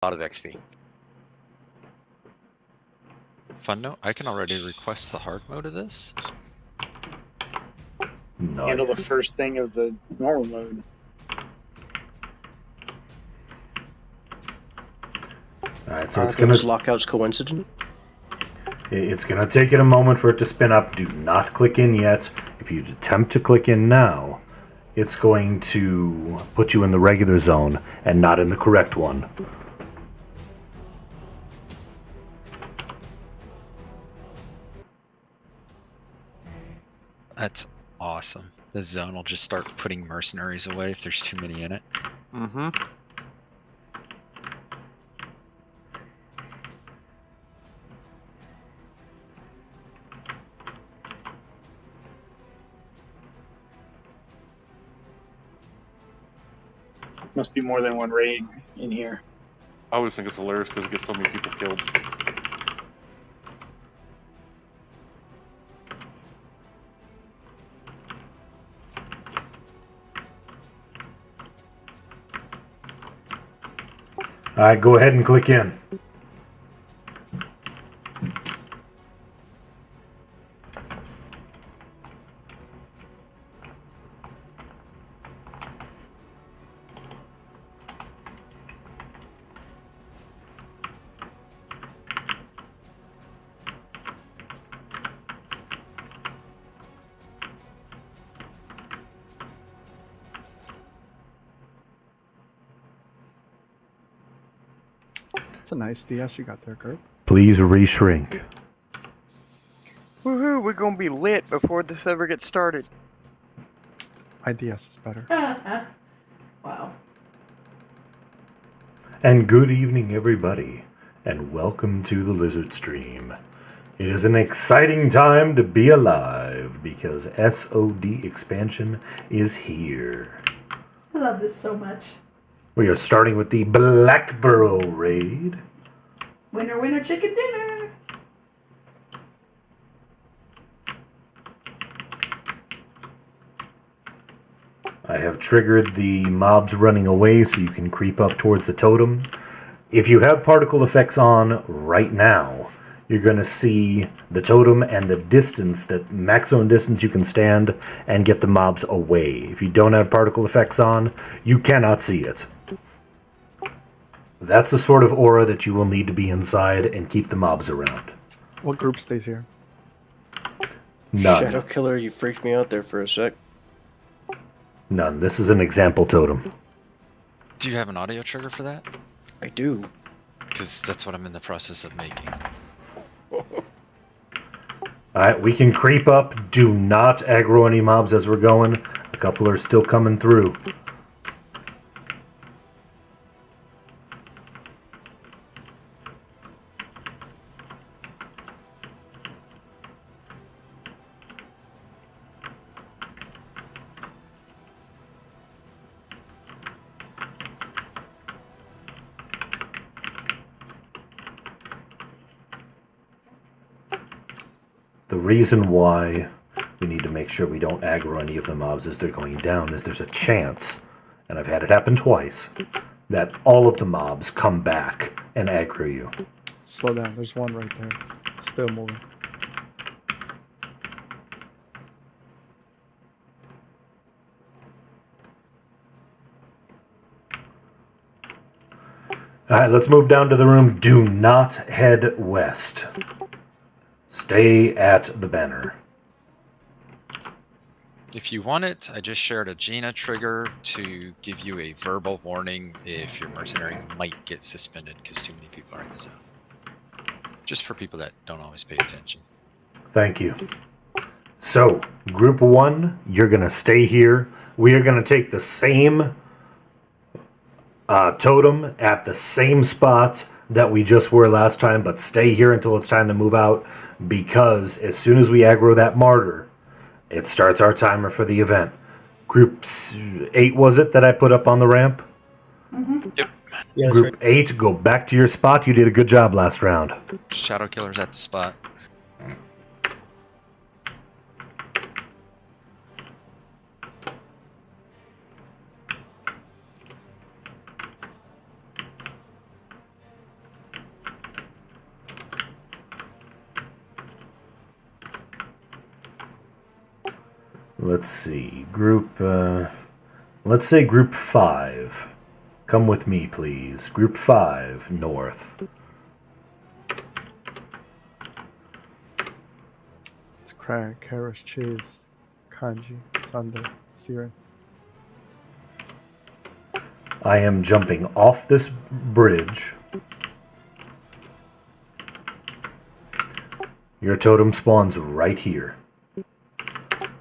lot of XP. Fun note, I can already request the hard mode of this. Nice. Handle the first thing of the normal mode. Alright, so Are it's gonna those lockouts coincident? it's gonna take it a moment for it to spin up. Do not click in yet. If you attempt to click in now, it's going to put you in the regular zone and not in the correct one. That's awesome. The zone will just start putting mercenaries away if there's too many in it. Mm-hmm. Must be more than one raid in here. I always think it's hilarious because it gets so many people killed. Alright, go ahead and click in. That's a nice DS you got there, Kurt. Please reshrink. Woohoo! We're gonna be lit before this ever gets started. IDS is better. Wow. And good evening, everybody, and welcome to the Lizard Stream. It is an exciting time to be alive because SoD expansion is here. I love this so much. We are starting with the Blackborough raid. Winner, winner, chicken dinner. I have triggered the mobs running away so you can creep up towards the totem. If you have particle effects on right now, you're going to see the totem and the distance, that maximum distance you can stand and get the mobs away. If you don't have particle effects on, you cannot see it. That's the sort of aura that you will need to be inside and keep the mobs around. What group stays here? None. Shadow Killer, you freaked me out there for a sec. None. This is an example totem. Do you have an audio trigger for that? I do. Because that's what I'm in the process of making. Alright, we can creep up. Do not aggro any mobs as we're going. A couple are still coming through. The reason why we need to make sure we don't aggro any of the mobs as they're going down is there's a chance, and I've had it happen twice, that all of the mobs come back and aggro you. Slow down. There's one right there. Still moving. Alright, let's move down to the room. Do not head west. Stay at the banner. If you want it, I just shared a Gina trigger to give you a verbal warning if your mercenary might get suspended because too many people are in the zone. Just for people that don't always pay attention. Thank you. So, group 1, you're going to stay here. We are going to take the same totem at the same spot that we just were last time, but stay here until it's time to move out, because as soon as we aggro that martyr, it starts our timer for the event. Group 8 was it that I put up on the ramp? Yep. Yeah, Group 8, go back to your spot. You did a good job last round. Shadow Killer's at the spot. Let's see. Let's say group 5. Come with me, please. Group 5, north. It's Crag, Kara's Chase, Kanji, Sunday, Siren. I am jumping off this bridge. Your totem spawns right here.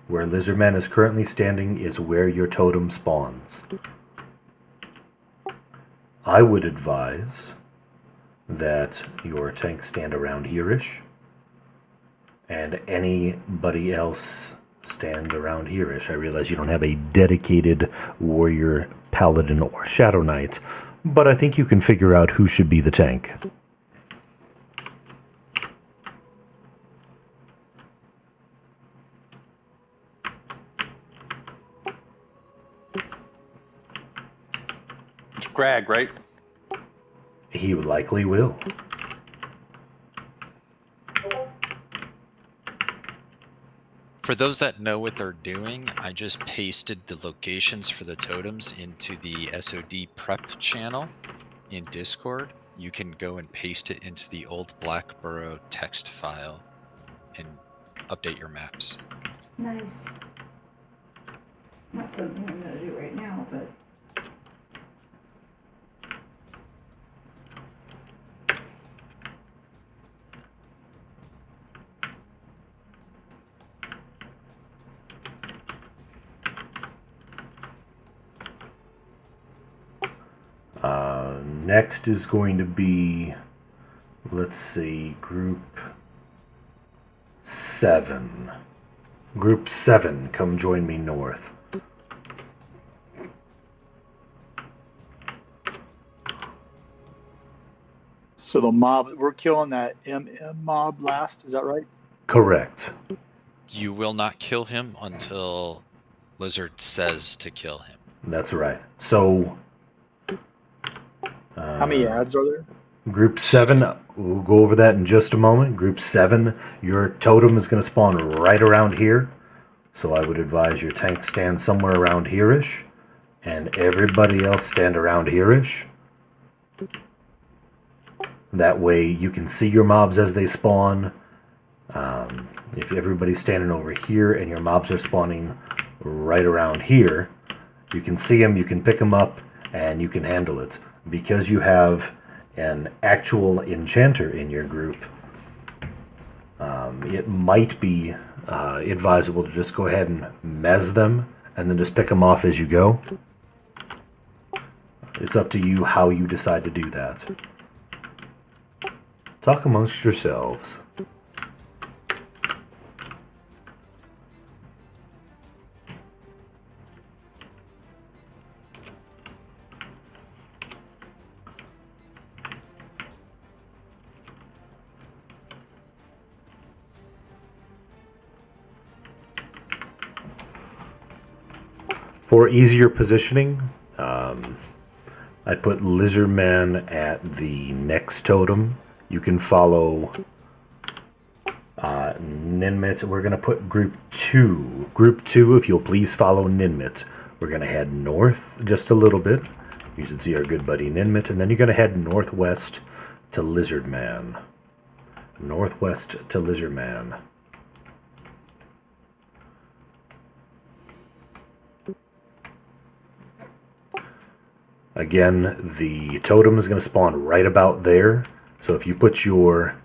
Where Lizardman is currently standing is where your totem spawns. I would advise that your tanks stand around here-ish, and anybody else stand around here-ish. I realize you don't have a dedicated warrior, paladin, or shadow knight, but I think you can figure out who should be the tank. It's Greg, right? He likely will. For those that know what they're doing, I just pasted the locations for the totems into the SoD prep channel in Discord. You can go and paste it into the old Blackborough text file and update your maps. Nice. Not something I'm gonna do right now, but Next is going to be, let's see, group 7. Group 7, come join me north. So the mob, we're killing that MM mob last, is that right? Correct. You will not kill him until Lizard says to kill him. That's right. So, How many ads are there? Group 7, we'll go over that in just a moment. Group 7, your totem is going to spawn right around here. So I would advise your tank stand somewhere around here-ish. And everybody else stand around here-ish. That way you can see your mobs as they spawn. If everybody's standing over here and your mobs are spawning right around here, you can see them, you can pick them up, and you can handle it. Because you have an actual enchanter in your group, it might be advisable to just go ahead and mez them and then just pick them off as you go. It's up to you how you decide to do that. Talk amongst yourselves. For easier positioning, I put Lizardman at the next totem. You can follow Ninmit. We're going to put group 2. Group 2, if you'll please follow Ninmit. We're going to head north just a little bit. You should see our good buddy Ninmit. And then you're going to head northwest to Lizardman. Northwest to Lizardman. Again, the totem is going to spawn right about there. So if you put your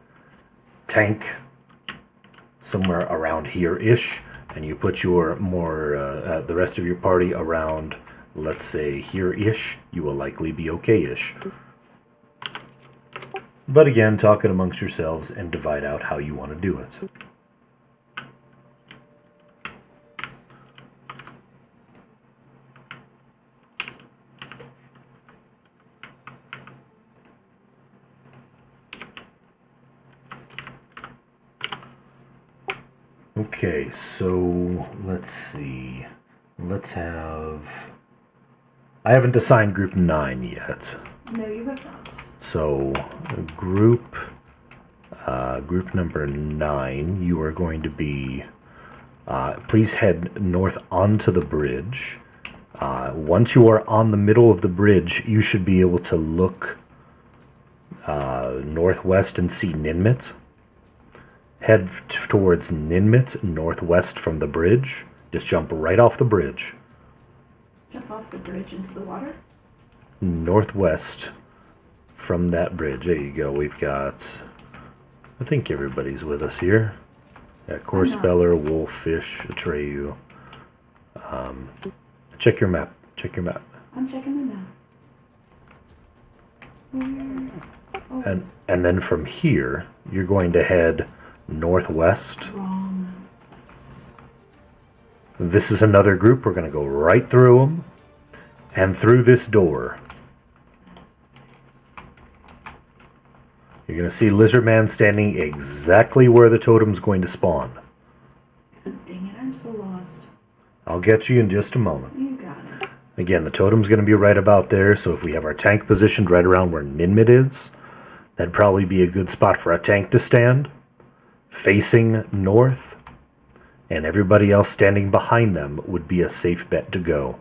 tank somewhere around here-ish, and you put your the rest of your party around, let's say, here-ish, you will likely be okay-ish. But again, talk it amongst yourselves and divide out how you want to do it. Okay, so let's see. Let's have... I haven't assigned group 9 yet. no, you have not. So, group number 9, you are going to be Please head north onto the bridge. Once you are on the middle of the bridge, you should be able to look northwest and see Ninmit. Head towards Ninmit, northwest from the bridge. Just jump right off the bridge. Jump off the bridge into the water? Northwest from that bridge. There you go. We've got... I think everybody's with us here. Yeah, Core Speller, Wolf, Fish, Atreyu. Check your map. Check your map. I'm checking the map. Oh, And then from here, you're going to head northwest. wrong. This is another group. We're going to go right through them and through this door. You're going to see Lizardman standing exactly where the totem's going to spawn. Dang it, I'm so lost. I'll get you in just a moment. You got it. Again, the totem's going to be right about there, so if we have our tank positioned right around where Ninmit is, that'd probably be a good spot for a tank to stand, facing north, and everybody else standing behind them would be a safe bet to go.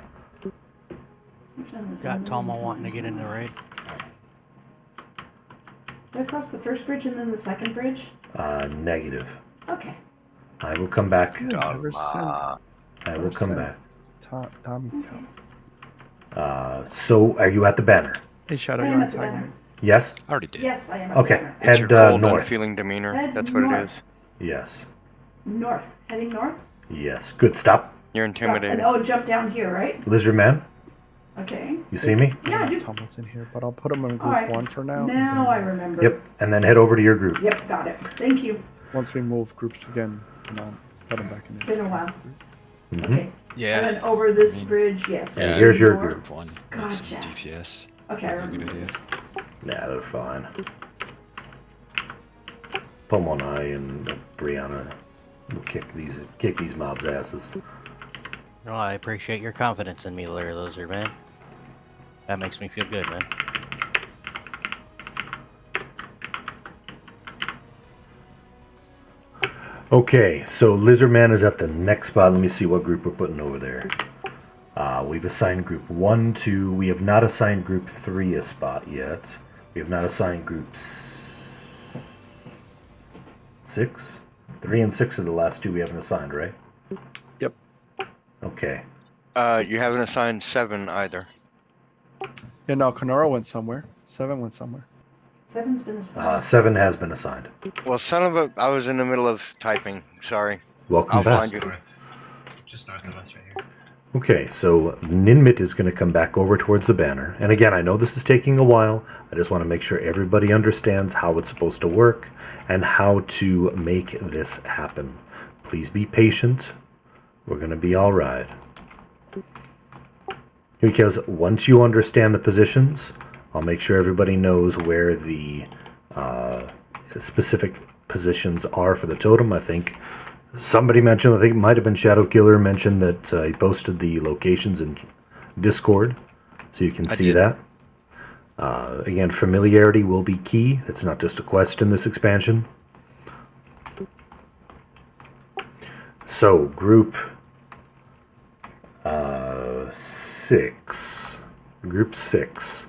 I've done this a Got million Tomo wanting to times. get in the raid. Did I cross the first bridge and then the second bridge? Negative. Okay. I will come back. Never sent I will come back. Tommy tells. So, are you at the banner? Hey, Shadow, I you am want at the to tag banner. me? Yes? I already did. Yes, I am at Okay, the banner. It's your head cold, north. unfeeling demeanor. Head That's what it north. is. Yes. North. Heading north? Yes. Good. Stop. You're Stop. intimidated. And, oh, jump down here, right? Lizard Man, Okay. you see me? Yeah, I do. Thomas in here, but I'll put him in group Alright. 1 for now. Now I remember. Yep. And then head over to your group. Yep, got it. Thank you. Once we move groups again, I'll put him back in his. Been a while. Mhm. Okay. Yeah. And then over this bridge, yes. Yeah, here's your North. group. Group 1. Gotcha. Some DPS. Okay, I Good remember idea. this. Yeah, they're fine. Pomona and Brianna will kick these mobs' asses. No, I appreciate your confidence in me, Larry Lizard, man. That makes me feel good, man. Okay, so Lizardman is at the next spot. Let me see what group we're putting over there. We've assigned group 1, 2. We have not assigned group 3 a spot yet. We have not assigned group 6. 3 and 6 are the last two we haven't assigned, right? Yep. Okay. You haven't assigned 7 either. Yeah, no, Kenora went somewhere. 7 went somewhere. 7's been assigned. 7 has been assigned. Well, son of a... I was in the middle of typing. Sorry. Welcome I'll back. find you. Just north of us right here. Okay, so Ninmit is going to come back over towards the banner. And again, I know this is taking a while. I just want to make sure everybody understands how it's supposed to work and how to make this happen. Please be patient. We're going to be all right. Because once you understand the positions, I'll make sure everybody knows where the specific positions are for the totem. I think somebody mentioned, I think it might have been Shadow Killer, mentioned that he posted the locations in Discord, so you can see that. Again, familiarity will be key. It's not just a quest in this expansion. So, group 6. Group 6.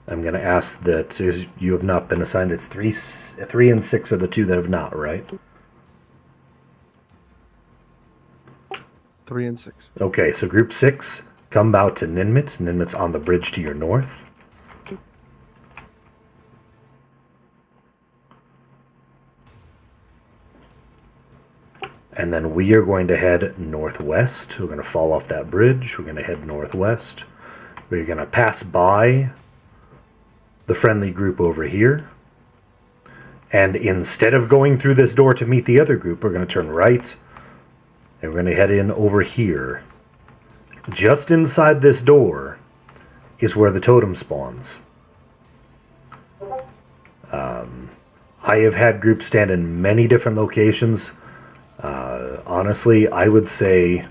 I'm going to ask that you have not been assigned. It's 3 and 6 are the two that have not, right? 3 and 6. Okay, so group 6, come out to Ninmit. Ninmit's on the bridge to your north. And then we are going to head northwest. We're going to fall off that bridge. We're going to head northwest. We're going to pass by the friendly group over here. And instead of going through this door to meet the other group, we're going to turn right. And we're going to head in over here. Just inside this door is where the totem spawns. I have had groups stand in many different locations. Honestly, I would say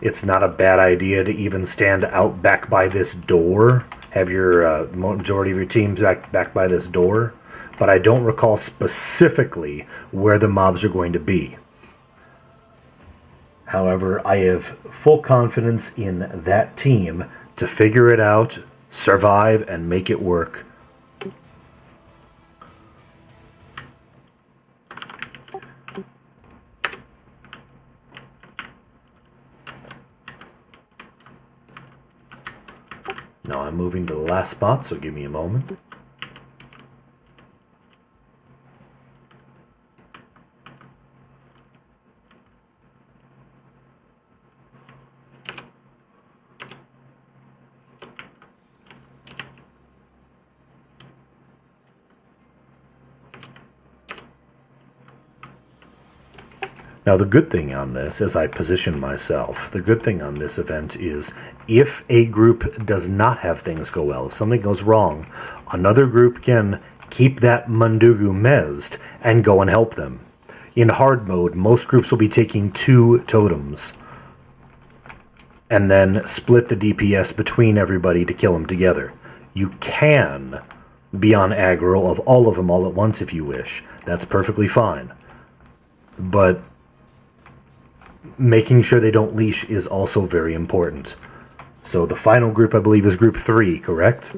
it's not a bad idea to even stand out back by this door. Have your majority of your teams back by this door. But I don't recall specifically where the mobs are going to be. However, I have full confidence in that team to figure it out, survive, and make it work. Now I'm moving to the last spot, so give me a moment. Now, the good thing on this, as I position myself, the good thing on this event is if a group does not have things go well, if something goes wrong, another group can keep that Mundugu mezzed and go and help them. In hard mode, most groups will be taking 2 totems and then split the DPS between everybody to kill them together. You can be on aggro of all of them all at once if you wish. That's perfectly fine. But making sure they don't leash is also very important. So the final group, I believe, is Group 3, correct?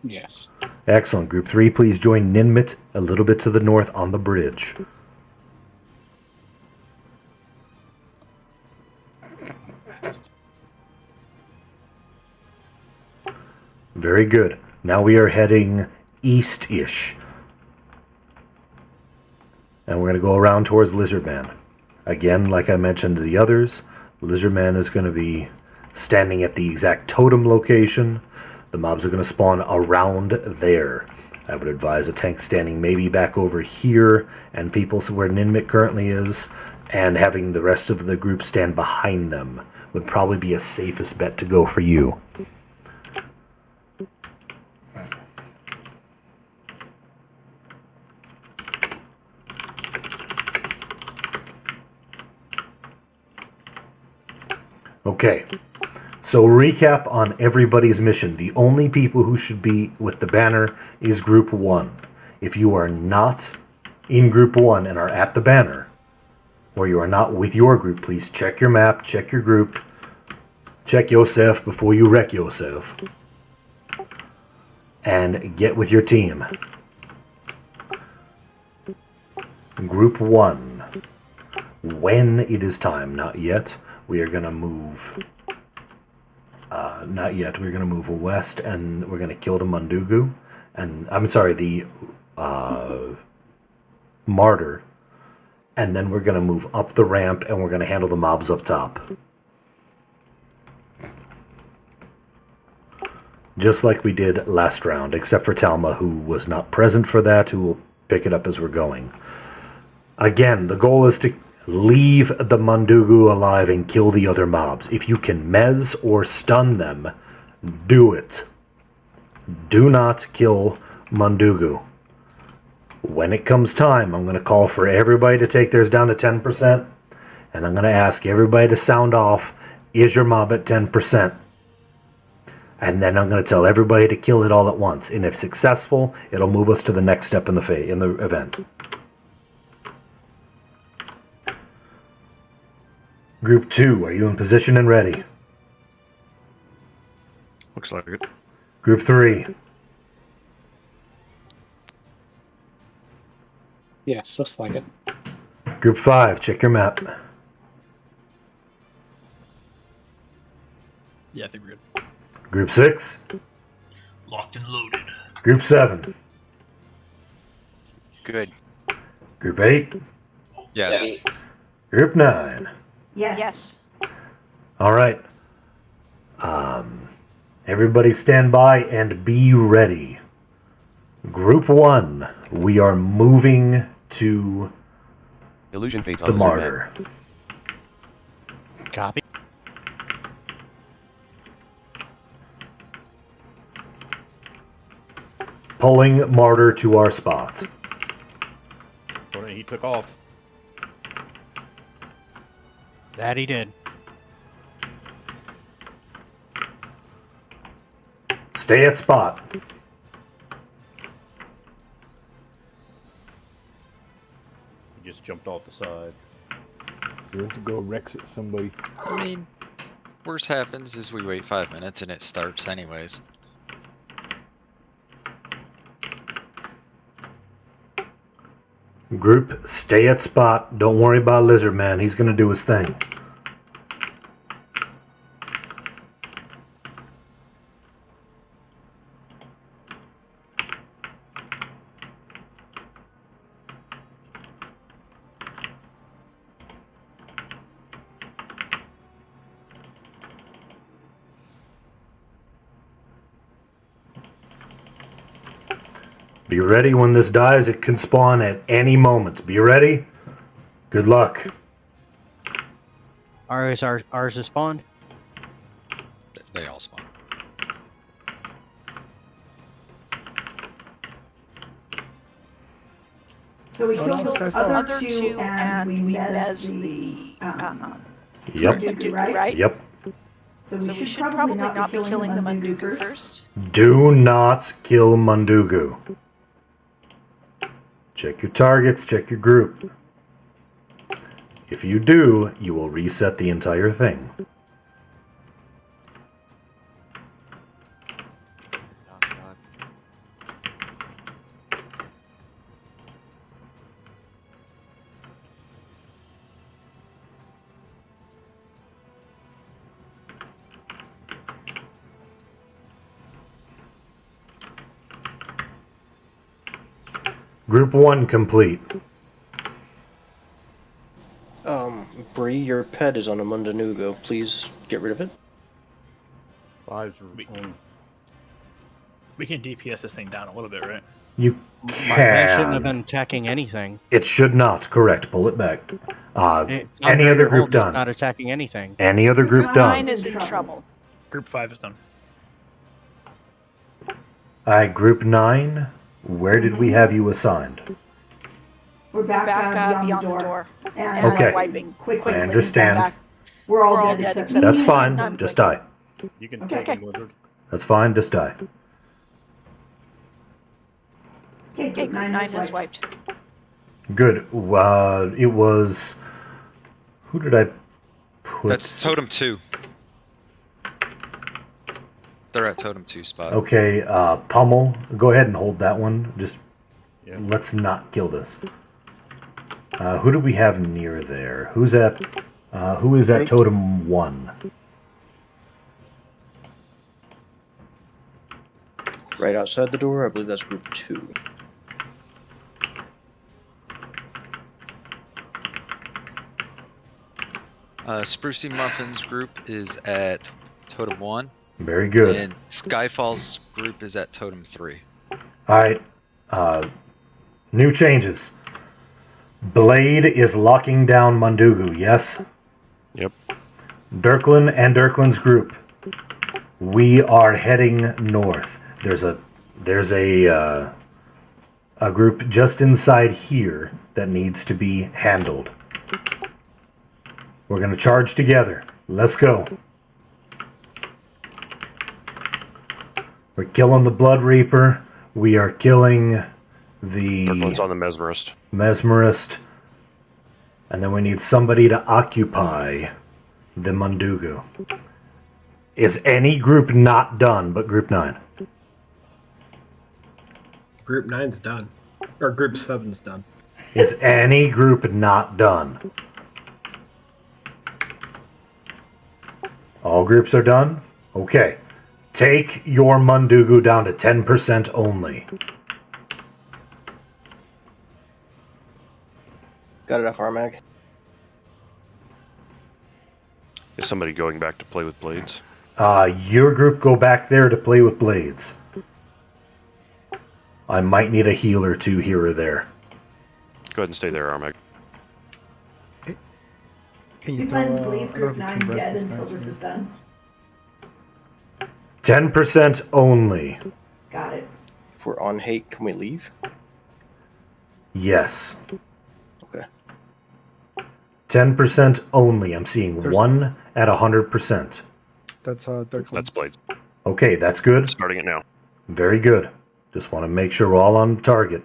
Yes. Excellent. Group 3, please join Ninmit a little bit to the north on the bridge. Very good. Now we are heading east-ish. And we're going to go around towards Lizardman. Again, like I mentioned to the others, Lizardman is going to be standing at the exact totem location. The mobs are going to spawn around there. I would advise a tank standing maybe back over here, and people where Ninmit currently is, and having the rest of the group stand behind them would probably be a safest bet to go for you. Okay, so recap on everybody's mission. The only people who should be with the banner is Group 1. If you are not in Group 1 and are at the banner, or you are not with your group, please check your map, check your group, check yourself before you wreck yourself, and get with your team. Group 1. When it is time, not yet. We are going to move, not yet, we're going to move west and we're going to kill the Mundugu. And, I'm sorry, the Martyr. And then we're going to move up the ramp and we're going to handle the mobs up top. Just like we did last round, except for Talma, who was not present for that, who will pick it up as we're going. Again, the goal is to leave the Mundugu alive and kill the other mobs. If you can mez or stun them, do it. Do not kill Mundugu. When it comes time, I'm going to call for everybody to take theirs down to 10%, and I'm going to ask everybody to sound off, is your mob at 10%? And then I'm going to tell everybody to kill it all at once. And if successful, it'll move us to the next step in the event. Group 2, are you in position and ready? Looks like it. Group 3. Yes, looks like it. Group 5, check your map. Yeah, I think we're good. Group 6. Locked and loaded. Group 7. Good. Group 8. Yes. Group 9. Yes. All right. Everybody stand by and be ready. Group 1, we are moving to Illusion fades the on Martyr. Copy. Pulling Martyr to our spots. He took off. That he did. Stay at spot. He just jumped off the side. You're to go Rex at somebody. I mean, worst happens is we wait 5 minutes and it starts anyways. Group, stay at spot. Don't worry about Lizard Man. He's gonna do his thing. Be ready when this dies. It can spawn at any moment. Be ready. Good luck. Ours is spawned. They all spawn. So we So killed now those it's other two and we mez the Yep. Mandugu, right? Yep. So we should probably not be killing the Mandugu first. Do not kill Mundugu. Check your targets, check your group. If you do, you will reset the entire thing. Group 1 complete. Bree, your pet is on a Mundanugo. Please get rid of it. 5's We can DPS this thing down a little bit, right? You My pet shouldn't have can. been attacking anything. It should not. Correct. Pull it back. It's not Any very other old, group it's done? Not attacking anything. Any other group done? Mine is in trouble. Group 5 is done. Alright, group 9. Where did we have you assigned? We're back, beyond the door. And Okay. wiping quickly. I understand. Back. We're all dead except me. That's and fine. I'm Just quick. die. You can Okay. take him, Lizard. That's fine. Just die. Okay, group 9 is wiped. Good. It was. Who did I put? That's totem 2. They're at totem 2 spot. Okay, Pummel. Go ahead and hold that one. Just Yeah. let's not kill this. Who do we have near there? Who is at totem 1? Right outside the door, I believe that's group 2. Sprucey Muffin's group is at totem 1. Very good. And Skyfall's group is at totem 3. Alright. New changes. Blade is locking down Mundugu, yes? Yep. Dirklin and Dirklin's group. We are heading north. There's a group just inside here that needs to be handled. We're gonna charge together. Let's go. We're killing the Blood Reaper. We are killing One's the on the Mesmerist. Mesmerist. And then we need somebody to occupy the Mundugu. Is any group not done but group 9? Group 9's done. Or group 7's done. Is any group not done? All groups are done? Okay. Take your Mundugu down to 10% only. Got it, FR-Mag. Is somebody going back to play with blades? Your group go back there to play with blades. I might need a heal or two here or there. Go ahead and stay there, Armag. Can We you plan to throw, leave I don't know group if you 9 can rest dead this until guy's this here. is done. 10% only. Got it. If we're on hate, can we leave? Yes. Okay. 10% only. I'm seeing There's- 1 at 100%. That's Dirklin's. That's blades. Okay, that's good. Starting it now. Very good. Just want to make sure we're all on target.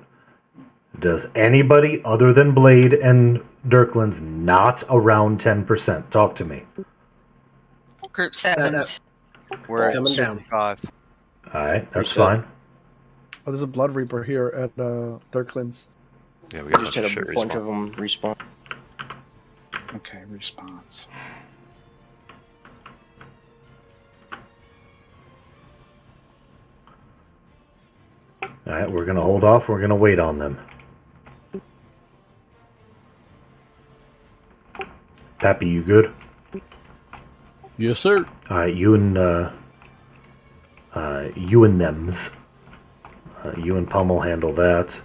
Does anybody other than Blade and Dirkland's not around 10%? Talk to me. Group 7. We're at coming down. 5. Alright, that's Reset. fine. Oh, there's a Blood Reaper here at Dirkland's. Yeah, we We got just a had bunch a of shit bunch respawn. of them respawn. Okay, response. Alright, we're gonna hold off. We're gonna wait on them. Pappy, you good? Yes, sir. Alright, you and thems. You and Pummel handle that.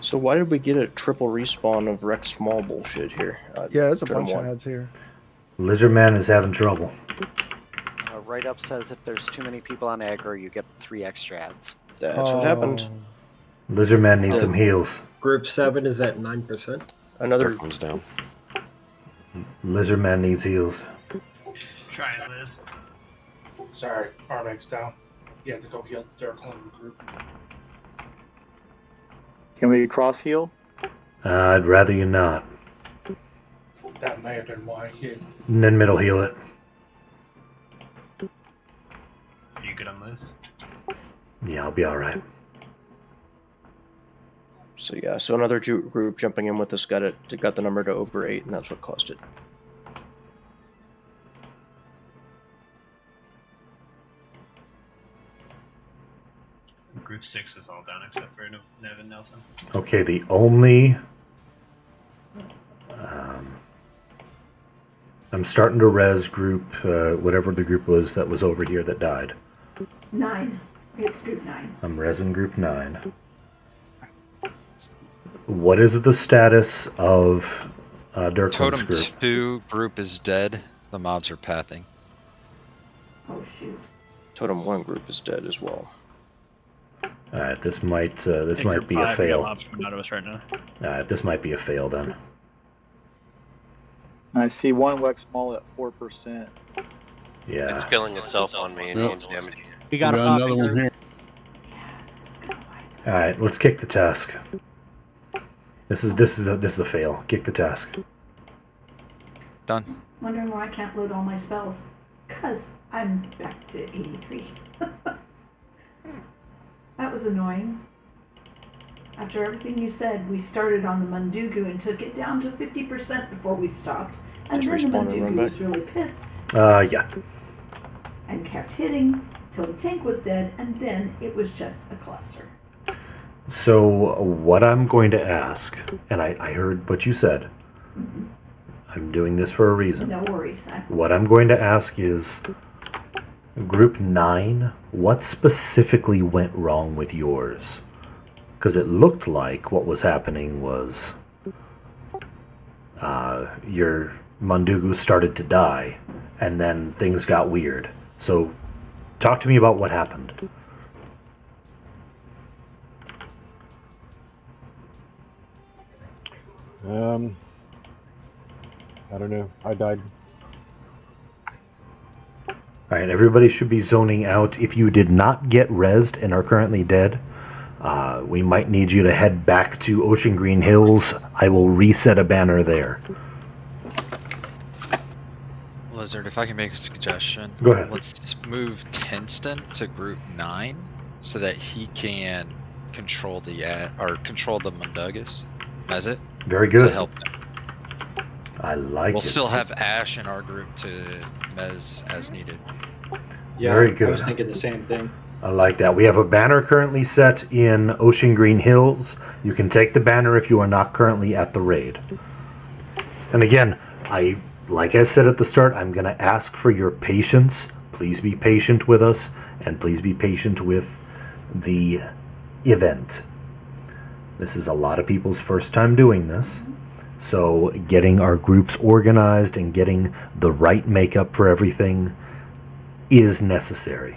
So why did we get a triple respawn of Rex Small bullshit here? Yeah, there's a Turn bunch of one. ads here. Lizardman is having trouble. Write-up says if there's too many people on aggro, you get 3 extra ads. That's what happened. Lizardman needs some heals. Group 7 is at 9%. Another Dark one's down. Lizardman needs heals. Try it, Liz. Sorry, Armag's down. You have to go heal Dirkland group. Can we cross heal? I'd rather you not. That may have been why he. And then middle heal it. Are you good on Liz? Yeah, I'll be alright. So yeah, so another group jumping in with us got the number to over 8, and that's what caused it. Group 6 is all down except for Nev and Nelson. Okay, the only... I'm starting to res group, whatever the group was that was over here that died. 9. It's group 9. I'm resing group 9. What is the status of Dirkland's Totem group? 2 group is dead. The mobs are pathing. Oh shoot. Totem 1 group is dead as well. Alright, this might In might group be 5, a we got fail. mobs coming out of us right now. Alright, this might be a fail then. I see one Wex Small at 4%. Yeah. It's killing itself on me and gains damage. We got, another one here. Yeah, this is gonna wipe. Alright, let's kick the task. This is a fail. Kick the task. Done. Wondering why I can't load all my spells. 'Cause I'm back to 83. That was annoying. After everything you said, we started on the Mundugu and took it down to 50% before we stopped. And Just then the respawn and run Mundugu back. was really pissed Yeah. and kept hitting till the tank was dead, and then it was just a cluster. So what I'm going to ask, and I heard what you said. I'm doing this for a reason. No worries. What I'm going to ask is, Group 9, what specifically went wrong with yours? Because it looked like what was happening was your Mundugu started to die, and then things got weird. So talk to me about what happened. I don't know. I died. Alright, everybody should be zoning out. If you did not get rezzed and are currently dead, we might need you to head back to Ocean Green Hills. I will reset a banner there. Lizard, if I can make a suggestion. Go ahead. Let's move Tenston to group 9 so that he can control the Mundugus. As it. Very good. To help them. I like We'll it. still have Ash in our group to mez as needed. Yeah, Very good. I was thinking the same thing. I like that. We have a banner currently set in Ocean Green Hills. You can take the banner if you are not currently at the raid. And again, like I said at the start, I'm going to ask for your patience. Please be patient with us, and please be patient with the event. This is a lot of people's first time doing this. So getting our groups organized and getting the right makeup for everything is necessary.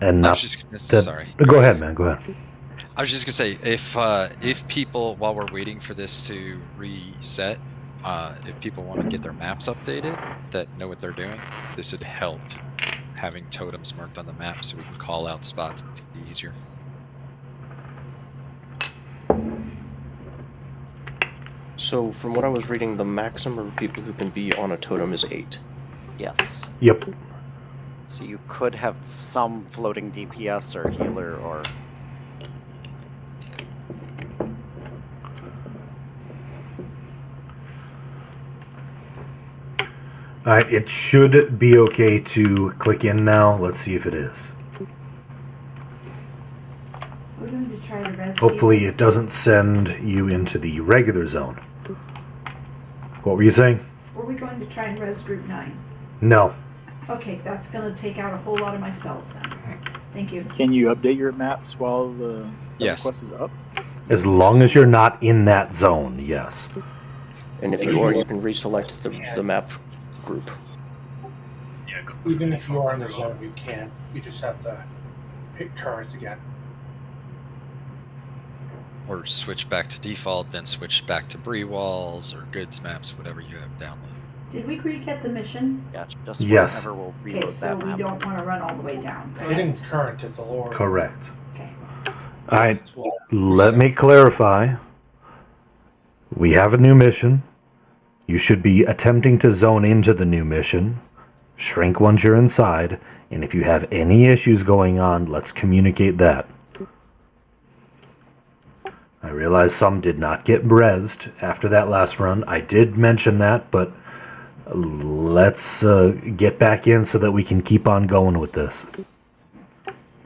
And not sorry. Go ahead, man. Go ahead. I was just gonna say, if people, while we're waiting for this to reset, if people want to get their maps updated that know what they're doing, this would help having totems marked on the map so we can call out spots easier. So, from what I was reading, the maximum of people who can be on a totem is 8. Yes. Yep. So you could have some floating DPS or healer or... Alright, it should be okay to click in now. Let's see if it is. We're going to try to res Hopefully it doesn't send you into the regular zone. What were you saying? Were we going to try and res group 9? No. Okay, that's going to take out a whole lot of my spells then. Thank you. Can you update your maps while the Yes. quest is up? As long as you're not in that zone, yes. And if you are, you can reselect the map group. Yeah, go Even if you are in the zone, you can't. You just have to hit current again. Or switch back to default, then switch back to Bree walls or goods maps, whatever you have downloaded. Did we get the mission? Yeah, just Yes. whenever we'll Okay, reload so that we map. don't want to run all the way down. Hitting current at the lower. Correct. Okay. Alright, let me clarify. We have a new mission. You should be attempting to zone into the new mission. Shrink once you're inside. And if you have any issues going on, let's communicate that. I realize some did not get rezzed after that last run. I did mention that, but let's get back in so that we can keep on going with this.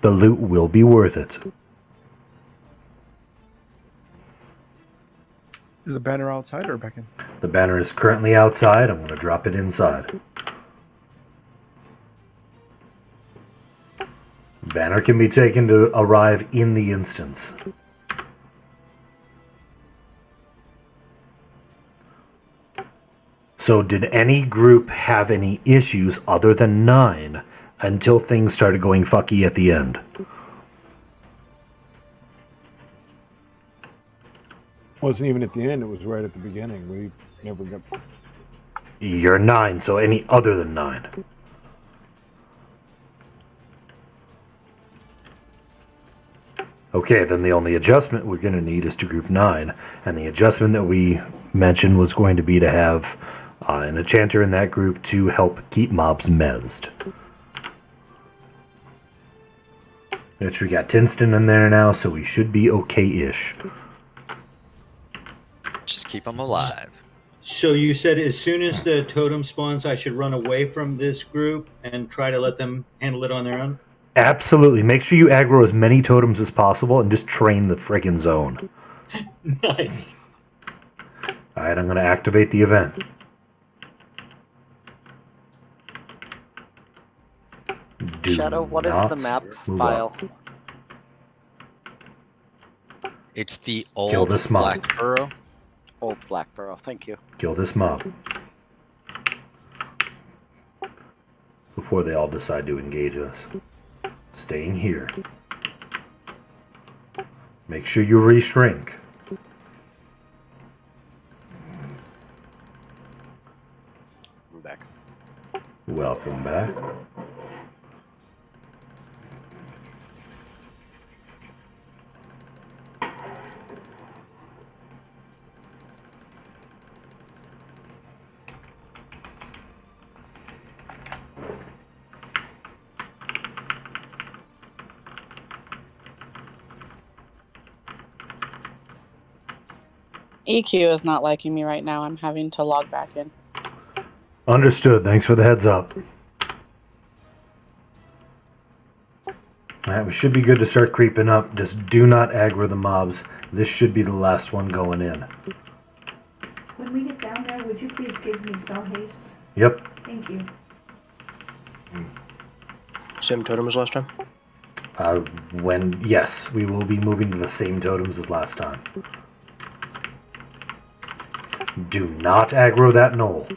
The loot will be worth it. Is the banner outside or back in? The banner is currently outside. I'm going to drop it inside. Banner can be taken to arrive in the instance. So did any group have any issues other than 9 until things started going fucky at the end? Wasn't even at the end, it was right at the beginning. We never got... You're 9, so any other than 9. Okay, then the only adjustment we're going to need is to group 9. And the adjustment that we mentioned was going to be to have an enchanter in that group to help keep mobs mezzed. Which we got Tinston in there now, so we should be okay-ish. Just keep them alive. So you said as soon as the totem spawns, I should run away from this group and try to let them handle it on their own? Absolutely. Make sure you aggro as many totems as possible and just train the friggin' zone. Nice. Alright, I'm going to activate the event. Do Shadow, what is not the map move file? up. It's the Kill old this mob. Black Burrow. Old Blackborough, thank you. Kill this mob. Before they all decide to engage us. Staying here. Make sure you re-shrink. I'm back. Welcome back. EQ is not liking me right now. I'm having to log back in. Understood. Thanks for the heads up. Alright, we should be good to start creeping up. Just do not aggro the mobs. This should be the last one going in. When we get down there, would you please give me spell haste? Yep. Thank you. Same totem as last time? Yes, we will be moving to the same totems as last time. Do not aggro that knoll.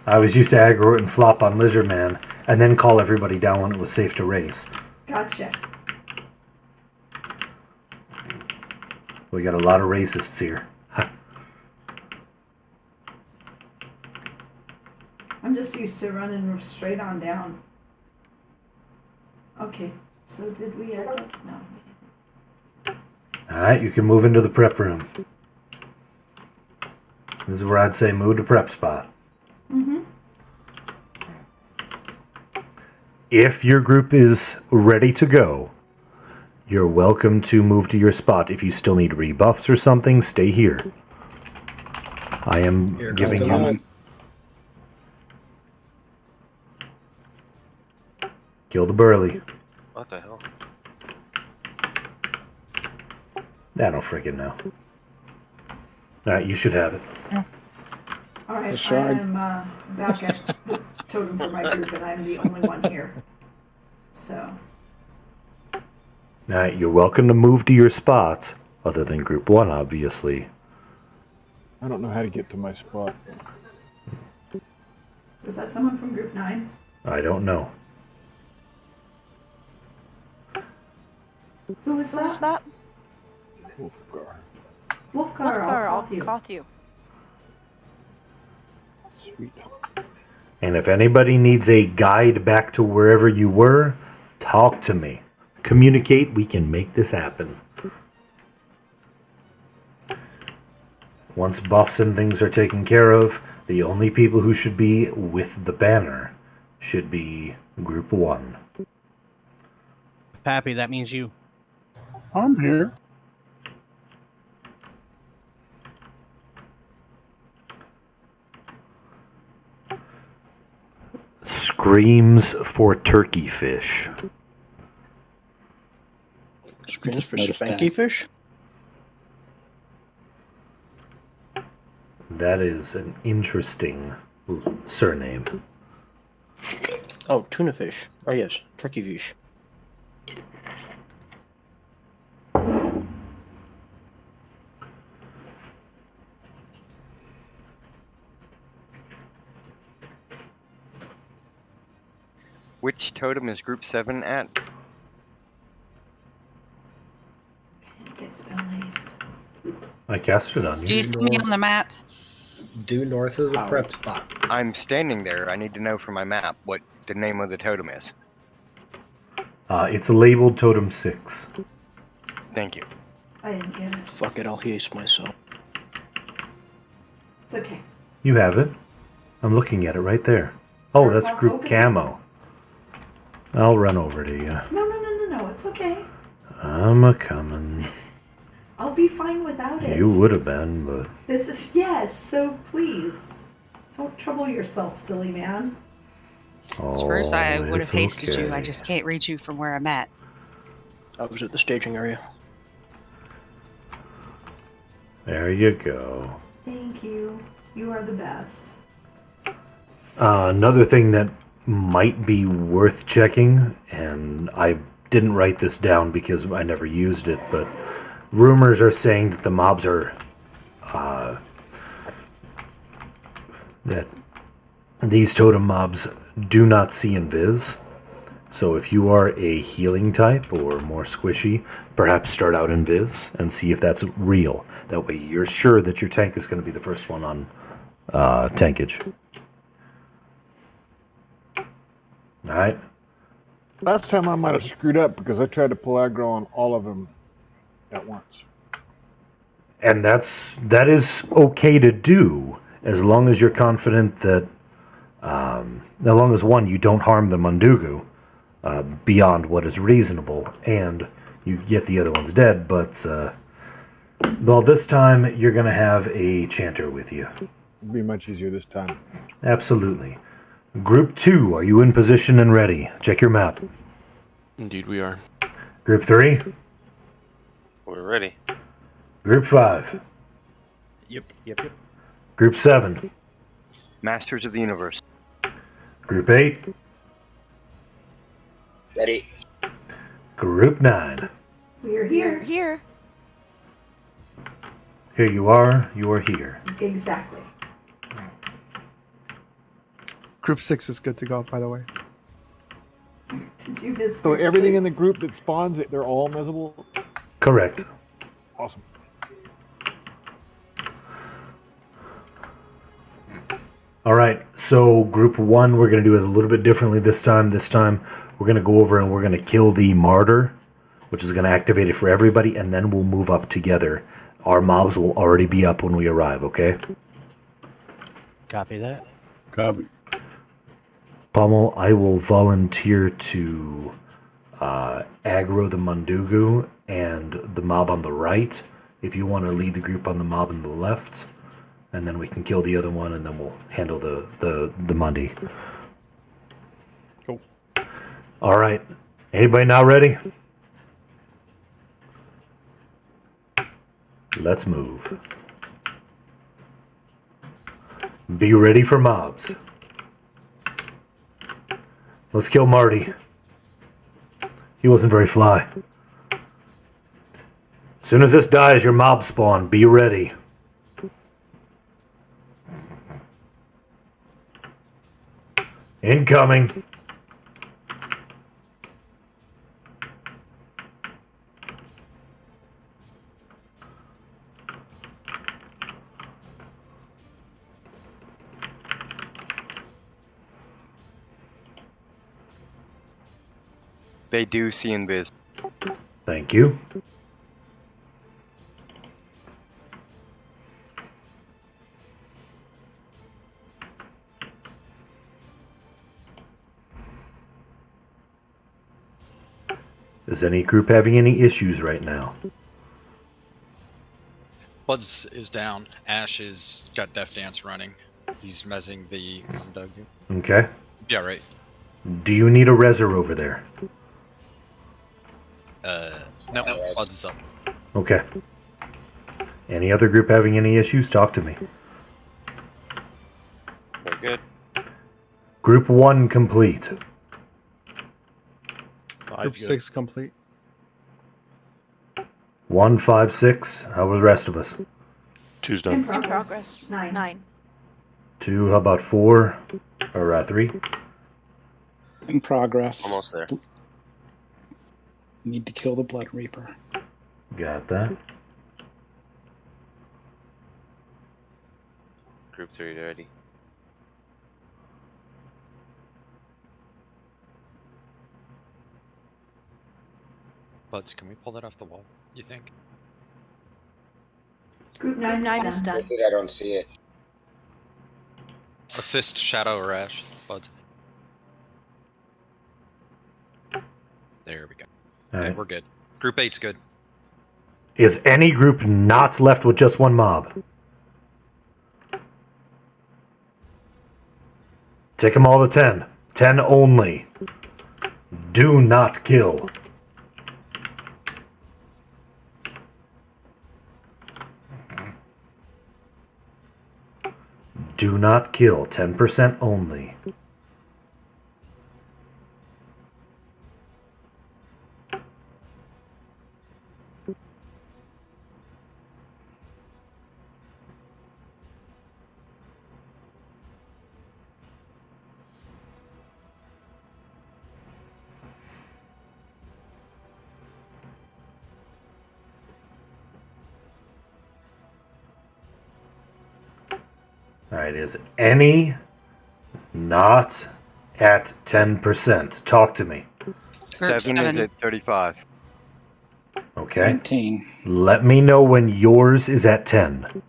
I was used to aggro it and flop on Lizard Man, and then call everybody down when it was safe to race. Gotcha. We got a lot of racists here. I'm just used to running straight on down. Okay, so did we echo? No, we didn't. Alright, you can move into the prep room. This is where I'd say move to prep spot. Mm-hmm. If your group is ready to go, you're welcome to move to your spot. If you still need rebuffs or something, stay here. I am Here giving comes the you... moment. Kill the burly. What the hell? I don't freaking know. Alright, you should have it. Alright, I Shard. am back at the totem for my group, and I'm the only one here. So, Alright, you're welcome to move to your spots, other than group 1, obviously. I don't know how to get to my spot. was that someone from group 9? I don't know. Who was that? Who's that? Wolfgar. Wolfgar, I'll call you. Cough you. Sweet. And if anybody needs a guide back to wherever you were, talk to me. Communicate, we can make this happen. Once buffs and things are taken care of, the only people who should be with the banner should be Group 1. Pappy, that means you. I'm here. Screams for turkey fish. Screams for noticed spanky that. fish? That is an interesting surname. Oh, tuna fish. Oh yes, turkey fish. Which totem is Group 7 at? Get spell laced. I cast it on Do you. you see me on the map? Due north of the prep spot. I'm standing there. I need to know from my map what the name of the totem is. It's labeled Totem 6. Thank you. I didn't get it. Fuck it, I'll haste myself. It's okay. You have it. I'm looking at it right there. Oh, that's I'll group focus camo. I'll run over to you. No, it's okay. I'm a coming. I'll be fine without it. You would have been, but This is, yes, so please. Don't trouble yourself, silly man. Spurs, I would have it's hasted you. I okay. just can't reach you from where I'm at. I was at the staging area. There you go. Thank you. You are the best. Another thing that might be worth checking, and I didn't write this down because I never used it, but rumors are saying that the mobs are that these totem mobs do not see invis. So if you are a healing type or more squishy, perhaps start out invis and see if that's real. That way you're sure that your tank is going to be the first one on tankage. Alright. Last time I might have screwed up because I tried to pull aggro on all of them at once. And that is okay to do as long as you're confident that as long as one, you don't harm the Mundugu beyond what is reasonable, and you get the other ones dead. But well, this time you're gonna have a chanter with you. It'll be much easier this time. Absolutely. Group 2, are you in position and ready? Check your map. Indeed, we are. Group 3, We're ready. Group 5, Yep. Group 7, Masters of the Universe. Group 8, Ready. Group 9. We are here. Here. Here you are here. Exactly. Group 6 is good to go, by the way. Did you miss So group everything in the 6? group that spawns, they're all miserable? Correct. Awesome. All right, so group 1, we're going to do it a little bit differently this time. This time, we're going to go over and we're going to kill the martyr, which is going to activate it for everybody, and then we'll move up together. Our mobs will already be up when we arrive, okay? Copy that. Copy. Pommel, I will volunteer to aggro the Mundugu and the mob on the right. If you want to lead the group on the mob on the left, and then we can kill the other one, and then we'll handle the Mundi. Cool. All right. Anybody now ready? Let's move. Be ready for mobs. Let's kill Marty. He wasn't very fly. As soon as this dies, your mob spawn. Be ready. Incoming. They do see invis. Thank you. Is any group having any issues right now? Buds is down. Ash is got Death Dance running. He's mezzing the Mundugu. Okay. Yeah, right. Do you need a reser over there? No, Buds is up. Okay. Any other group having any issues? Talk to me. We're good. Group 1 complete. Group 6 complete. 1, 5, 6. How are the rest of us? 2's In done. progress. 9. 2, how about 4? Or 3? In progress. Almost there. Need to kill the Blood Reaper. Got that. Group 3 ready. Buds, can we pull that off the wall, you think? Group 9 is done. I don't see it. Assist Shadow or Ash, Buds. There we go. Okay, Alright. we're good. Group 8's good. Is any group not left with just one mob? Take them all to 10. 10 only. Do not kill. Do not kill. 10% only. Alright, is any not at 10%? Talk to me. 7 is at 35. Okay. 19. Let me know when yours is at 10.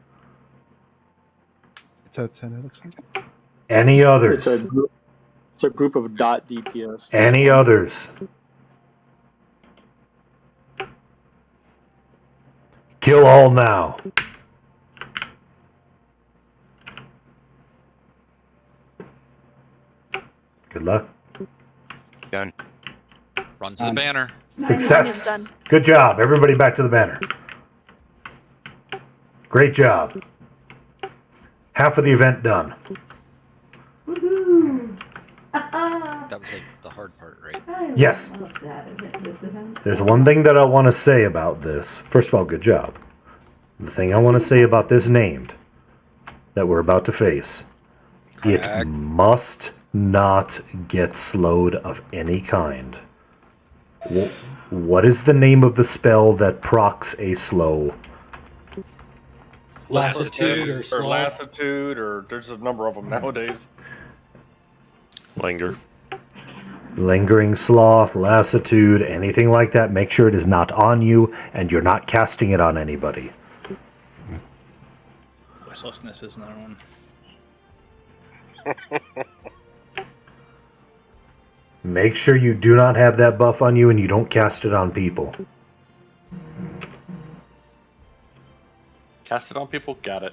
It's at 10, it looks like. Any others? It's a group of dot DPS. Any others? Kill all now. Good luck. Done. Run to the banner. Success. Good job. Everybody back to the banner. Great job. Half of the event done. Woohoo! That was like the hard part, right? I Yes. love that event, this event. There's one thing that I want to say about this. First of all, good job. The thing I want to say about this named that we're about to face. It must not get slowed of any kind. What is the name of the spell that procs a slow? Lassitude or or sloth. lassitude, or there's a number of them nowadays. Linger. Lingering sloth, lassitude, anything like that, make sure it is not on you and you're not casting it on anybody. Listlessness is another one. Make sure you do not have that buff on you and you don't cast it on people. Cast it on people. Got it.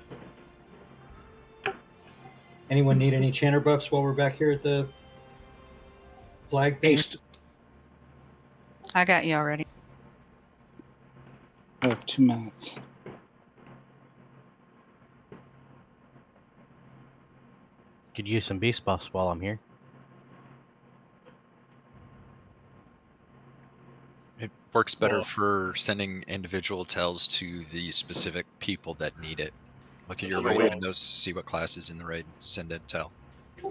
Anyone need any chanter buffs while we're back here at the flag thing? Haste. I got you already. I have 2 minutes. Could use some beast buffs while I'm here. It works better for sending individual tells to the specific people that need it. Look at your raid windows, see what class is in the raid, send a tell.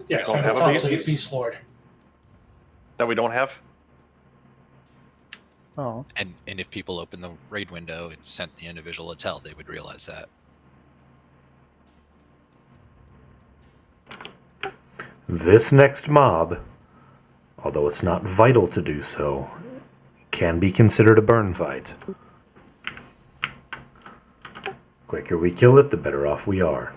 Yeah, Don't so have a tell beast? to Beast Lord. That we don't have. Oh. And if people open the raid window and sent the individual a tell, they would realize that. This next mob, although it's not vital to do so, can be considered a burn fight. Quicker we kill it, the better off we are.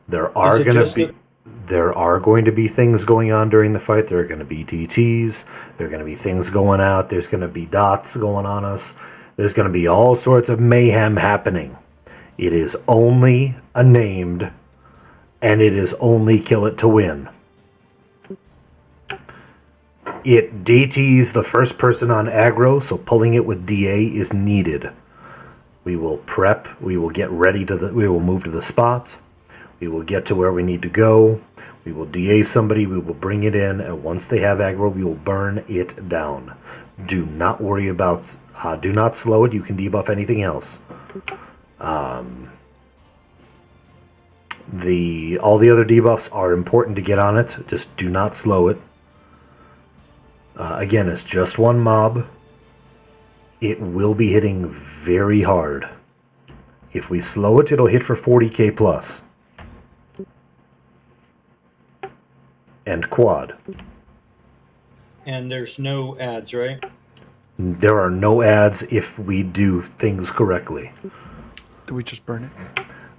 There are going to be things going on during the fight. There are going to be DTs. There are going to be things going out. There's going to be dots going on us. There's going to be all sorts of mayhem happening. It is only a named, and it is only kill it to win. It DTs the first person on aggro, so pulling it with DA is needed. We will prep, we will get ready we will move to the spots, we will get to where we need to go, we will DA somebody, we will bring it in, and once they have aggro, we will burn it down. Do not worry about, do not slow it, you can debuff anything else. All the other debuffs are important to get on it, just do not slow it. Again, it's just one mob. It will be hitting very hard. If we slow it, it'll hit for 40k plus. And quad. And there's no ads, right? There are no ads if we do things correctly. Do we just burn it?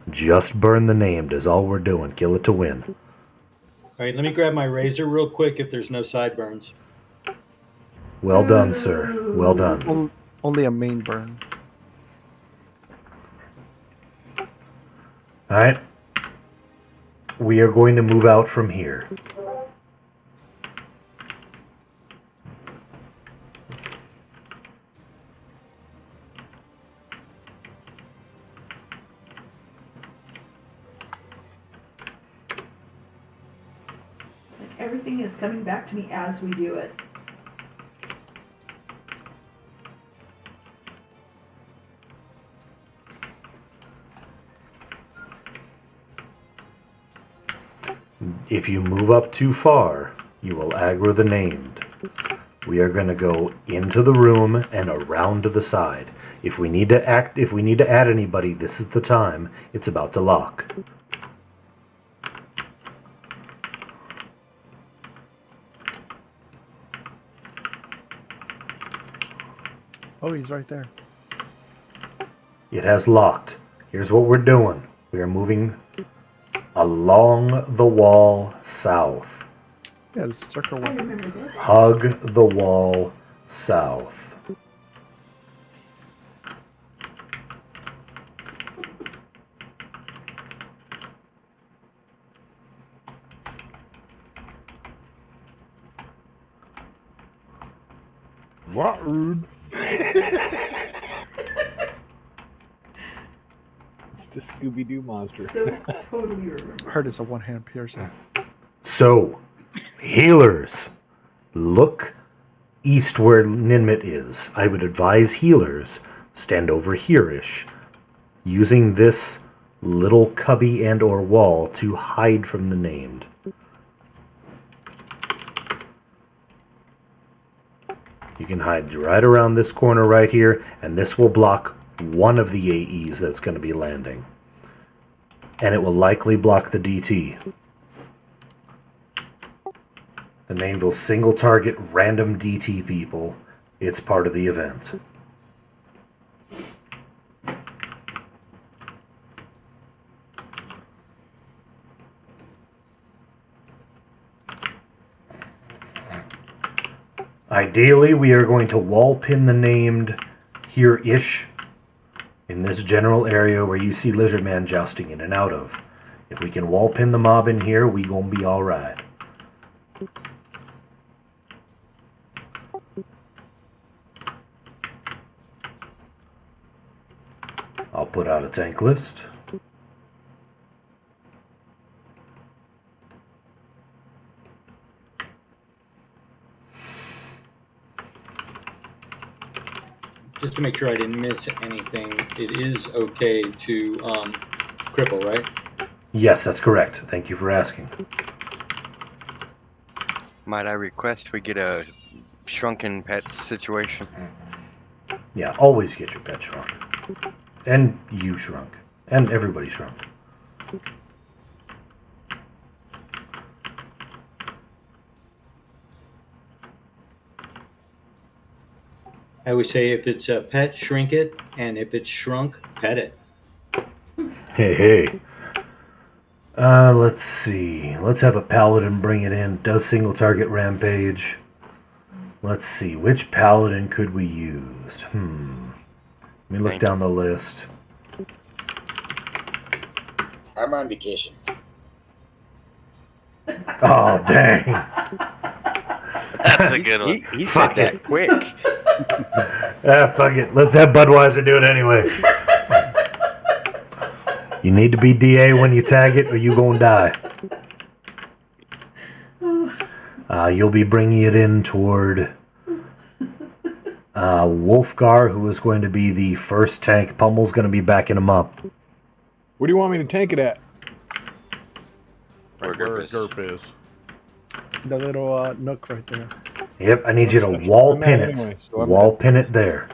Just burn the named is all we're doing. Kill it to win. Alright, let me grab my razor real quick if there's no sideburns. Well done, sir. Well done. Only a main burn. Alright. We are going to move out from here. It's like everything is coming back to me as we do it. If you move up too far, you will aggro the named. We are going to go into the room and around to the side. If we need to add anybody, this is the time. It's about to lock. Oh, he's right there. It has locked. Here's what we're doing. We are moving along the wall south. Yeah, this circle one. I remember this. Hug the wall south. What rude? It's the Scooby-Doo monster. So totally remember. Heard it's a one-hand piercing. So, healers, look east where Ninmit is. I would advise healers stand over here-ish, using this little cubby and or wall to hide from the named. You can hide right around this corner right here, and this will block one of the AEs that's going to be landing. and it will likely block the DT. The name will single target random DT people. It's part of the event. Ideally, we are going to wall pin the named here-ish in this general area where you see Lizardman jousting in and out of. If we can wall pin the mob in here, we gonna be alright. I'll put out a tank list. Just to make sure I didn't miss anything, it is okay to cripple, right? Yes, that's correct. Thank you for asking. Might I request we get a shrunken pet situation? Yeah, always get your pet shrunk. And you shrunk. And everybody shrunk. I always say if it's a pet, shrink it, and if it's shrunk, pet it. Hey. Let's see. Let's have a paladin bring it in. Does single target rampage. Let's see. Which paladin could we use? Let me look down the list. I'm on vacation. Oh, dang. That's a good one. He said that quick. Fuck it. Let's have Budweiser do it anyway. You need to be DA when you tag it or you gonna die. You'll be bringing it in toward Wolfgar, who is going to be the first tank. Pummel's going to be backing him up. Where do you want me to tank it at? Where Gerp is. The little nook right there. Yep, I need you to wall pin it. Anyway, so I'm Wall pin it there.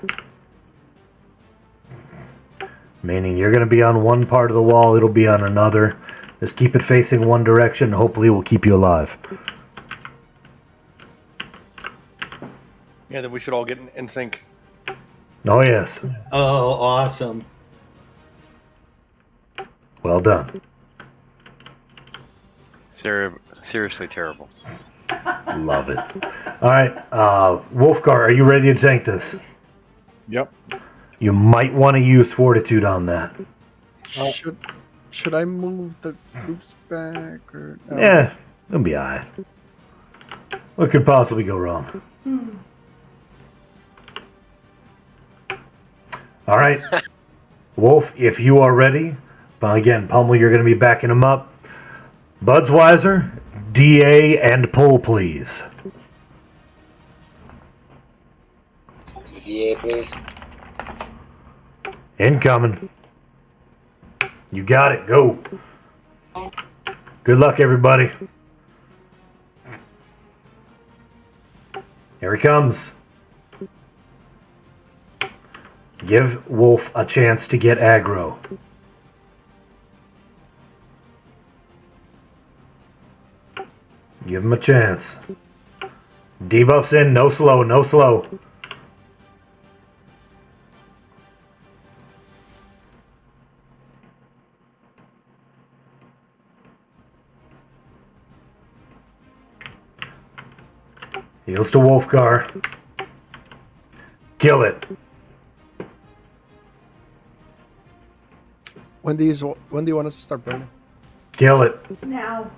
Meaning you're going to be on one part of the wall, it'll be on another. Just keep it facing one direction, hopefully it will keep you alive. Yeah, then we should all get in sync. Oh, yes. Oh, awesome. Well done. Seriously terrible. Love it. All right, Wolfgar, are you ready to tank this? Yep. You might want to use Fortitude on that. Should I move the groups back or? No? Yeah, it'll be alright. What could possibly go wrong? All right, Wolf, if you are ready. But again, Pummel, you're going to be backing him up. Budsweiser, DA, and pull, please. DA, please. Incoming. You got it. Go. Good luck, everybody. Here he comes. Give Wolf a chance to get aggro. Give him a chance. Debuffs in. No slow. No slow. Heals to Wolfgar. Kill it. When do you want us to start burning? Kill it. Now.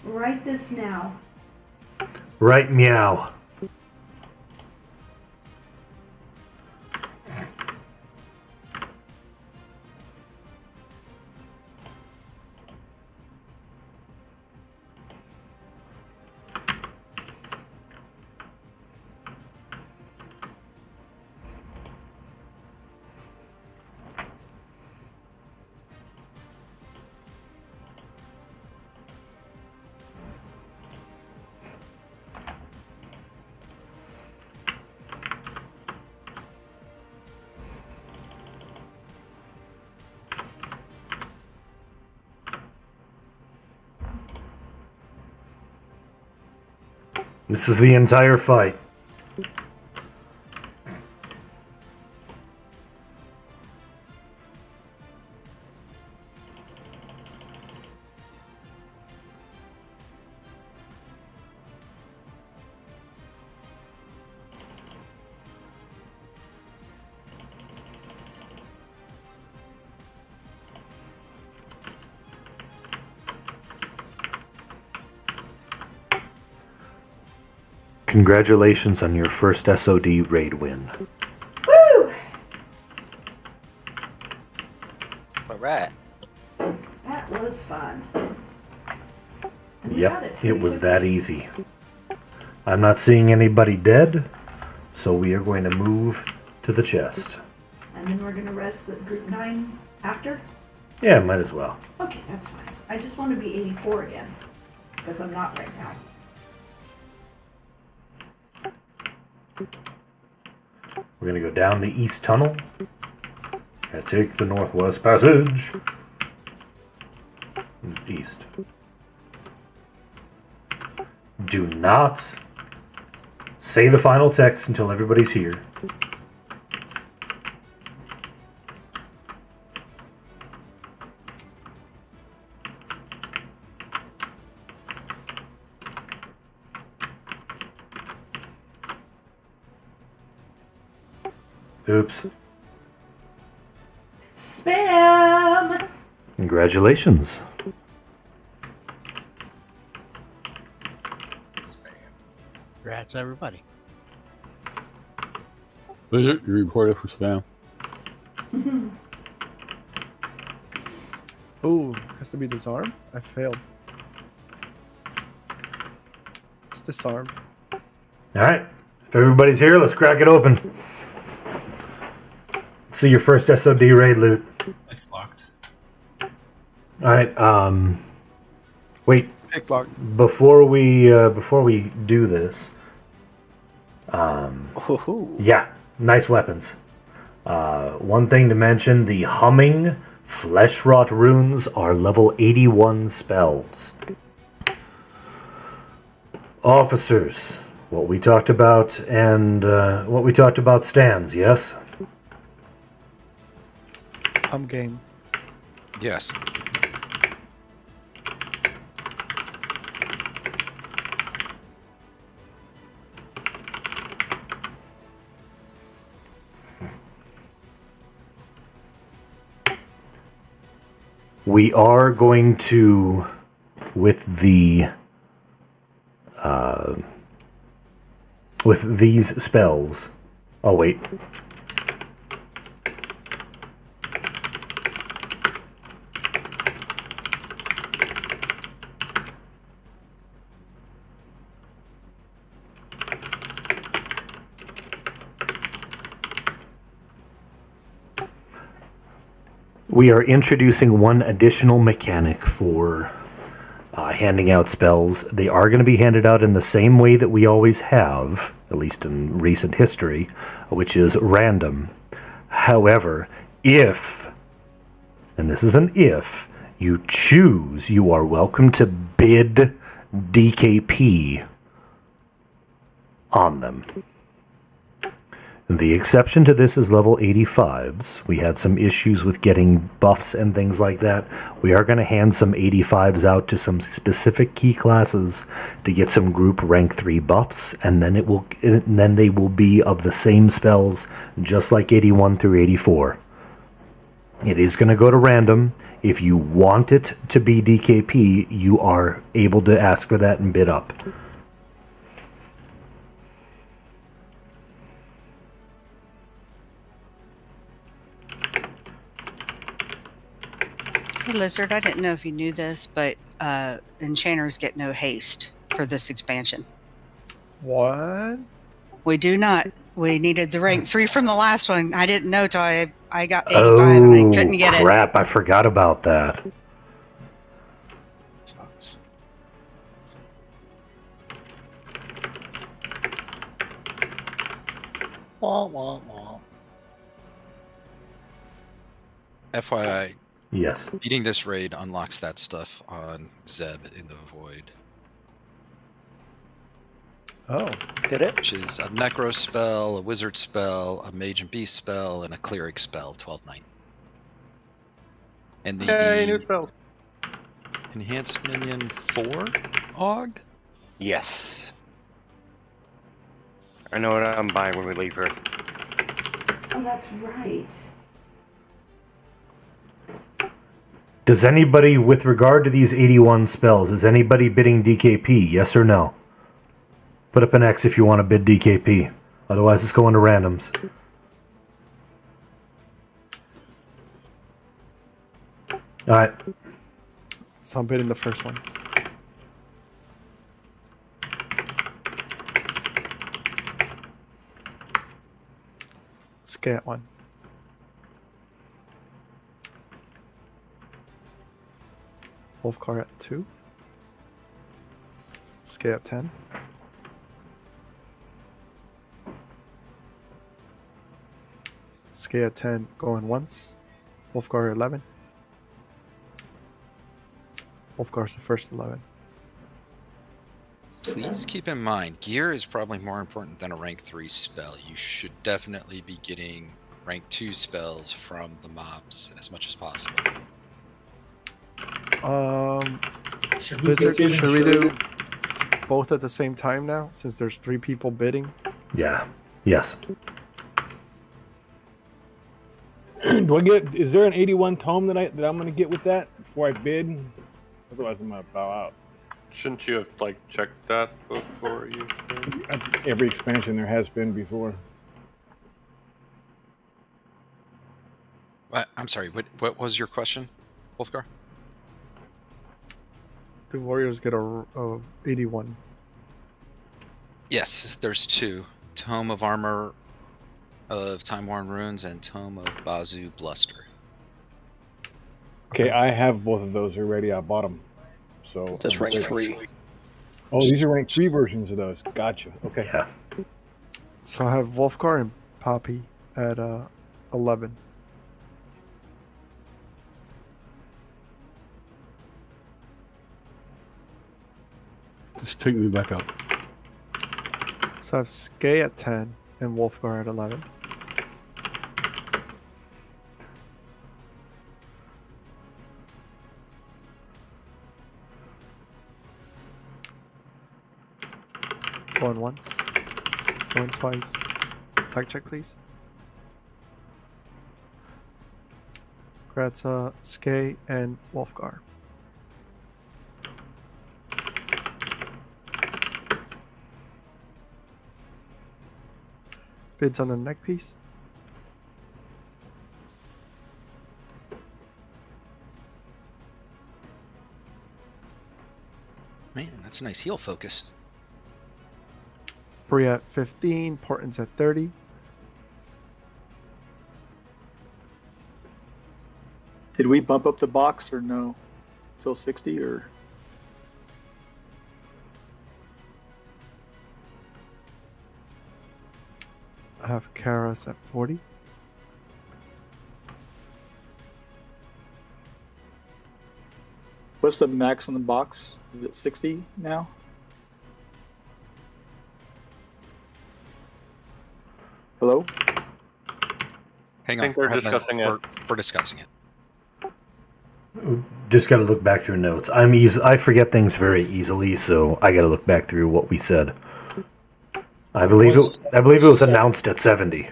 Write this now. Right meow. This is the entire fight. Congratulations on your first SoD raid win. Woo! Alright. That was fun. And we got Yep, pretty it was quickly. that easy. I'm not seeing anybody dead, so we are going to move to the chest. And then we're gonna rest the group 9 after? Yeah, might as well. Okay, that's fine. I just want to be 84 again. Because I'm not right now. We're going to go down the east tunnel and take the northwest passage. East. Do not say the final text until everybody's here. Oops. Spam! Congratulations. Congrats, everybody. Blizzard, you reported for spam. Oh, has to be disarmed? I failed. It's disarmed. Alright. If everybody's here, let's crack it open. Let's see your first SoD raid loot. It's locked. Alright, wait. Pick lock. Before we do this, yeah, nice weapons. One thing to mention, the humming flesh rot runes are level 81 spells. Officers, what we talked about and what we talked about stands, yes? I'm game. Yes. We are going to, with these spells. Oh wait. We are introducing one additional mechanic for handing out spells. They are going to be handed out in the same way that we always have, at least in recent history, which is random. However, if, and this is an if, you choose, you are welcome to bid DKP on them. The exception to this is level 85s. We had some issues with getting buffs and things like that. We are going to hand some 85s out to some specific key classes to get some group rank 3 buffs, and then then they will be of the same spells, just like 81 through 84. It is going to go to random. If you want it to be DKP, you are able to ask for that and bid up. Hey, Lizard, I didn't know if you knew this, but enchanters get no haste for this expansion. What? We do not. We needed the rank 3 from the last one. I didn't know till I got 85 and I couldn't get crap, I forgot about that. Sucks. Wah, wah, wah. FYI. Yes. Beating this raid unlocks that stuff on Zeb in the Void. Oh. Did it? Which is a Necro spell, a Wizard spell, a Mage and Beast spell, and a Cleric spell, 12/9. And the Yay, new spells. Enhanced Minion 4 Og? Yes. I know what I'm buying when we leave here. Oh, that's right. Does anybody, with regard to these 81 spells, is anybody bidding DKP? Yes or no? Put up an X if you want to bid DKP. Otherwise, it's going to randoms. Alright. So I'm bidding the first one. Scat one. Wolfcar at 2. Scale at 10. Scale at 10 going once. Wolfgar 11. Wolfgar's the first 11. Please keep in mind, gear is probably more important than a rank 3 spell. You should definitely be getting rank 2 spells from the mobs as much as possible. Should we do both at the same time now, since there's 3 people bidding? Yeah. Yes. Do I get? Is there an 81 tome that I'm gonna get with that before I bid? Otherwise, I'm gonna bow out. Shouldn't you have like checked that before you? Every expansion there has been before. I'm sorry. What was your question, Wolfgar? Do warriors get a 81? Yes, there's 2. Tome of Armor of Time-Worn Runes and Tome of Bazu Bluster. Okay, I have both of those already. I bought them. So that's rank 3. Oh, these are rank 3 versions of those. Gotcha. Okay. Yeah. So I have Wolfgar and Poppy at 11. Just take me back up. So I have Skay at 10 and Wolfgar at 11. Going once. Going twice. Tag check, please. Gratza, Skay, and Wolfgar. Bids on the neck piece. Man, that's a nice heal focus. Bree at 15, Portland's at 30. Did we bump up the box or no? Still 60 or? I have Karas at 40. What's the max on the box? Is it 60 now? Hello? Hang I on. think they're discussing it. We're discussing it. Just got to look back through notes. I forget things very easily, so I got to look back through what we said. I believe it was announced at 70.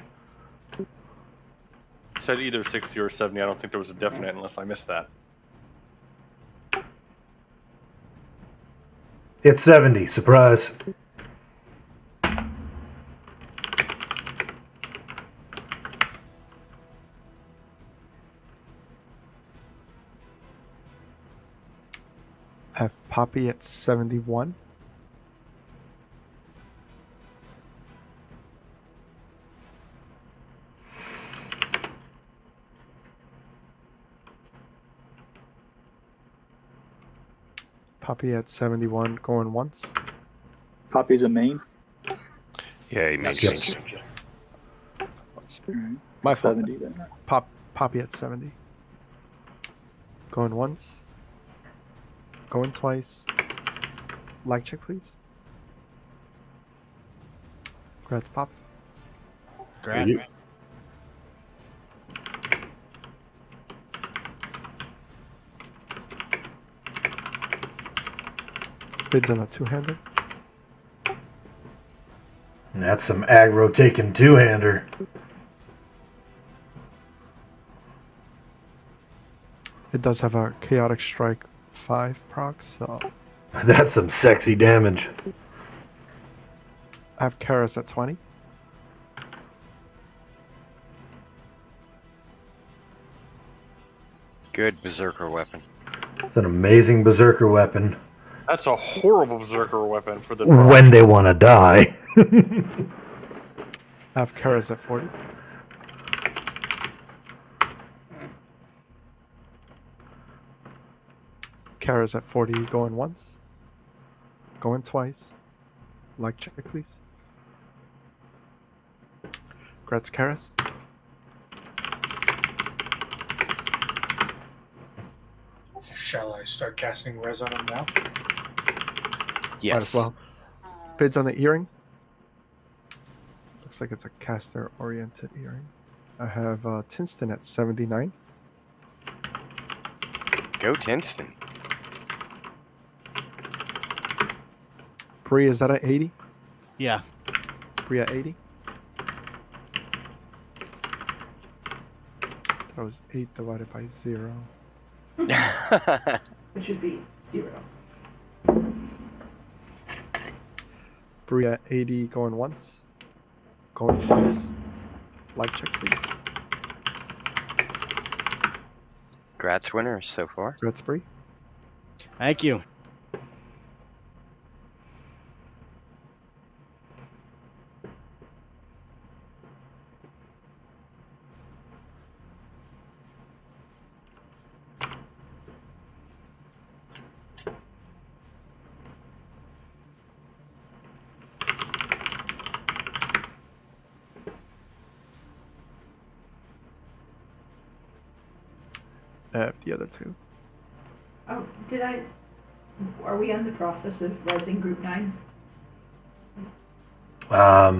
It said either 60 or 70. I don't think there was a definite unless I missed that. It's 70. Surprise. I have Poppy at 71. Poppy at 71 going once. Poppy's a main. Yeah, he makes Yep. sense. My 70 then. Poppy at 70. Going once. Going twice. Like check, please. Grats pop. Grant. You- Bids on a two-hander. And that's some aggro taking two-hander. It does have a chaotic strike 5 proc, so That's some sexy damage. I have Karis at 20. Good berserker weapon. It's an amazing berserker weapon. That's a horrible berserker weapon for the. When they want to die. I have Karis at 40. Karis at 40 going once. Going twice. Like check, please. Grats Karis. Shall I start casting res on him now? Might as well. Bids on the earring. Looks like it's a caster-oriented earring. I have Tinston at 79. Go Tinston. Bree, is that at 80? Yeah. Bree at 80. That was 8 divided by 0. It should be 0. Bree at 80 going once. Going twice. Life check, please. Grats winners so far. Grats Bree. Thank you. The other two. Oh, are we on the process of resing Group 9? I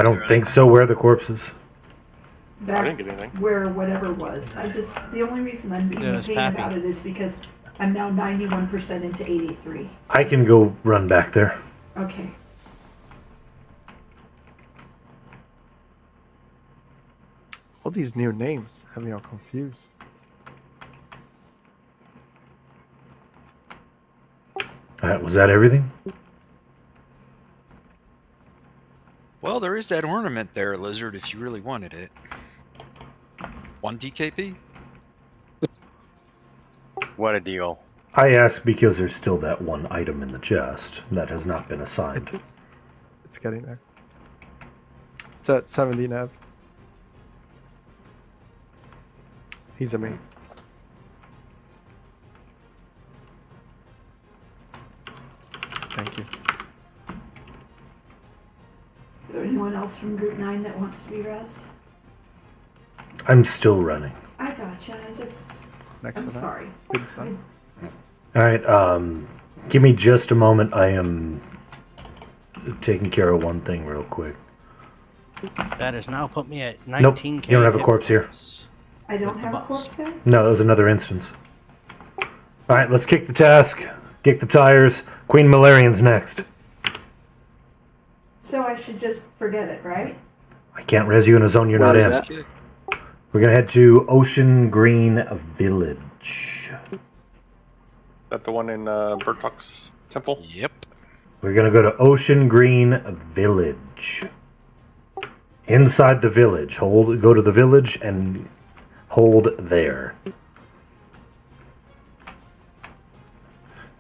don't think so. Where are the corpses? Back I didn't get anything. where whatever was. The only reason I'm being a pain about it is because I'm now 91% into 83. I can go run back there. Okay. All these new names have me all confused. Was that everything? Well, there is that ornament there, Lizard, if you really wanted it. 1 DKP? What a deal. I ask because there's still that one item in the chest that has not been assigned. It's getting there. It's at 70 nav. He's a mate. Thank you. Is there anyone else from Group 9 that wants to be resed? I'm still running. I gotcha. I'm to that. sorry. Bid's done. All right, give me just a moment. I am taking care of one thing real quick. That has now put me at 19k. Nope, you don't have a corpse here. I don't have a corpse there? No, that was another instance. All right, let's kick the task, kick the tires. Queen Malarian's next. So I should just forget it, right? I can't res you in a zone you're not in. We're gonna head to Ocean Green Village. Is that the one in Bertuk's temple? Yep. We're gonna go to Ocean Green Village. Inside the village, go to the village and hold there.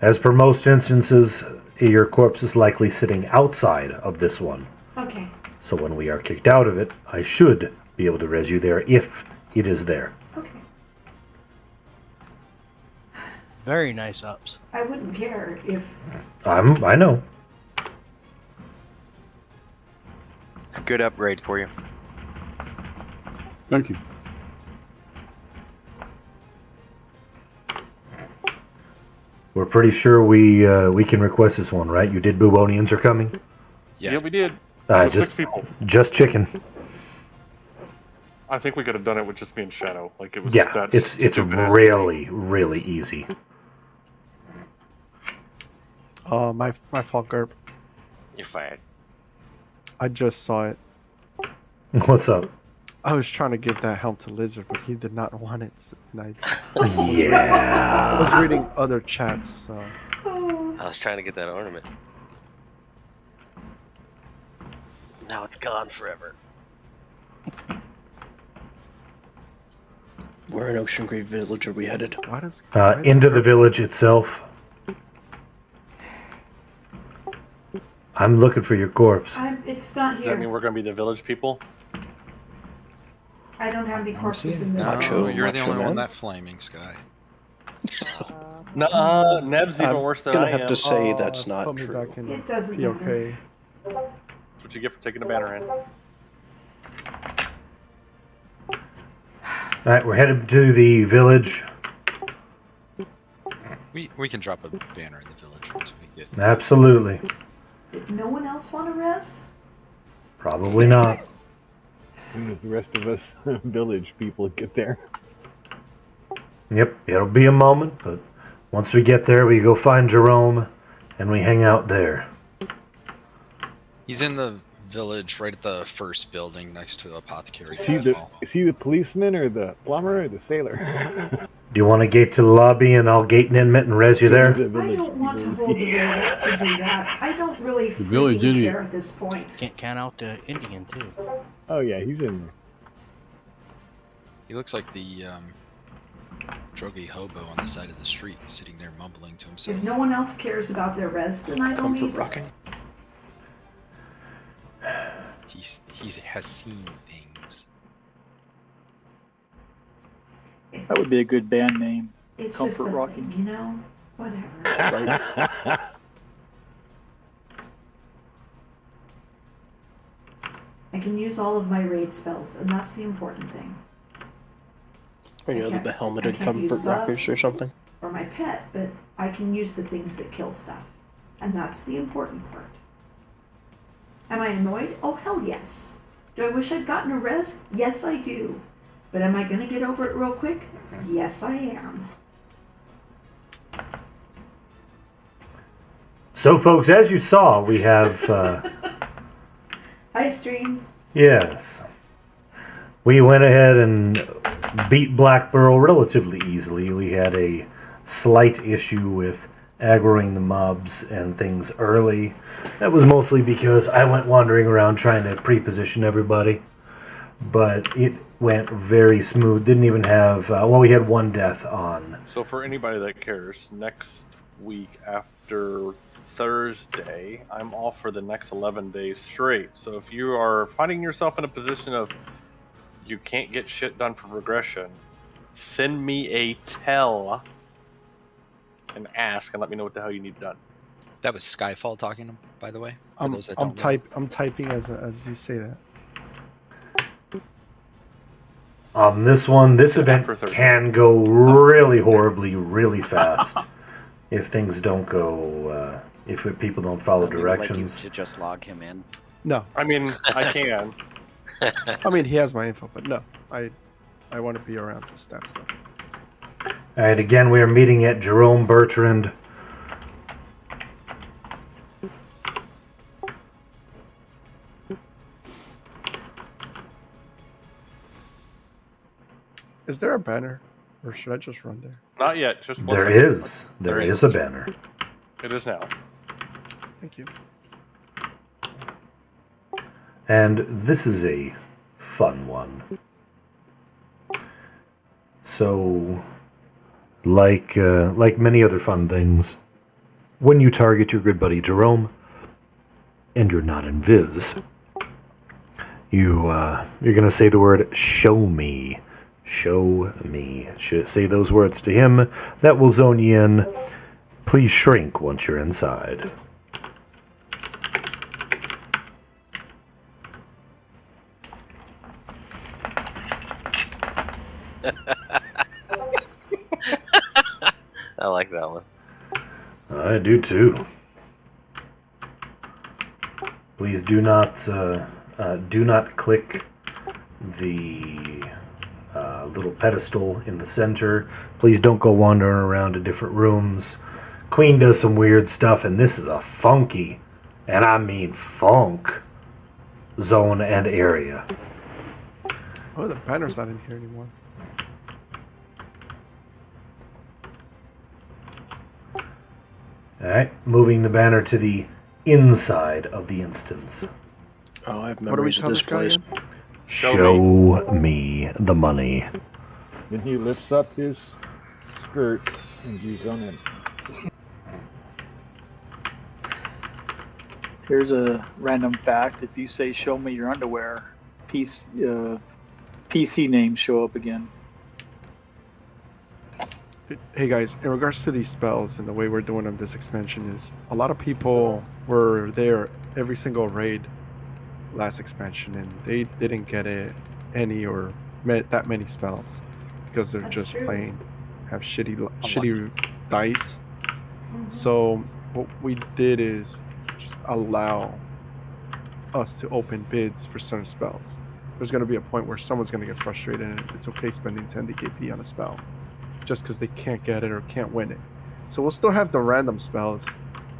As per most instances, your corpse is likely sitting outside of this one. Okay. So when we are kicked out of it, I should be able to res you there if it is there. Okay. Very nice ups. I wouldn't care if... I know. It's a good upgrade for you. Thank you. We're pretty sure we can request this one, right? You did Bubonians are coming? Yes. Yeah, we did. It was Just 6 people. just chicken. I think we could have done it with just me and Shadow. Like it was. Yeah, that it's stupid as really easy. My fault, Gerb. You're fired. I just saw it. What's up? I was trying to give that helm to Lizard, but he did not want it. And Yeah. was reading other chats. So. I was trying to get that ornament. Now it's gone forever. Where in Ocean Grave Village are we headed? Why does Into the village itself. I'm looking for your corpse. It's not Does that here. mean we're gonna be the village people? I don't have any corpses in this. No, you're the Macho only one man. that flaming, Sky. Nuh-uh, Neb's even I'm worse than gonna I have am. to say that's not Put me true. back in It doesn't be matter. okay. That's what you get for taking the banner in. Alright, we're headed to the village. We can drop a banner in the village once we get. Absolutely. Did no one else want to res? Probably not. As soon as the rest of us village people get there. Yep, it'll be a moment, but once we get there, we go find Jerome, and we hang out there. He's in the village right at the first building next to the apothecary. Is he the policeman or the plumber or the sailor? Do you want to gate to the lobby, and I'll gate an inmate and res you there? I don't want to hold the road to do that. I don't really village freaking idiot. care at this point. Can't count out the Indian too. Oh yeah, he's in there. He looks like the druggy hobo on the side of the street, sitting there mumbling to himself. If no one else cares about their res, then I don't need rocking. He has seen things. That would be a good band name. It's Comfort just something, rocking. you know? Whatever. I can use all of my raid spells, and that's the important thing. Or you know, can't- the helmeted I can't use comfort rockers buffs or something. Or my pet, but I can use the things that kill stuff. And that's the important part. Am I annoyed? Oh, hell yes. Do I wish I'd gotten a res? Yes, I do. But am I going to get over it real quick? Yes, I am. So, folks, as you saw, we have... Hi, stream. Yes. We went ahead and beat Blackburrow relatively easily. We had a slight issue with aggroing the mobs and things early. That was mostly because I went wandering around trying to pre-position everybody. But it went very smooth. Didn't even have... well, we had one death on. So for anybody that cares, next week after Thursday, I'm off for the next 11 days straight. So if you are finding yourself in a position of you can't get shit done for progression, send me a tell and ask and let me know what the hell you need done. That was Skyfall talking, by the way. For I'm those that don't know. I'm typing as you say that. On this one, this event can go really horribly, really fast if things don't go, if people don't follow directions. Like you should just log him in. No. I mean, I can. I mean, he has my info, but no, I want to be around to snap stuff. All right, again, we are meeting at Jerome Bertrand. Is there a banner, or should I just run there? Not yet, just one There second. is. There is a banner. It is now. Thank you. And this is a fun one. So, like many other fun things, when you target your good buddy Jerome, and you're not in Viz, you're gonna say the word "show me." Show me. Say those words to him. That will zone you in. Please shrink once you're inside. I like that one. I do too. Please do not click the little pedestal in the center. Please don't go wandering around to different rooms. Queen does some weird stuff, and this is a funky, and I mean funk, zone and area. Oh, the banner's not in here anymore. Alright, moving the banner to the inside of the instance. Oh, I have What do we memories of tell this this guy place. again? Show me the money. Then he lifts up his skirt and he's on it. Here's a random fact. If you say "show me your underwear," PC names show up again. Hey guys, in regards to these spells and the way we're doing them this expansion is a lot of people were there every single raid last expansion and they didn't get any or that many spells because they're just plain have shitty dice. So what we did is just allow us to open bids for certain spells. There's going to be a point where someone's going to get frustrated and it's okay spending 10 DKP on a spell just because they can't get it or can't win it. So we'll still have the random spells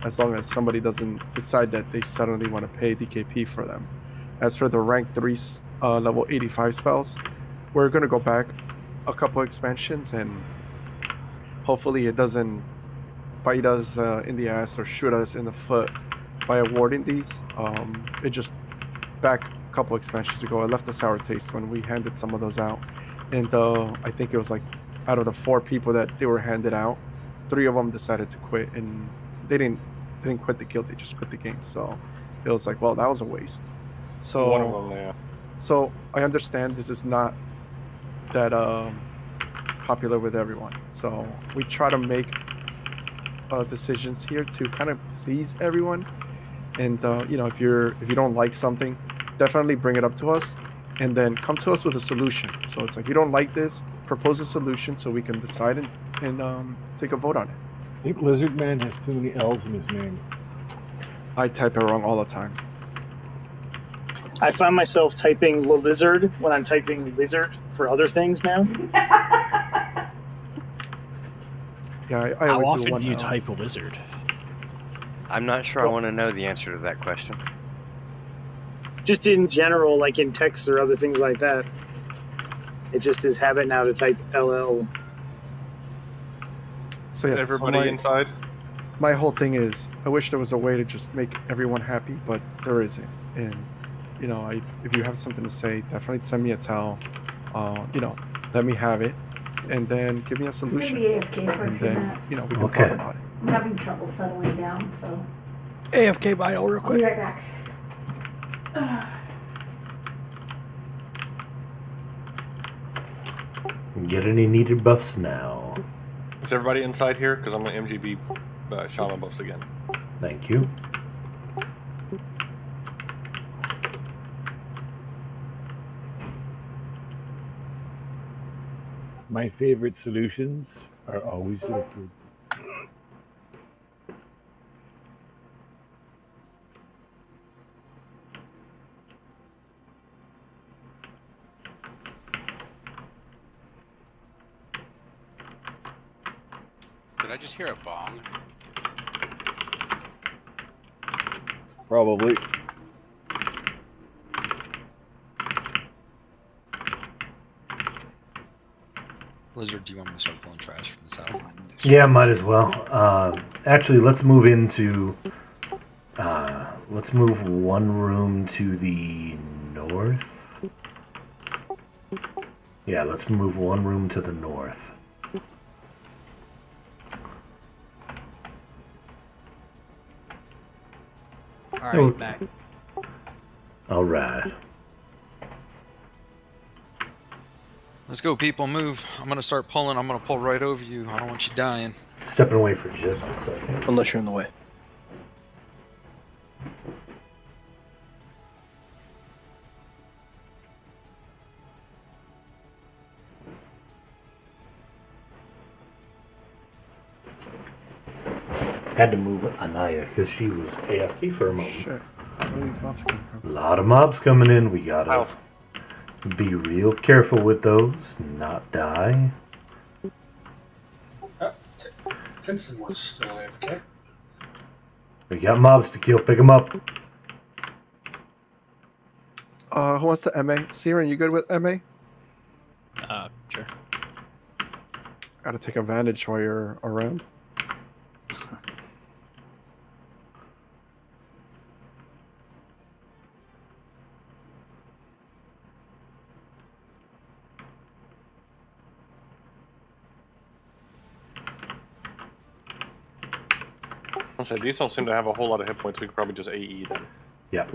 as long as somebody doesn't decide that they suddenly want to pay DKP for them. As for the rank 3 level 85 spells, we're going to go back a couple expansions and hopefully it doesn't bite us in the ass or shoot us in the foot by awarding these. It just back a couple expansions ago, I left a sour taste when we handed some of those out. And I think it was like out of the 4 people that they were handed out, 3 of them decided to quit, and they didn't quit the guild, they just quit the game. So it was like, well, that was a waste. So One of them, yeah. So I understand this is not that popular with everyone. So we try to make decisions here to kind of please everyone. And if you don't like something, definitely bring it up to us, and then come to us with a solution. So it's like, you don't like this, propose a solution so we can decide and take a vote on it. I think Lizard Man has too many L's in his name. I type it wrong all the time. I find myself typing lizard when I'm typing lizard for other things now. Yeah, I How always often one do you L. type a lizard? I'm not sure I want to know the answer to that question. Just in general, like in text or other things like that. It just is habit now to type LL. So yeah, Everybody inside? My whole thing is, I wish there was a way to just make everyone happy, but there isn't. And if you have something to say, definitely send me a tell. Let me have it, and then give me a solution. Maybe AFK for a and few then minutes. we can talk about it. I'm having trouble settling down, so AFK bio real I'll be quick. right back. Get any needed buffs now. Is everybody inside here? Because I'm going to MGB Shaman buffs again. Thank you. My favorite solutions are always liquid. Did I just hear a bong? Probably. Lizard, do you want me to start pulling trash from the south? Yeah, might as well. Actually, let's move into. Let's move one room to the north. Yeah, let's move one room to the north. Alright, back. Alright. Let's go, people, move. I'm gonna start pulling. I'm gonna pull right over you. I don't want you dying. Stepping away for just a second. Unless you're in the way. Had to move Anaya because she was AFK for a moment. Sure. Where are these mobs coming A from? lot of mobs coming in. We gotta Oh. be real careful with those, not die. Tinson was still AFK. We got mobs to kill. Pick them up. Who wants the MA? Siren, you good with MA? Sure. Gotta take advantage while you're around. These don't seem to have a whole lot of hit points. We could probably just AE them. Yeah.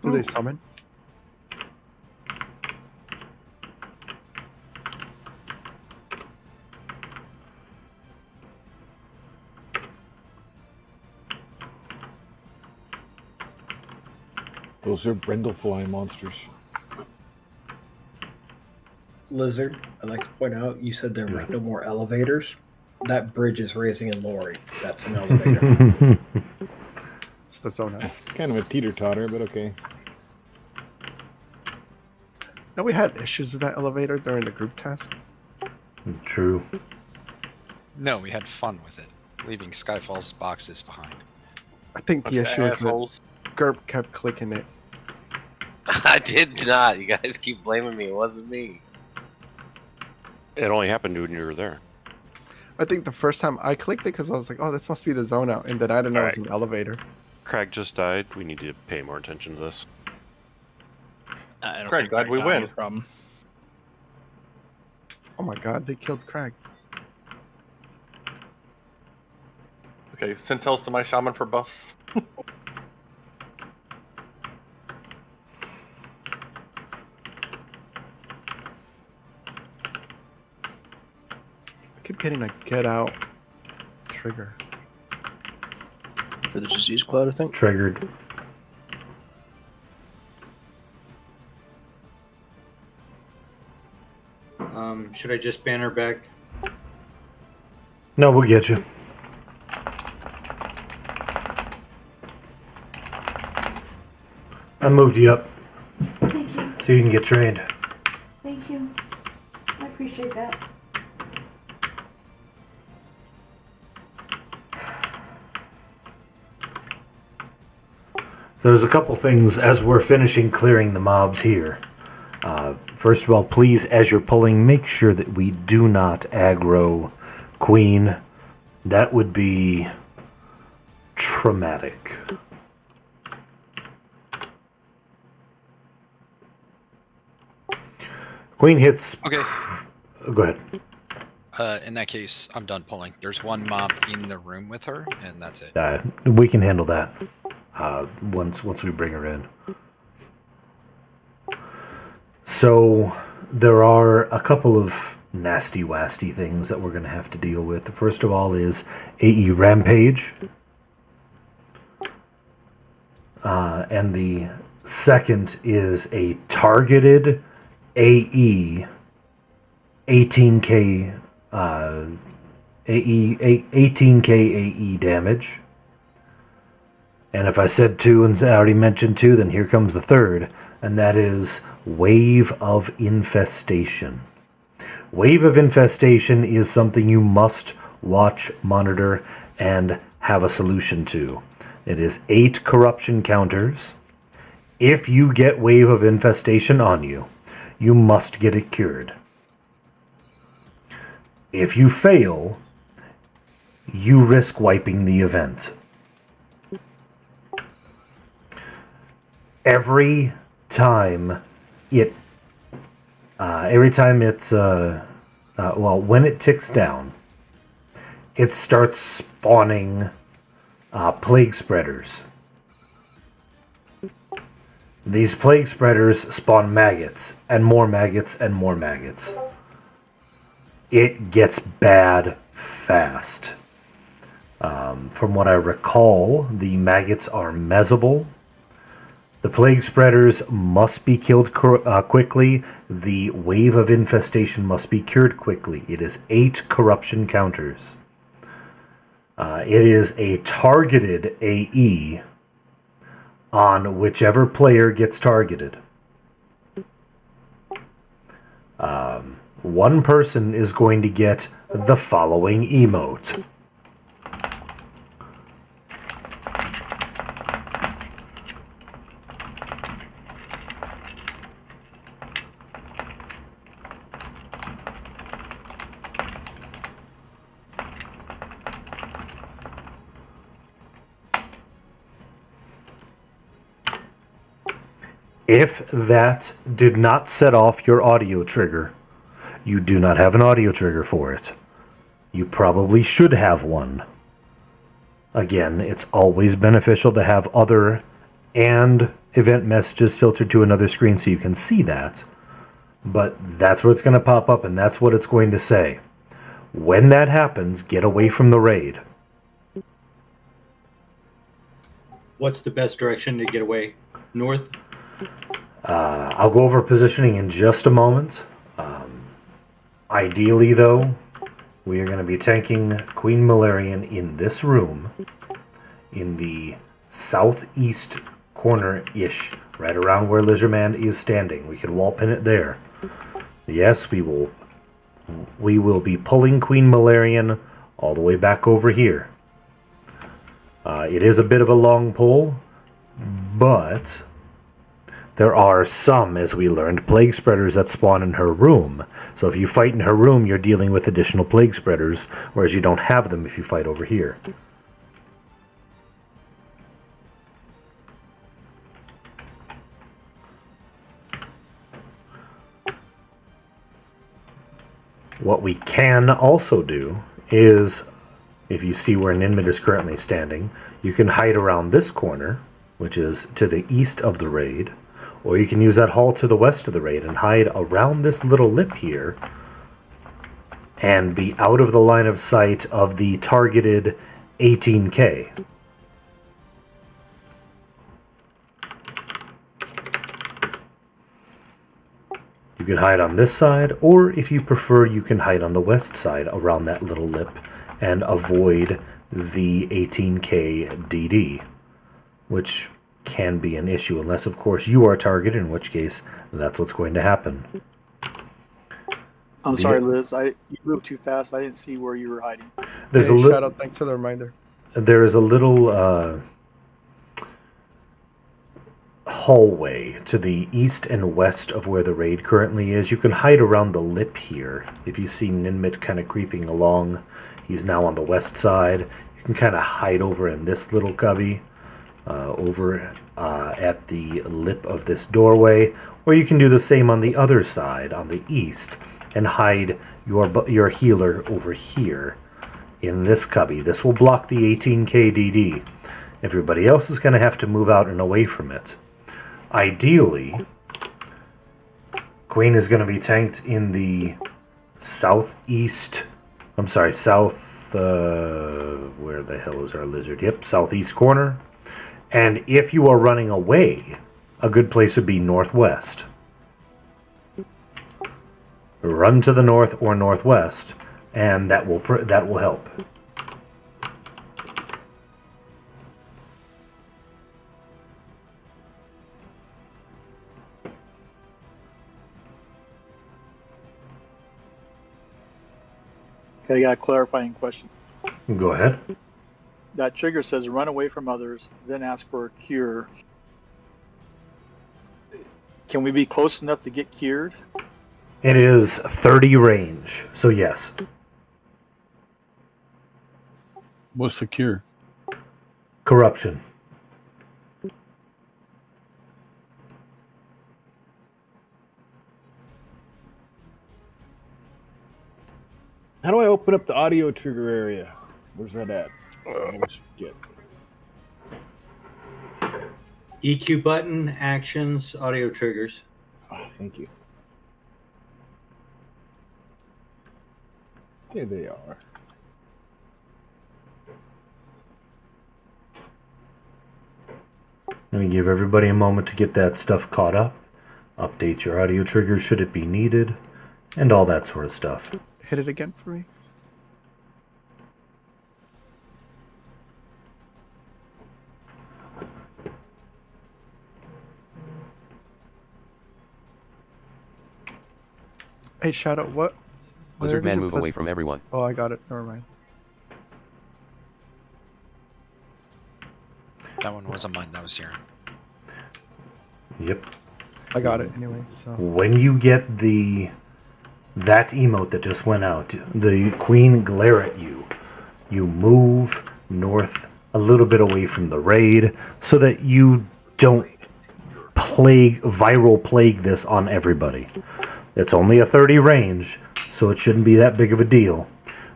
Do they summon? Those are brindlefly monsters. Lizard, I'd like to point out, you said there were no more elevators. That bridge is raising and lowering. That's an elevator. It's the zone out. It's kind of a teeter-totter, but okay. No, we had issues with that elevator during the group task. True. No, we had fun with it, leaving Skyfall's boxes behind. I think the Bunch of issue is that assholes. Gerb kept clicking it. I did not. You guys keep blaming me. It wasn't me. It only happened when you were there. I think the first time I clicked it because I was like, oh, this must be the zone out. And then I didn't know it was an elevator. Craig just died. We need to pay more attention to this. Craig, glad we win. Problem. Oh my god, they killed Craig. Okay, send tells to my shaman for buffs. I keep getting a get out trigger. For the disease cloud, I think. Triggered. Should I just ban her back? No, we'll get you. I moved you up Thank you. so you can get trained. Thank you. I appreciate that. There's a couple things as we're finishing clearing the mobs here. First of all, please, as you're pulling, make sure that we do not aggro Queen. That would be traumatic. Queen hits. Okay. Go ahead. In that case, I'm done pulling. There's one mob in the room with her, and that's it. We can handle that once we bring her in. So there are a couple of nasty wasty things that we're going to have to deal with. The first of all is AE Rampage. And the second is a targeted AE 18k AE 18k AE damage. And if I said 2 and I already mentioned 2, then here comes the third, and that is Wave of Infestation. Wave of Infestation is something you must watch, monitor, and have a solution to. It is 8 corruption counters. If you get Wave of Infestation on you, you must get it cured. If you fail, you risk wiping the event. Every time it's when it ticks down, it starts spawning plague spreaders. These plague spreaders spawn maggots and more maggots and more maggots. It gets bad fast. From what I recall, the maggots are mezzable. The plague spreaders must be killed quickly. The wave of infestation must be cured quickly. It is 8 corruption counters. It is a targeted AE on whichever player gets targeted. One person is going to get the following emote. If that did not set off your audio trigger, you do not have an audio trigger for it. You probably should have one. Again, it's always beneficial to have other and event messages filtered to another screen so you can see that. But that's where it's going to pop up and that's what it's going to say. When that happens, get away from the raid. What's the best direction to get away? North? I'll go over positioning in just a moment. Ideally, though, we are going to be tanking Queen Malarian in this room, in the southeast corner-ish, right around where Lizardman is standing. We can wall pin it there. Yes, we will be pulling Queen Malarian all the way back over here. It is a bit of a long pull, but there are some, as we learned, plague spreaders that spawn in her room. So if you fight in her room, you're dealing with additional plague spreaders, whereas you don't have them if you fight over here. What we can also do is, if you see where Ninmid is currently standing, you can hide around this corner, which is to the east of the raid, or you can use that hall to the west of the raid and hide around this little lip here and be out of the line of sight of the targeted 18K. You can hide on this side, or if you prefer, you can hide on the west side around that little lip and avoid the 18K DD, which can be an issue, unless of course you are targeted, in which case that's what's going to happen. I'm sorry, Liz. You moved too fast. I didn't see where you were hiding. There's Hey, a shout out, thanks for the reminder. There is a little hallway to the east and west of where the raid currently is. You can hide around the lip here. If you see Ninmid kind of creeping along, he's now on the west side. You can kind of hide over in this little cubby. Over at the lip of this doorway, or you can do the same on the other side, on the east, and hide your healer over here in this cubby. This will block the 18K DD. Everybody else is going to have to move out and away from it. Ideally, Queen is going to be tanked in the southeast. I'm sorry, south. Where the hell is our lizard? Yep, southeast corner. And if you are running away, a good place would be northwest. Run to the north or northwest, and that will help. Okay, I got a clarifying question. Go ahead. That trigger says run away from others, then ask for a cure. Can we be close enough to get cured? It is 30 range, so yes. What's the cure? Corruption. How do I open up the audio trigger area? Where's that at? EQ button, actions, audio triggers. Oh, thank you. There they are. Let me give everybody a moment to get that stuff caught up. Update your audio trigger should it be needed, and all that sort of stuff. Hit it again for me. Hey, Shadow, what? where Lizard did man you move put- away from everyone. Oh, I got it. Never mind. That one wasn't mine. That was here. Yep. I got it anyway. So When you get that emote that just went out, the queen glare at you, you move north a little bit away from the raid so that you don't viral plague this on everybody. It's only a 30 range, so it shouldn't be that big of a deal.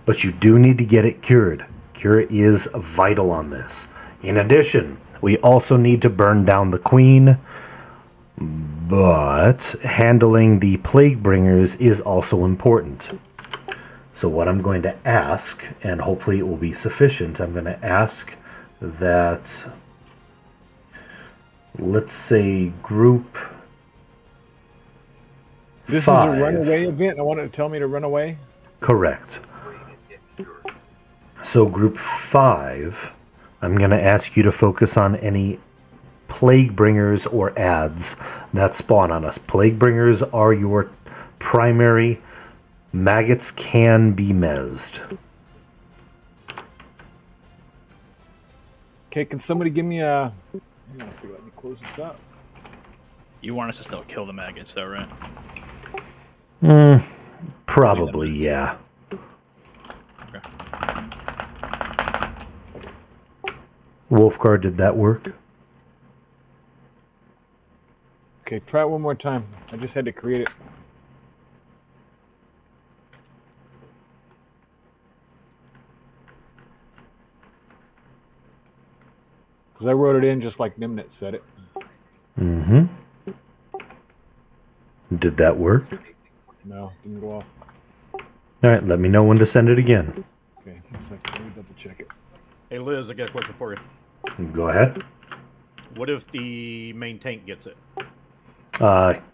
But you do need to get it cured. Cure is vital on this. In addition, we also need to burn down the queen, but handling the plague bringers is also important. So what I'm going to ask, and hopefully it will be sufficient, I'm going to ask that, let's say, group This 5. is a runaway event. I want it to tell me to run away. Correct. So group 5, I'm going to ask you to focus on any plague bringers or ads that spawn on us. Plague bringers are your primary. Maggots can be mezzed. Okay, can somebody give me a... Hang on, let me close this up. You want us to still kill the maggots, though, right? Probably, yeah. Wolfguard, did that work? Okay, try it one more time. I just had to create it. Because I wrote it in just like Nimnet said it. Mm-hmm. Did that work? No, didn't go off. All right, let me know when to send it again. Okay, one second. Let me double check it. Hey Liz, I got a question for you. Go ahead. What if the main tank gets it?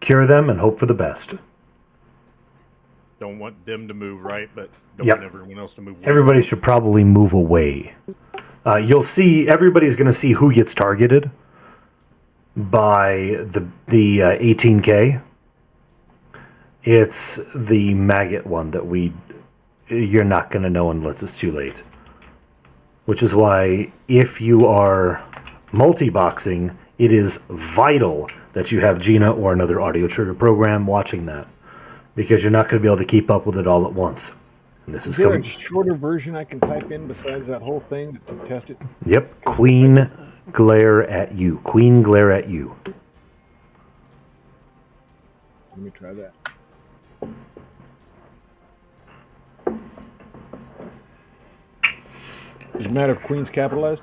Cure them and hope for the best. Don't want them to move, right? But don't Yep. want everyone else to move. Everybody should probably move away. You'll see, everybody's going to see who gets targeted by the 18K. It's the maggot one that you're not going to know unless it's too late. Which is why, if you are multi-boxing, it is vital that you have Gina or another audio trigger program watching that. Because you're not going to be able to keep up with it all at once. And this Is is there coming. a shorter version I can type in besides that whole thing to test it? Yep, Queen glare at you. Queen glare at you. Let me try that. Does it matter if Queen's capitalized?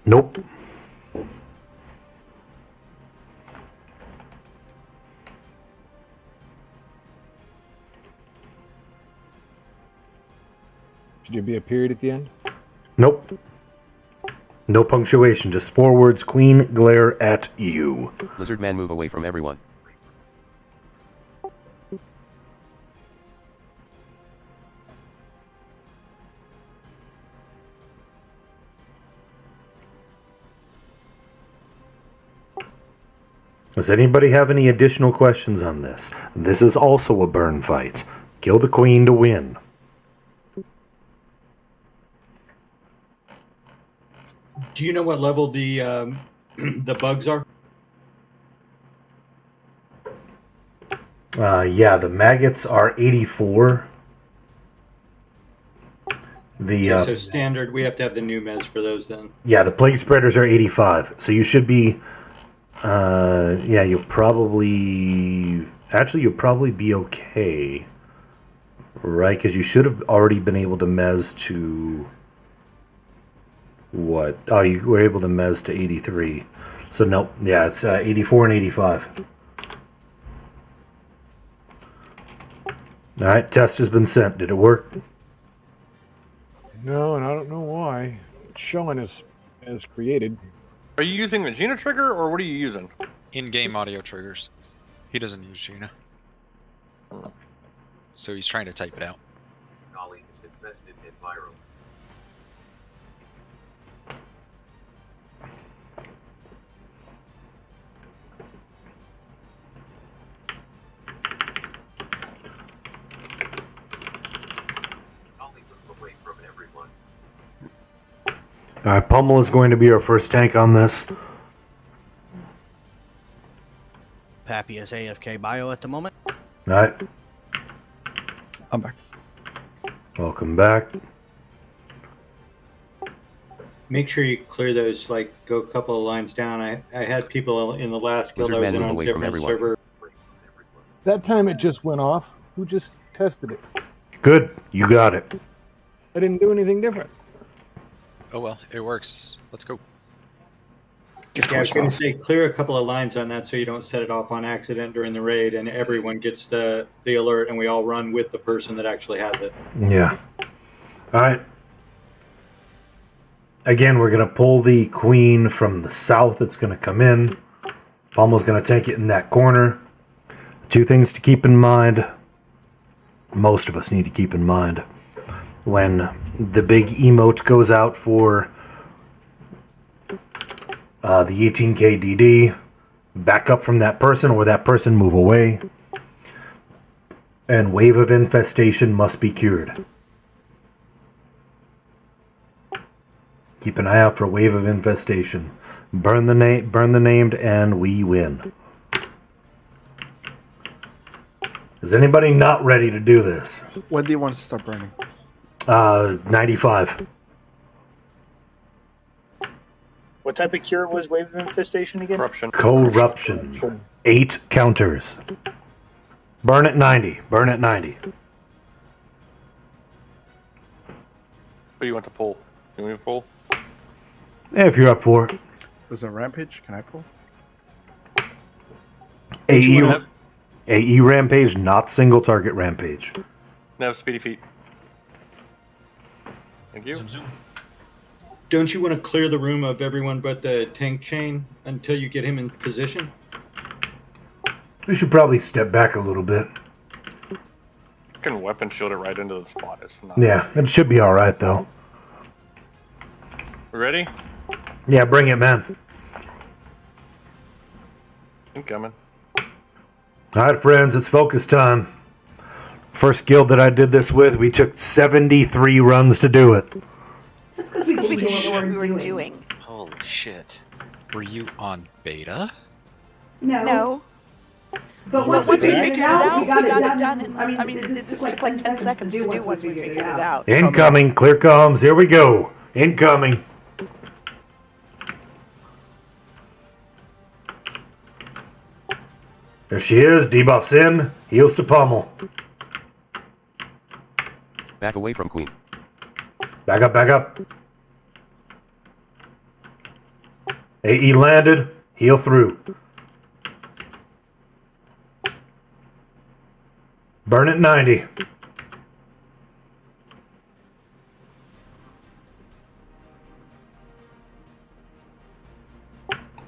Nope. Should there be a period at the end? Nope. No punctuation, just 4 words. Queen glare at you. Lizard man move away from everyone. Does anybody have any additional questions on this? This is also a burn fight. Kill the queen to win. Do you know what level the the bugs are? Yeah, the maggots are 84. The So standard, we have to have the new meds for those then. yeah, the plague spreaders are 85. So you should be yeah, you'll probably be okay. Right, because you should have already been able to mez to what? Oh, you were able to mez to 83. So nope, yeah, it's 84 and 85. All right, test has been sent. Did it work? No, and I don't know why. It's showing as created. Are you using the Gina trigger, or what are you using? In-game audio triggers. He doesn't use Gina. So he's trying to type it out. Golly is invested in viral. Alright, Pummel is going to be our first tank on this. Pappy is AFK bio at the moment. Alright. I'm back. Welcome back. Make sure you clear those, like, go a couple of lines down. I had people in the last guild I was in on a different server. That time it just went off. Who just tested it? Good, you got it. I didn't do anything different. Oh well, it works. Let's go. Yeah, I was going to say clear a couple of lines on that so you don't set it off on accident during the raid and everyone gets the alert and we all run with the person that actually has it. Yeah. Alright. Again, we're going to pull the queen from the south. It's going to come in. Pummel's going to take it in that corner. Two things to keep in mind. Most of us need to keep in mind. When the big emote goes out for the 18k DD, back up from that person or that person move away. And wave of infestation must be cured. Keep an eye out for wave of infestation. Burn the named, and we win. Is anybody not ready to do this? When do you want to start burning? 95. What type of cure was wave of infestation again? Corruption. 8 counters. Burn at 90. Burn at 90. Who you want to pull? You want me to pull? If you're up for it. There's a rampage. Can I pull? AE rampage, not single target rampage. No, speedy feet. Thank you. Don't you want to clear the room of everyone but the tank chain until you get him in position? We should probably step back a little bit. You can weapon shield it right into the spot. It's not. Yeah, it should be alright though. We ready? Yeah, bring it, man. Incoming. Alright, friends, it's focus time. First guild that I did this with, we took 73 runs to do it. That's because we didn't know what we were doing. Holy shit. Were you on beta? No. But once we figured it out, we got it done. I mean, this took like 10 seconds to do once we figured it out. Incoming, clear comms, here we go. Incoming. There she is, debuffs in, heals to Pummel. Back away from Queen. Back up, back up. AE landed, heal through. Burn at 90.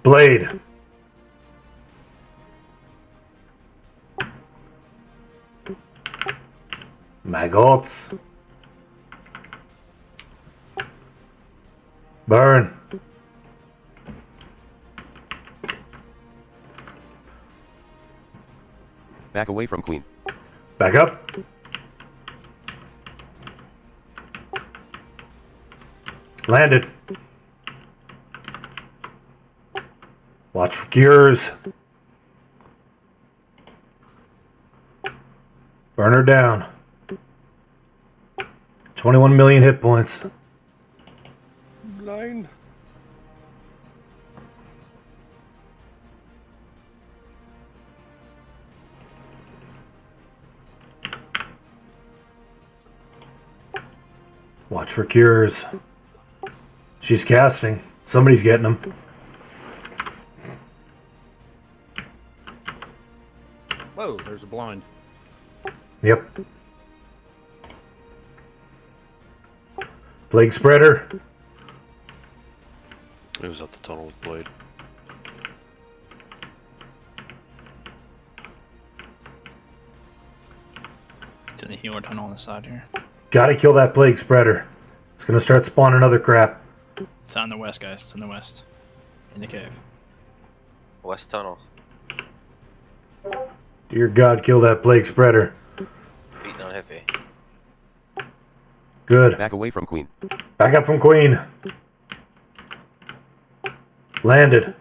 Blade. Maggots. Burn. Back away from Queen. Back up. Landed. Watch for cures. Burn her down. 21 million hit points. Blind. Watch for cures. She's casting. Somebody's getting them. Whoa, there's a blind. Yep. Plague spreader. It was at the tunnel with Blade. It's in the healer tunnel on the side here. Gotta kill that plague spreader. It's gonna start spawning other crap. It's on the west, guys. It's in the west. In the cave. West tunnel. Dear God, kill that plague spreader. Beating on heavy. Good. Back away from Queen. Back up from Queen. Landed.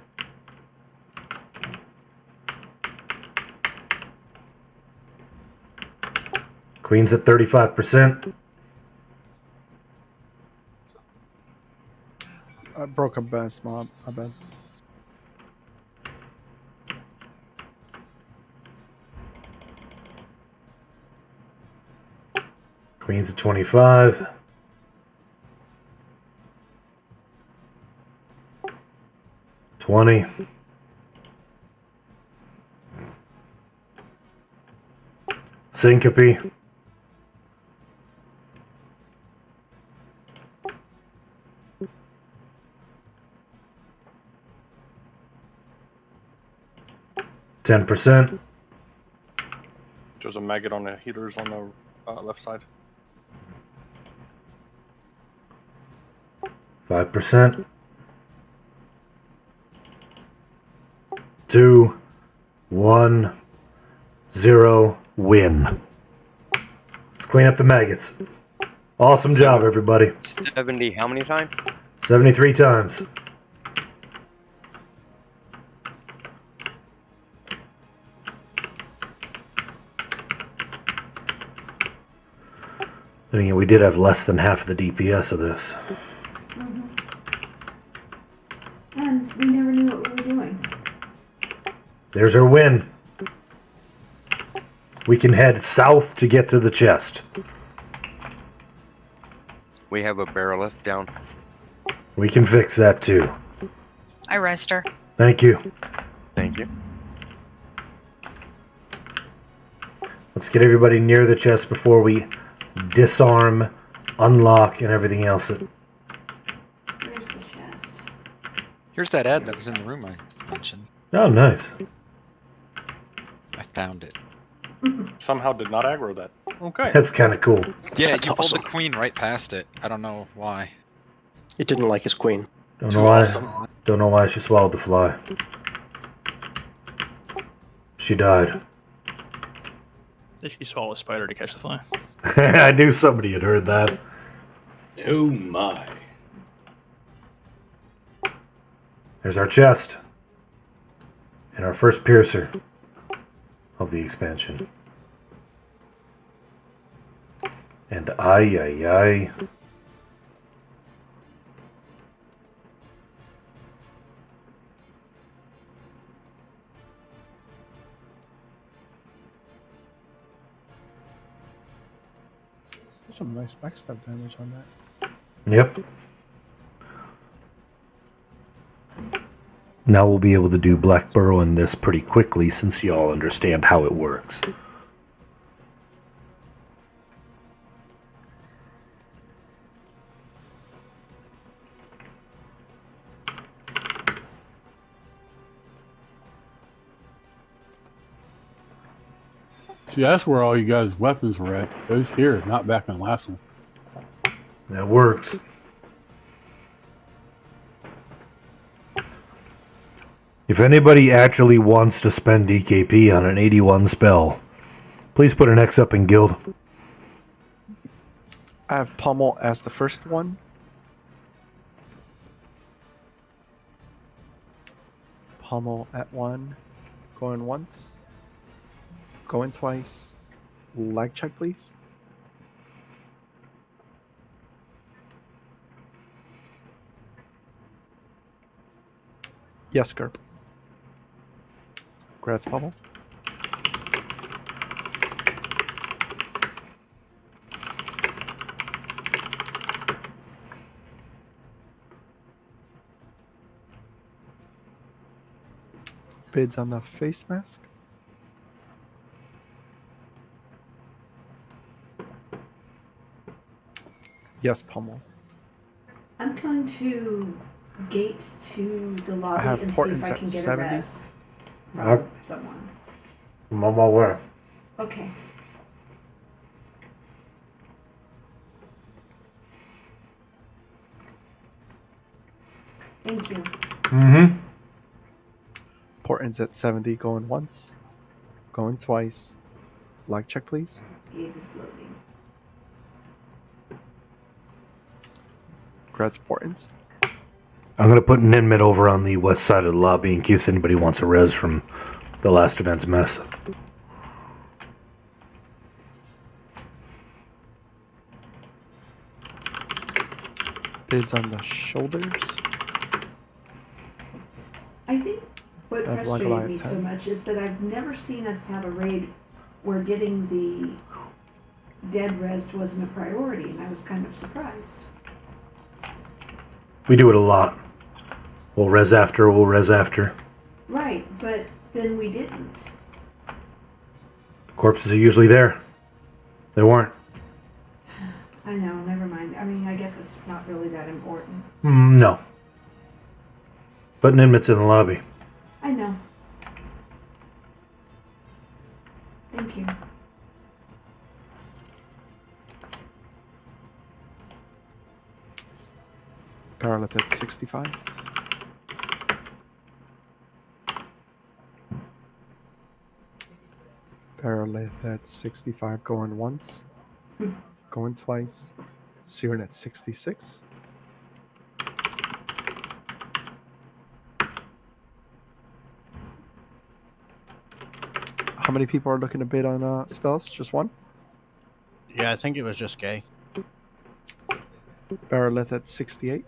Queen's at 35%. I broke a best mob. I bet. Queen's at 25. $20. Syncope. $10%. There's a maggot on the healers on the left side. 5%. 2, 1, 0. Win. Let's clean up the maggots. Awesome job, everybody. 70, how many times? 73 times. I mean, we did have less than half the DPS of this. And we never knew what we were doing. There's our win. We can head south to get to the chest. We have a barrelist down. We can fix that too. I rest her. Thank you. Thank you. Let's get everybody near the chest before we disarm, unlock, and everything else. Where's the chest? Here's that ad that was in the room I mentioned. Oh, nice. I found it. Somehow did not aggro that. Okay. That's kind of cool. Yeah, That's you pulled awesome. the queen right past it. I don't know why. It didn't like his queen. Don't know why. Don't know why she swallowed the fly. She died. Did she swallow a spider to catch the fly? I knew somebody had heard that. Oh my. There's our chest. And our first piercer of the expansion. And ay. Some nice backstab damage on that. Yep. Now we'll be able to do Black Burrow in this pretty quickly since you all understand how it works. See, that's where all you guys' weapons were at. Those here, not back on the last one. That works. If anybody actually wants to spend DKP on an 81 spell, please put an X up in guild. I have Pommel as the first one. Pommel at 1. Going once. Going twice. Lag check, please. Yes, Gerb. Grats, Pommel. Bids on the face mask. Yes, Pommel. I'm going to gate to the lobby have and see if portents I at can get 70. a res Uh, from someone. I'm on my way. Okay. Thank you. Mm-hmm. Portents at 70. Going once. Going twice. Lag check, please. Gate is loading. Grats, Portents. I'm going to put an inmate over on the west side of the lobby in case anybody wants a res from the last event's mess. Bids on the shoulders. I think what I'd like frustrated about me 10. so much is that I've never seen us have a raid where getting the dead res wasn't a priority, and I was kind of surprised. We do it a lot. We'll res after. Right, but then we didn't. Corpses are usually there. They weren't. I know, never mind. I mean, I guess it's not really that important. No. Putting inmates in the lobby. I know. Thank you. Parallel at 65. Parallel at 65 going once. Going twice. Searing at 66. How many people are looking to bid on spells? Just one? Yeah, I think it was just gay. Barreleth at 68.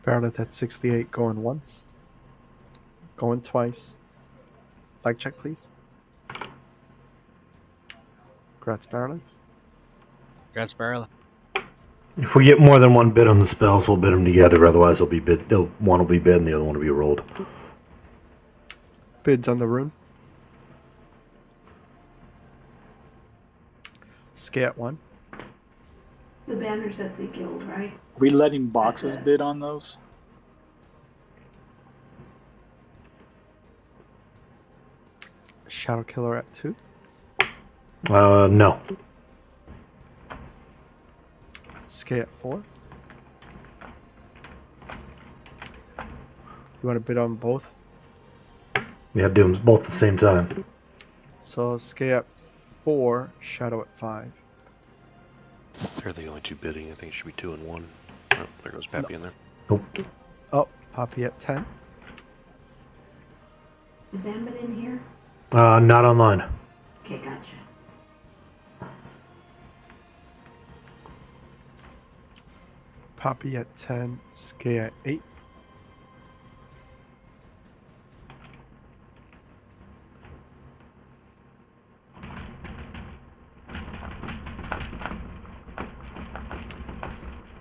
Barreleth at 68 going once. Going twice. Leg check, please. Grats, Barreleth. Congrats, Barrel. If we get more than one bid on the spells, we'll bid them together. Otherwise, they'll be bid. One will be bid, and the other one will be rolled. Bids on the rune. Scat 1. The banner's at the guild, right? Are we letting boxes bid on those? Shadow Killer at 2. No. Scat at 4. You want to bid on both? We have to do them both at the same time. So Scat at 4, Shadow at 5. They're the only two bidding. I think it should be 2 and 1. Oh, there goes Pappy in there. Nope. Oh, Poppy at 10. Is Ambit in here? Not online. Okay, gotcha. Poppy at 10. Scat at 8.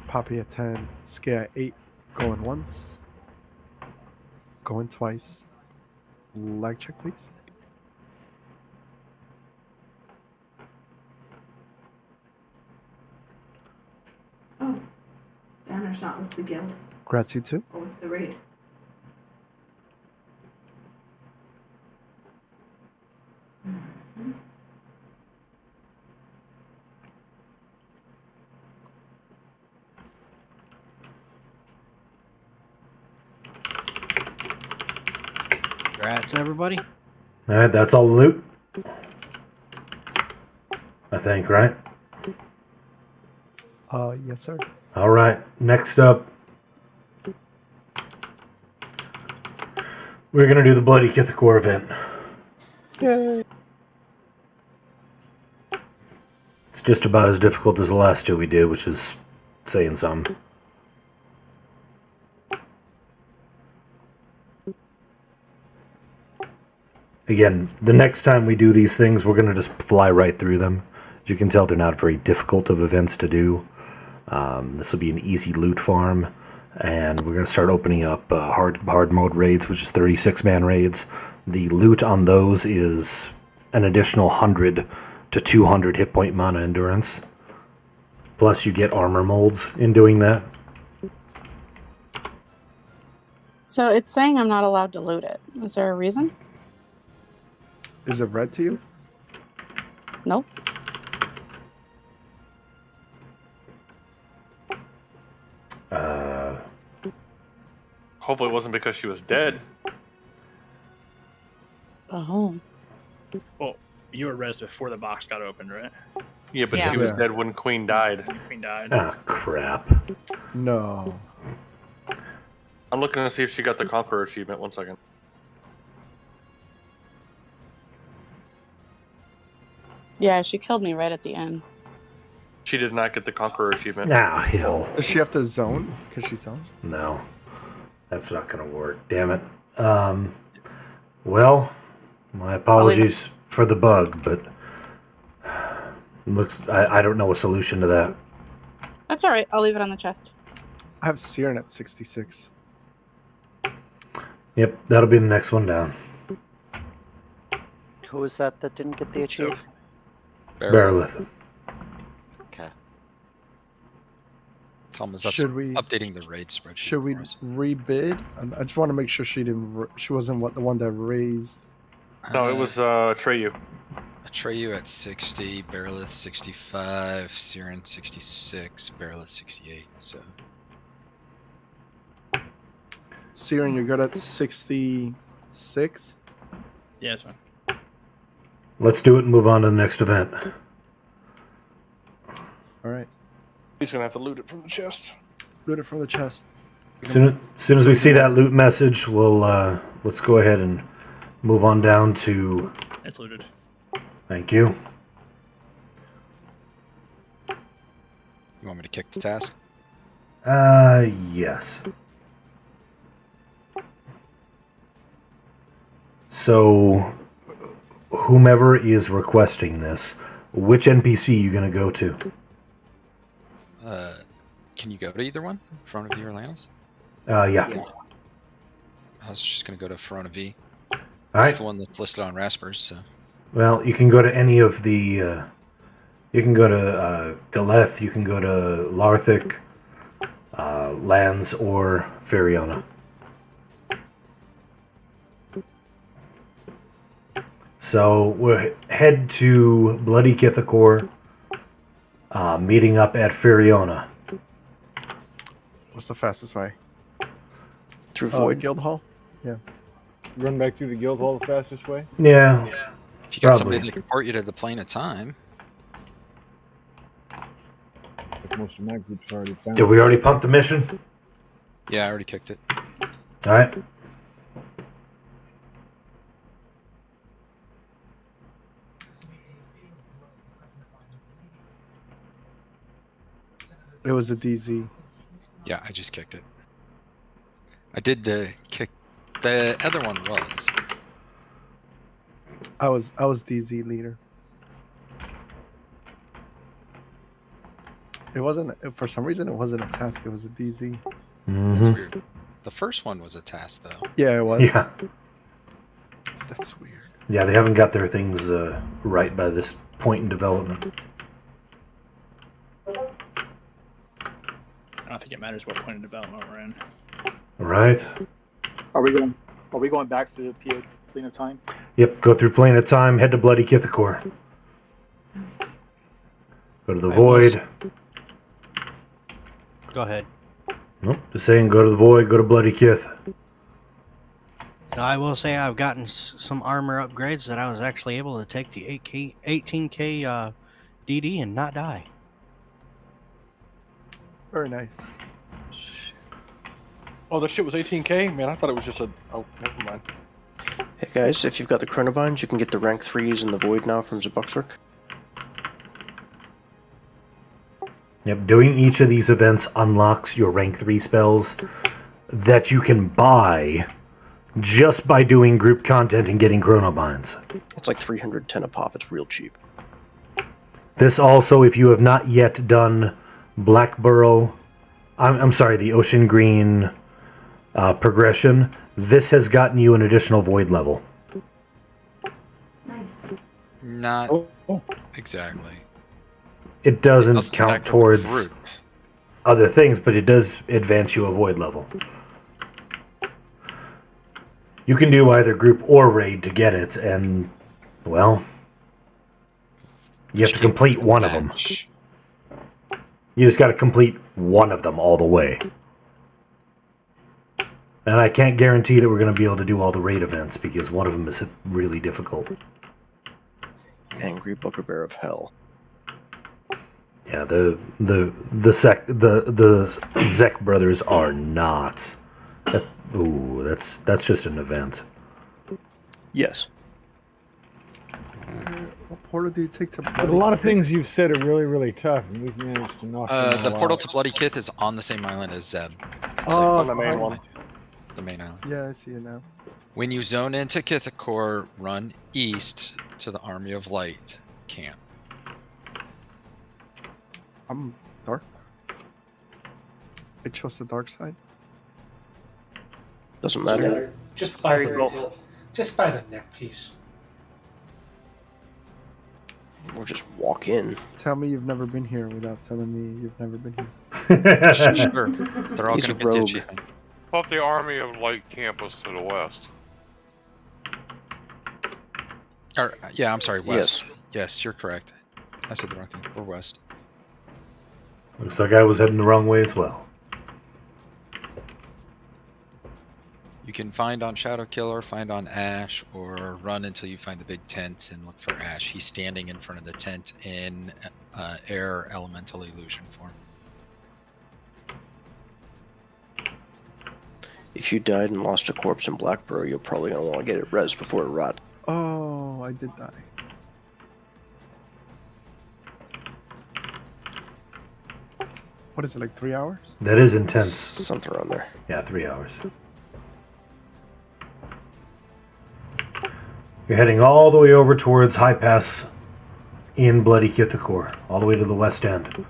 Poppy at 10. Scat at 8. Going once. Going twice. Leg check, please. Oh, banner's not with the guild. Grats, you too. Or with the raid. Congrats, everybody. Alright, that's all the loot. I think, right? Yes, sir. Alright, next up. We're gonna do the Bloody Kithakor event. Yay. It's just about as difficult as the last two we did, which is saying something. Again, the next time we do these things, we're going to just fly right through them. As you can tell, they're not very difficult of events to do. This will be an easy loot farm, and we're going to start opening up hard mode raids, which is 36-man raids. The loot on those is an additional 100 to 200 hit point mana endurance. Plus, you get armor molds in doing that. So it's saying I'm not allowed to loot it. Is there a reason? Is it red to you? Nope. Hopefully it wasn't because she was dead. Oh. Well, you were res before the box got opened, right? Yeah, but Yeah. she was Yeah. dead when Queen died. Queen died. Ah, crap. No. I'm looking to see if she got the Conqueror achievement. 1 second. Yeah, she killed me right at the end. She did not get the Conqueror achievement. Ah, hell. Does she have to zone? Because she zones? No. That's not going to work. Damn it. Well, my apologies for the bug, but looks I don't know a solution to that. That's alright. I'll leave it on the chest. I have Siren at 66. Yep, that'll be the next one down. Who was that didn't get the achieve? Bearlith. Okay. Tom was Should we- updating the raid spreadsheet. Should we for us. rebid? I just want to make sure she didn't. She wasn't the one that raised. No, it was Treyu. Atreyu at 60, Bearlith 65, Siren 66, Bearlith 68. So Siren, you're good at 66. Yeah, that's fine. Let's do it and move on to the next event. All right. He's gonna have to loot it from the chest. Loot it from the chest. Soon as we see that loot message, we'll let's go ahead and move on down to. It's looted. Thank you. you want me to kick the task? Yes. So, whomever is requesting this, which NPC are you going to go to? Can you go to either one? Front of V or Lanos? Yeah. I was just gonna go to Verona V. All That's right. the one that's listed on Raspers, so. Well, you can go to any of the. You can go to Galeth, you can go to Larthic, Lands, or Feriona. So we'll head to Bloody Kithakor, meeting up at Feriona. What's the fastest way? Through Void? Guild Hall? Yeah. Run back through the guild hall the fastest way? Yeah. If you got Probably. somebody that can port you to the plane of time. Like most of my group's already found. Did we already pump the mission? Yeah, I already kicked it. All right. It was a DZ. Yeah, I just kicked it. I did the kick. The other one was. I was DZ leader. It wasn't, for some reason it wasn't a task, it was a DZ. That's weird. The first one was a task, though. Yeah, it was. Yeah. That's weird. Yeah, they haven't got their things right by this point in development. I don't think it matters what point of development we're in. Right. Are we going back to the PA Plane of Time? Yep, go through Plane of Time, head to Bloody Kithakor. Go to the Void. Go ahead. Nope, just saying go to the Void, go to Bloody Kith. Now, I will say I've gotten some armor upgrades that I was actually able to take the 18k DD and not die. Very nice. Oh, that shit was 18k? Man, I thought it was just a... Oh, never mind. Hey guys, if you've got the Chronobinds, you can get the rank 3s in the Void now from Zabuxwork. Yep, doing each of these events unlocks your rank 3 spells that you can buy just by doing group content and getting Chronobinds. It's like 310 a pop, it's real cheap. This also, if you have not yet done Blackburrow, I'm sorry, the Ocean Green progression, this has gotten you an additional Void level. Nice. Not exactly. It doesn't Also count stacked with towards group. other things, but it does advance you a Void level. You can do either group or raid to get it, and, well, you have to complete one of them. You just got to complete one of them all the way. And I can't guarantee that we're going to be able to do all the raid events because one of them is really difficult. Angry Booger of Hell. Yeah, the Zek brothers are not. That's just an event. Yes. What portal do you take to? But a lot of things you've said are really, really tough, and we've managed to knock them all The portal out. to Bloody Kith is on the same island as Zeb. Oh, on the main one. The main island. Yeah, I see it now. When you zone into Kithakor, run east to the Army of Light camp. I'm dark. I chose the dark side. Doesn't matter. Just by There you go. just by the neck piece. Or just walk in. Tell me you've never been here without telling me you've never been here. Sure. They're all He's going a to rogue. ditch you. Thought the Army of Light camp was to the west. Or, yeah, I'm sorry, west. Yes. Yes, you're correct. I said the wrong thing. We're west. Looks like I was heading the wrong way as well. You can find on Shadow Killer, find on Ash, or run until you find the big tent and look for Ash. He's standing in front of the tent in air elemental illusion form. If you died and lost a corpse in Blackborough, you're probably going to want to get it res before it rots. Oh, I did die. What is it, like 3 hours? That is intense. Something around there. Yeah, 3 hours. You're heading all the way over towards High Pass in Bloody Kithakor, all the way to the west end.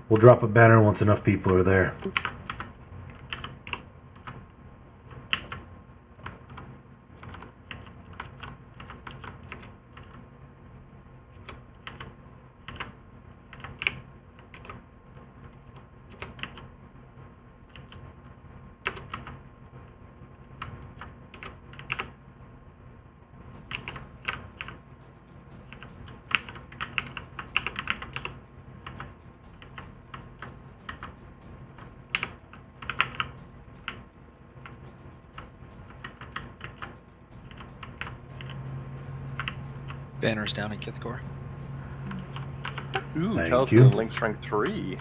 We'll drop a banner once enough people are there. Banners down in Kithakor. Ooh, Thank tell us you. the Link's rank 3.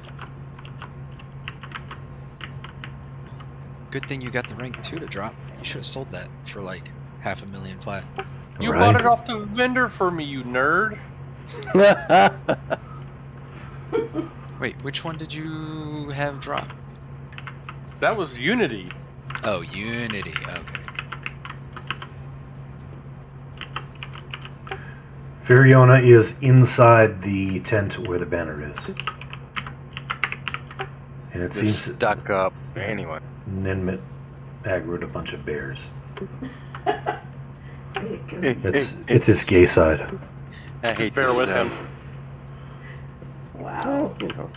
Good thing you got the rank 2 to drop. You should have sold that for like $500,000 flat. You Right. bought it off the vendor for me, you nerd. Wait, which one did you have drop? That was Unity. Oh, Unity. Okay. Firiona is inside the tent where the banner is. And it Just seems stuck up. Anyway. Ninmit aggroed a bunch of bears. Way to go. It's his gay side. I hate Bear this, with him. Wow. You know,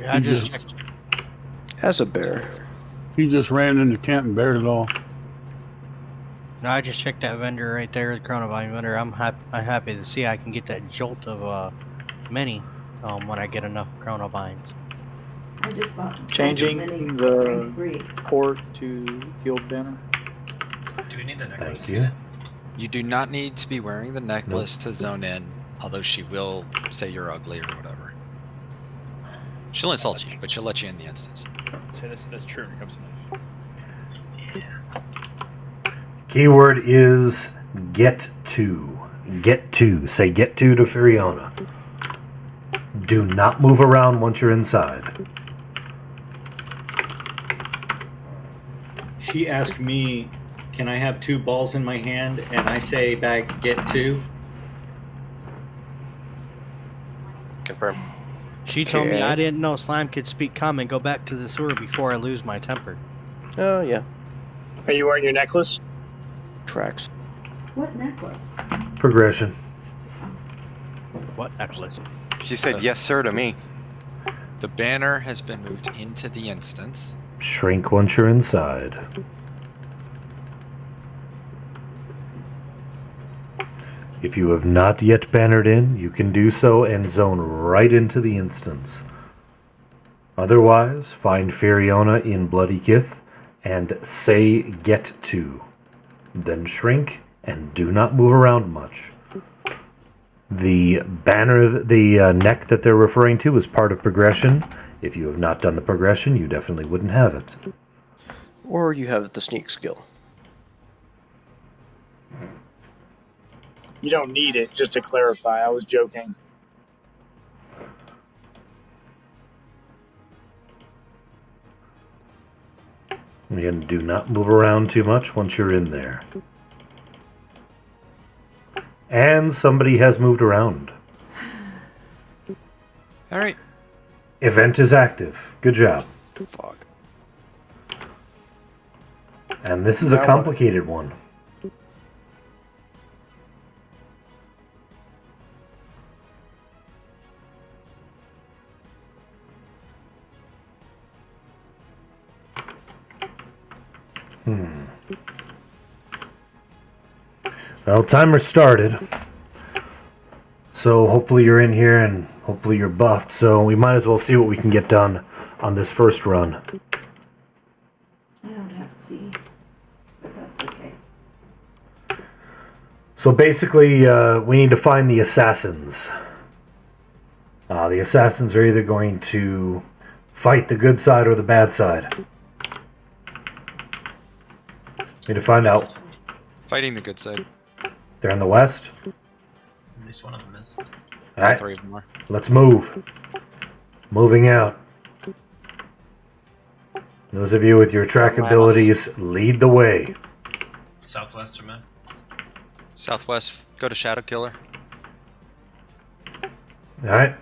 Yeah, I just checked. as a bear. He just ran into camp and bared it all. No, I just checked that vendor right there, the Chronobine vendor. I'm happy to see I can get that jolt of mini when I get enough Chronobines. I just bought Changing mini the rank 3. port to Guild Banner. Do we need a necklace? Thank you. You do not need to be wearing the necklace to zone in, although she will say you're ugly or whatever. She'll insult you, but she'll let you in the instance. So that's true when it comes to knife. Keyword is get to. Get to. Say get to Firiona. Do not move around once you're inside. She asked me, can I have 2 balls in my hand? And I say back, get 2. Confirm. She told me Okay. I didn't know slime could speak common. Go back to the sewer before I lose my temper. Oh, yeah. Are you wearing your necklace? Tracks. What necklace? Progression. What necklace? She said yes, sir, to me. The banner has been moved into the instance. Shrink once you're inside. If you have not yet bannered in, you can do so and zone right into the instance. Otherwise, find Feriona in Bloody Kith and say get to. Then shrink and do not move around much. The banner, the neck that they're referring to is part of progression. If you have not done the progression, you definitely wouldn't have it. Or you have the sneak skill. You don't need it, just to clarify. I was joking. Again, do not move around too much once you're in there. And somebody has moved around. Alright. Event is active. Good job. Fuck. And this is a complicated one. Well, timer started. So hopefully you're in here and hopefully you're buffed. So we might as well see what we can get done on this first run. I don't have C, but that's okay. So basically, we need to find the assassins. The assassins are either going to fight the good side or the bad side. Need to find out. Fighting the good side. They're in the west. At least one of them is. All right, 3 of them are. let's move. Moving out. Those of you with your track abilities, lead the way. Southwest or man? Southwest, go to Shadow Killer. All right.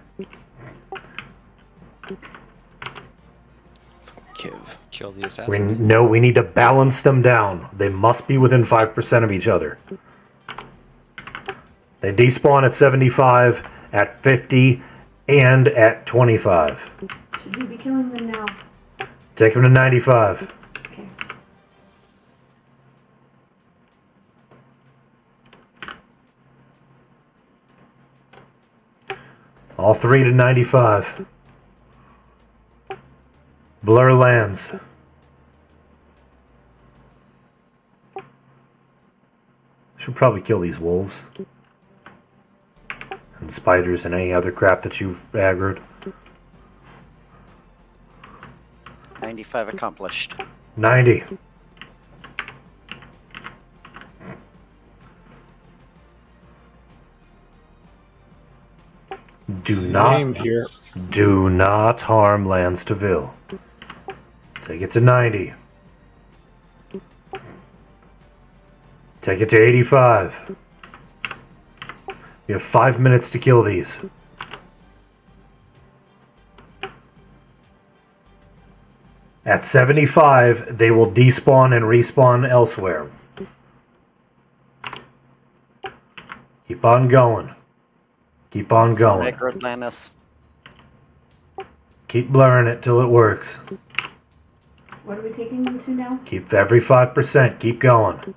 Kill the We assassin. know we need to balance them down. They must be within 5% of each other. They despawn at 75, at 50, and at 25. Should we be killing them now? Take them to 95. Okay. All 3 to 95. Blur lands. Should probably kill these wolves. And spiders and any other crap that you've aggroed. 95 accomplished. 90. James here. Do not harm Landstaville. Take it to 90. Take it to 85. You have 5 minutes to kill these. At 75, they will despawn and respawn elsewhere. Keep on going. Keep on going. Micro Atlantis. Keep blurring it till it works. What are we taking them to now? Keep every 5%. Keep going.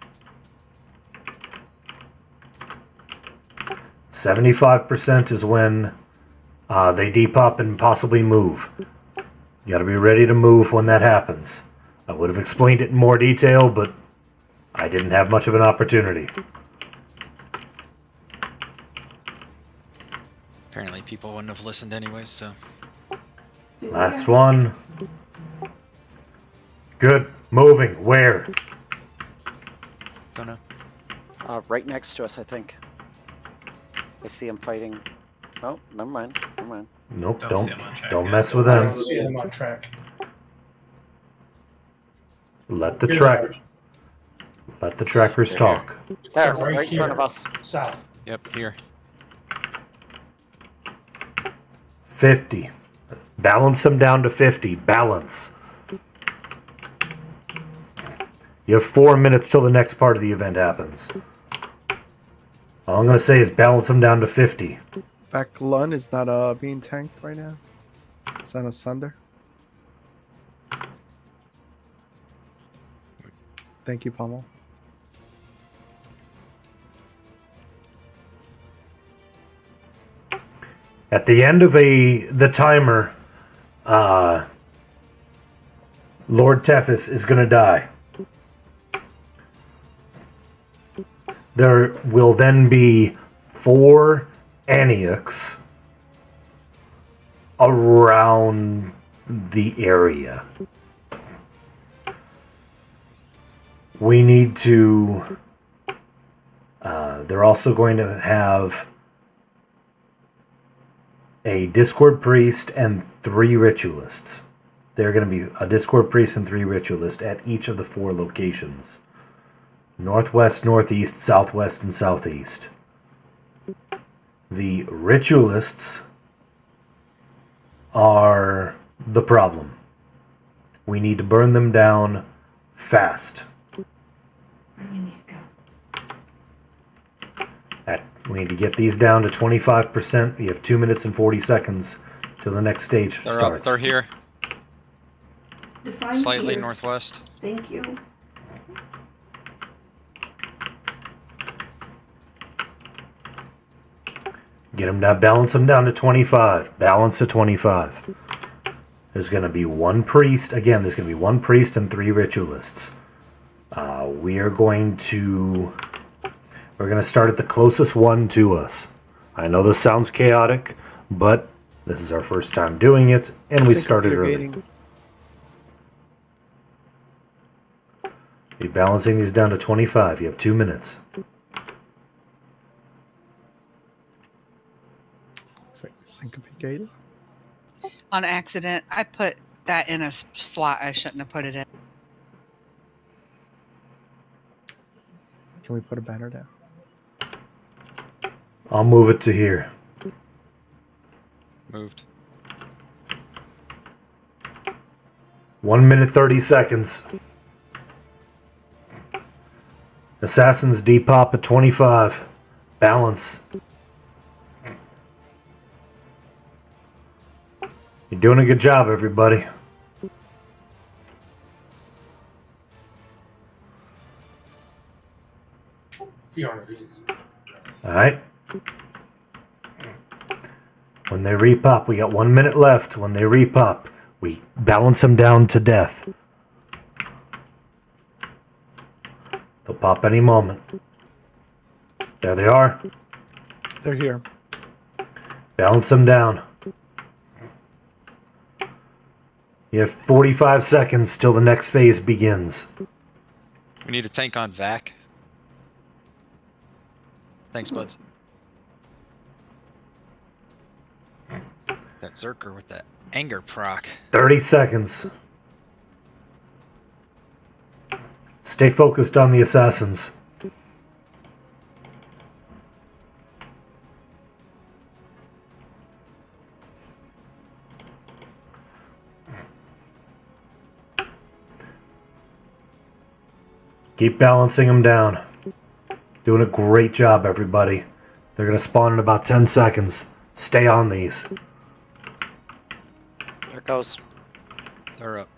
75% is when they depop and possibly move. You gotta be ready to move when that happens. I would have explained it in more detail, but I didn't have much of an opportunity. Apparently people wouldn't have listened anyways, so. Last one. Good. Moving. Where? Don't know. Right next to us, I think. I see him fighting. Oh, never mind. Never mind. Nope, Don't see him on track don't yet. mess with I them. don't see him on track. Let the trackers talk. There, Right right in front of us. South. Yep, here. 50. Balance them down to 50. Balance. You have 4 minutes till the next part of the event happens. All I'm going to say is balance them down to 50. Vaklun is not being tanked right now. It's on asunder. Thank you, Pommel. At the end of the timer, Lord Tethys is going to die. There will then be 4 Aniacs around the area. We need to... they're also going to have a Discord Priest and 3 Ritualists. They're going to be a Discord Priest and 3 Ritualists at each of the 4 locations. Northwest, Northeast, Southwest, and Southeast. The Ritualists are the problem. We need to burn them down fast. Where do we need to go? We need to get these down to 25%. You have 2 minutes and 40 seconds till the next stage They're starts. up. They're here. Define Slightly here. northwest. Thank you. Get them down, balance them down to 25. Balance to 25. There's going to be 1 priest. Again, there's going to be 1 priest and 3 ritualists. We're going to start at the closest one to us. I know this sounds chaotic, but this is our first time doing it, and we started early. Be balancing these down to 25. You have 2 minutes. It's like syncopated. On accident, I put that in a slot I shouldn't have put it in. Can we put a banner down? I'll move it to here. Moved. 1 minute 30 seconds. Assassins depop at 25. Balance. You're doing a good job, everybody. Alright. When they repop, we got 1 minute left. When they repop, we balance them down to death. They'll pop any moment. There they are. They're here. Balance them down. You have 45 seconds till the next phase begins. We need a tank on Vac. Thanks, buds. That Zerker with that anger proc. 30 seconds. Stay focused on the assassins. Keep balancing them down. Doing a great job, everybody. They're going to spawn in about 10 seconds. Stay on these. There it goes. They're up.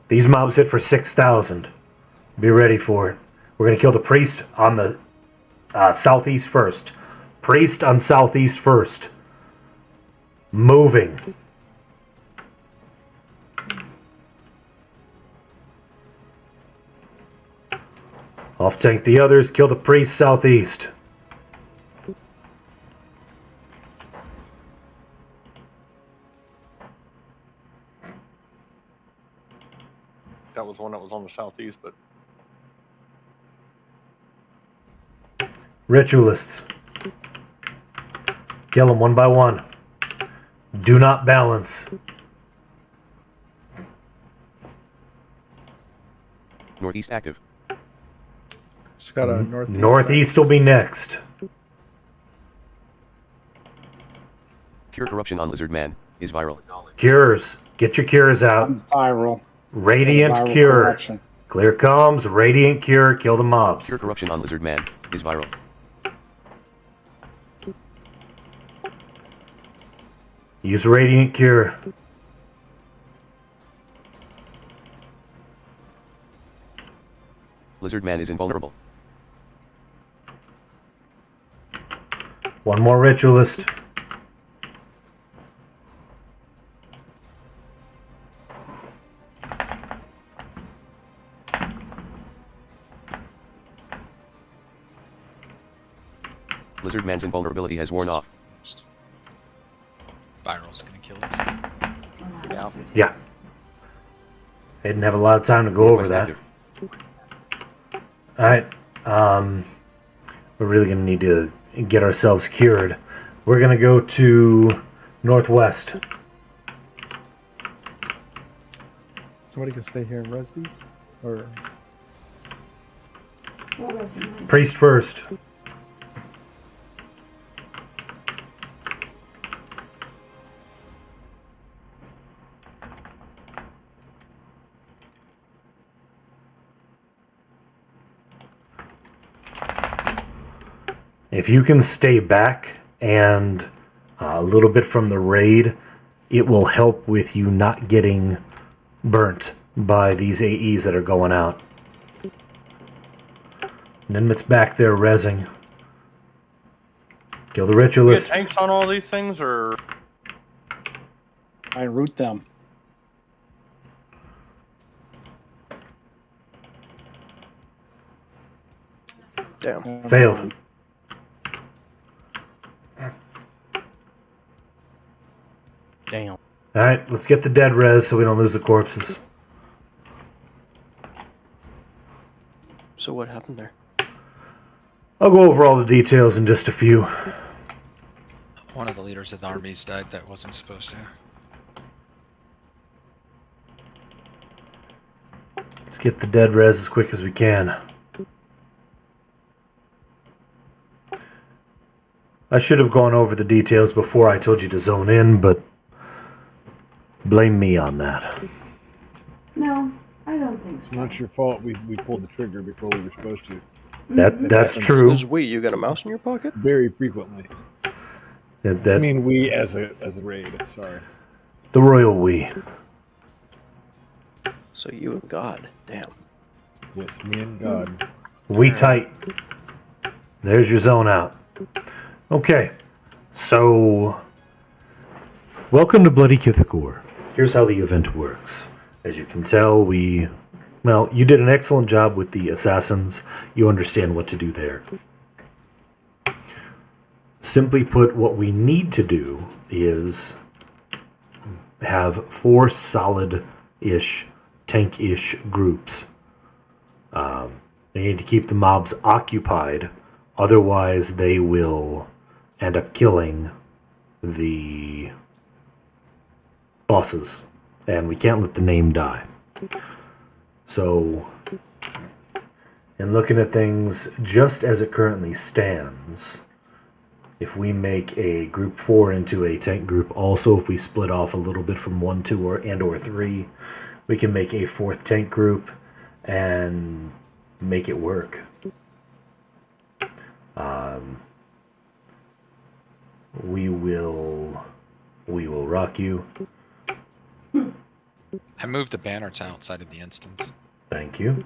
These mobs hit for 6,000. Be ready for it. We're going to kill the priest on the southeast first. Priest on southeast first. Moving. Off tank the others. Kill the priest southeast. That was one that was on the southeast, but Ritualists. Kill them one by one. Do not balance. Northeast active. Just got a northeast. Northeast will be next. Cure corruption on Lizard Man is viral. Cures. Get your cures out. Viral. Radiant Viral cure. corruption. Clear comms. Radiant cure. Kill the mobs. Cure corruption on Lizard Man is viral. Use radiant cure. Lizard Man is invulnerable. One more ritualist. Lizard Man's invulnerability has worn off. Viral's gonna kill us. Yeah. Yeah. I didn't have a lot of time to go over Northwest that. active. Alright. We're really going to need to get ourselves cured. We're going to go to northwest. Somebody can stay here and res these? Or Priest first. If you can stay back and a little bit from the raid, it will help with you not getting burnt by these AEs that are going out. Nimit's back there rezzing. Kill the You get ritualists. tanks on all these things, or I root them. Damn. Failed. Damn. Alright, let's get the dead res so we don't lose the corpses. So what happened there? I'll go over all the details in just a few. One of the leaders of the armies died that wasn't supposed to. Let's get the dead res as quick as we can. I should have gone over the details before I told you to zone in, but blame me on that. No, I don't think so. Not your fault. We pulled the trigger before we were supposed to. That's true. Is we, you got a mouse in your pocket? Very frequently. I mean, we as a raid. Sorry. The royal we. So you and God. Damn. Yes, me and God. We tight. There's your zone out. Okay, so welcome to Bloody Kithakor. Here's how the event works. As you can tell, you did an excellent job with the assassins. You understand what to do there. Simply put, what we need to do is have 4 solid-ish, tank-ish groups. You need to keep the mobs occupied, otherwise they will end up killing the bosses, and we can't let the name die. So, in looking at things just as it currently stands, if we make a group 4 into a tank group, also if we split off a little bit from 1, 2, or 3, we can make a 4th tank group and make it work. We will rock you. I moved the banner to outside of the instance. Thank you.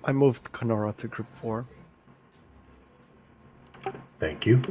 I moved Kenora to group 4. Thank you.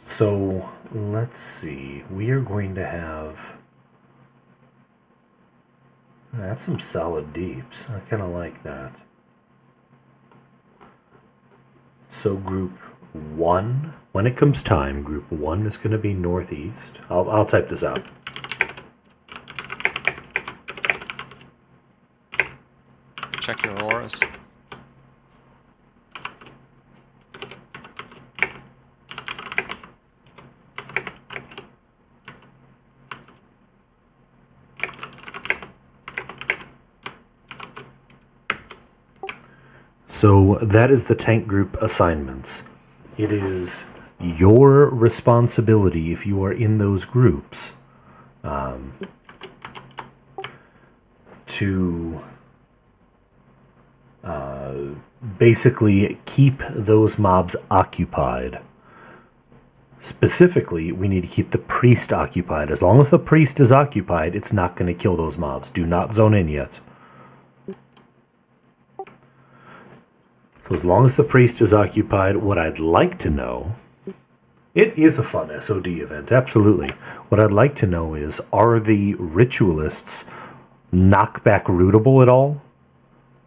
So, let's see. We are going to have That's some solid deeps. I kind of like that. So group 1, when it comes time, group 1 is going to be northeast. I'll type this out. Check your auras. So that is the tank group assignments. It is your responsibility, if you are in those groups, to basically keep those mobs occupied. Specifically, we need to keep the priest occupied. As long as the priest is occupied, it's not going to kill those mobs. Do not zone in yet. So as long as the priest is occupied, what I'd like to know... It is a fun SOD event, absolutely. What I'd like to know is, are the ritualists knockback rootable at all?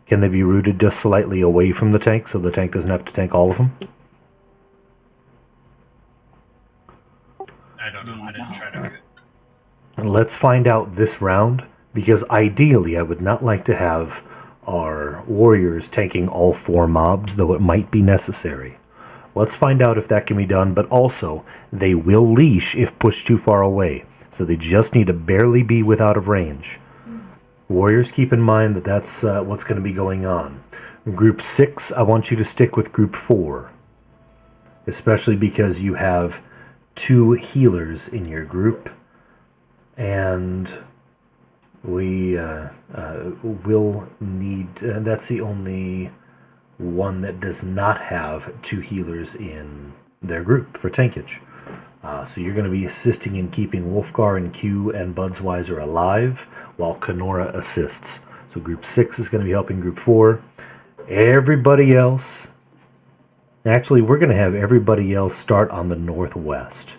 Can they be rooted just slightly away from the tank so the tank doesn't have to tank all of them? I don't know. I didn't try to read it. And let's find out this round, because ideally I would not like to have our warriors tanking all 4 mobs, though it might be necessary. Let's find out if that can be done, but also, they will leash if pushed too far away, so they just need to barely be out of range. Warriors, keep in mind that that's what's going to be going on. Group 6, I want you to stick with Group 4, especially because you have 2 healers in your group, and we will need... that's the only one that does not have 2 healers in their group for tankage. So you're going to be assisting in keeping Wolfgar and Q and Budsweiser alive, while Kenora assists. So Group 6 is going to be helping Group 4. Everybody else... Actually, we're going to have everybody else start on the northwest.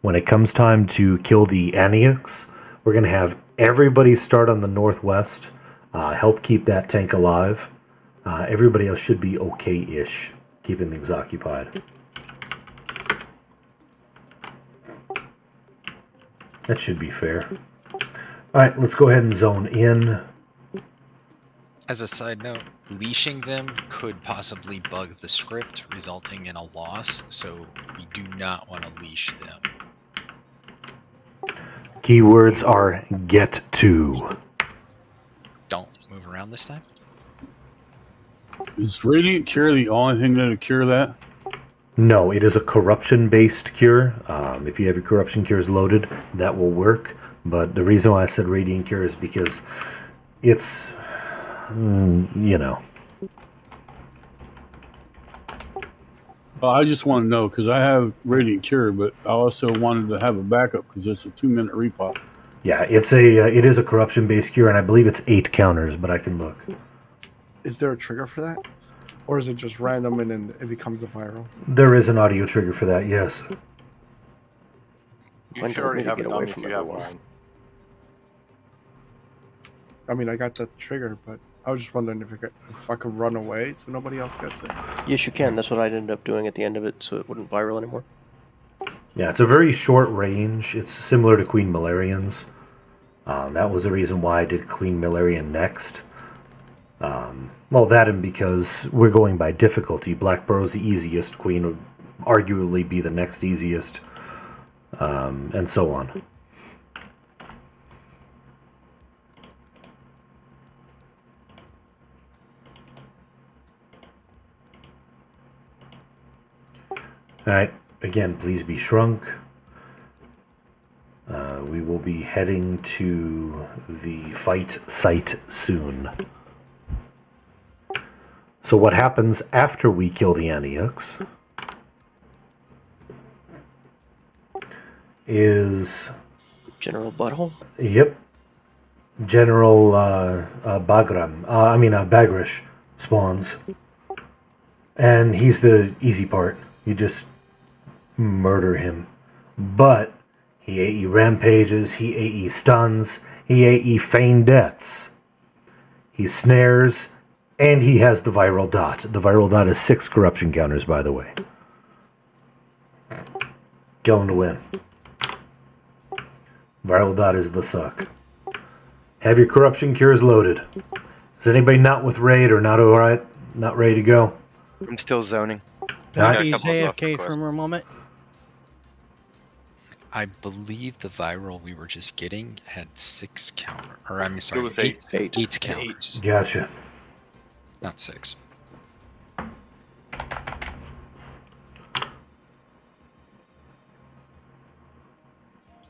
When it comes time to kill the Aniaks, we're going to have everybody start on the northwest, help keep that tank alive. Everybody else should be okay-ish, keeping things occupied. That should be fair. Alright, let's go ahead and zone in. As a side note, leashing them could possibly bug the script, resulting in a loss, so we do not want to leash them. Keywords are get to. Don't move around this time. Is Radiant Cure the only thing that'll cure that? No, it is a corruption-based cure. If you have your corruption cures loaded, that will work. But the reason why I said Radiant Cure is because it's, you know. Well, I just want to know, because I have Radiant Cure, but I also wanted to have a backup, because it's a 2-minute repop. Yeah, it is a corruption-based cure, and I believe it's 8 counters, but I can look. Is there a trigger for that? Or is it just random and then it becomes a viral? There is an audio trigger for that, yes. You should already have it on if you have one. I mean, I got the trigger, but I was just wondering if I could run away so nobody else gets it. Yes, you can. That's what I ended up doing at the end of it, so it wouldn't viral anymore. Yeah, it's a very short range. It's similar to Queen Malarian's. That was the reason why I did Queen Malarian next. Well, that and because we're going by difficulty. Black Burrow's the easiest. Queen would arguably be the next easiest. And so on. Alright, again, please be shrunk. We will be heading to the fight site soon. So what happens after we kill the Aniaks is... General Butthole? Yep. General Bagrish spawns. And he's the easy part. You just murder him. But he AE rampages, he AE stuns, he AE feigned deaths. he snares, and he has the viral dot. The viral dot is 6 corruption counters, by the way. Kill him to win. Viral dot is the suck. Have your corruption cures loaded. Is anybody not with raid or not alright? Not ready to go? I'm still zoning. He's AFK for a moment. I believe the viral we were just getting had 6 counter, or I'm sorry, was 8 8. counters, Gotcha. not 6.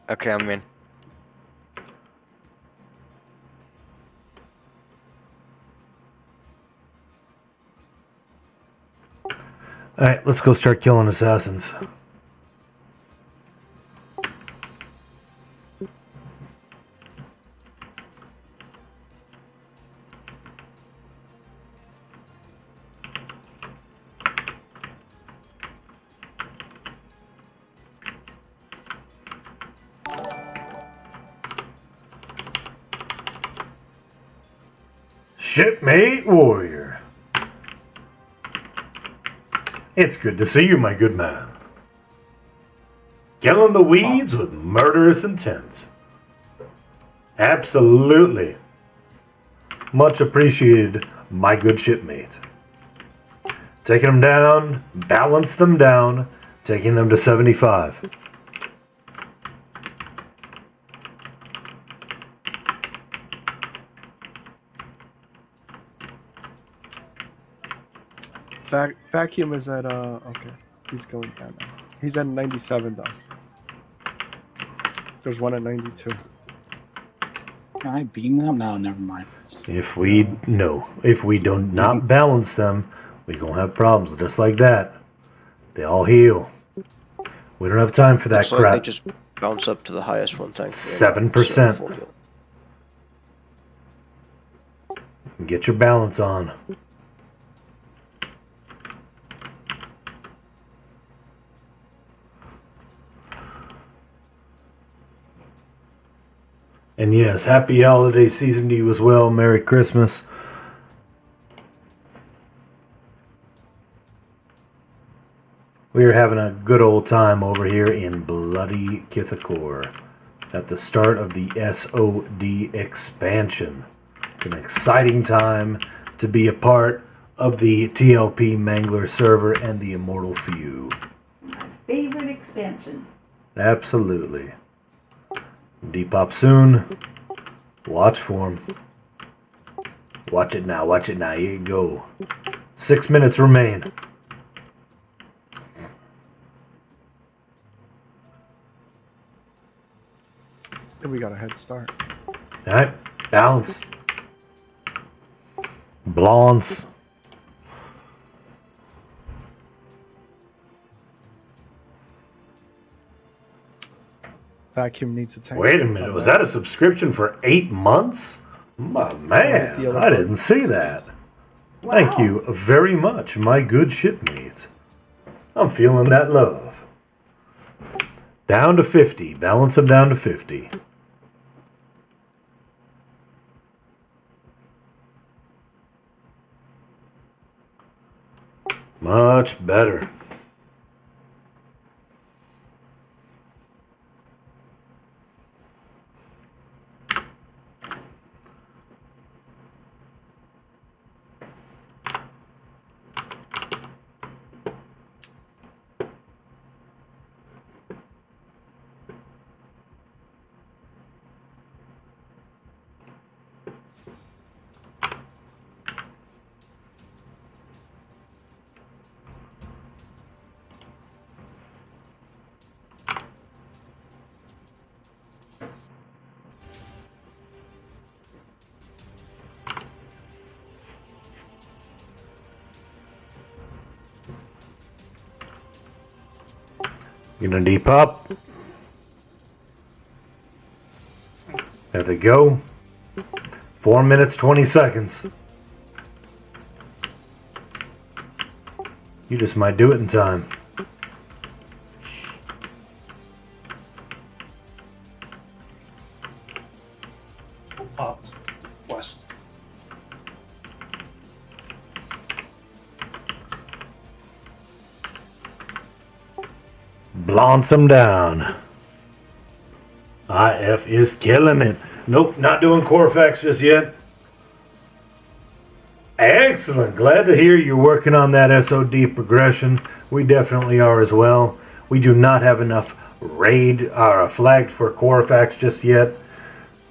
Okay, I'm in. Alright, let's go start killing assassins. Shipmate warrior. It's good to see you, my good man. Killing the weeds with murderous intent. Absolutely. Much appreciated, my good shipmate. Taking them down, balance them down, taking them to 75. Vacuum is at okay. He's going down now. He's at 97 though. There's one at 92. Can I beam them? No, never mind. If we do not balance them, we gonna have problems just like that. They all heal. We don't have time for that Looks like crap. they just bounce up to the highest one, thankfully. 7%. So, full heal. Get your balance on. And yes, happy holiday season to you as well. Merry Christmas. We are having a good old time over here in bloody Kithakor at the start of the SoD expansion. It's an exciting time to be a part of the TLP Mangler server and the Immortal Few. My favorite expansion. Absolutely. Depop soon. Watch for him. Watch it now, watch it now. Here you go. 6 minutes remain. And we got a head start. Alright, balance. Blondes. Vacuum needs a tank. Wait a minute, was that a subscription for 8 months? My man, I didn't see that. Thank you very much, my good shipmate. I'm feeling that love. Down to 50. Balance them down to 50. Much better. Gonna depop. There they go. 4 minutes, 20 seconds. You just might do it in time. Popped. West. Blonce them down. IF is killing it. Nope, not doing Corfax just yet. Excellent. Glad to hear you're working on that SOD progression. We definitely are as well. We do not have enough raid flagged for Corfax just yet.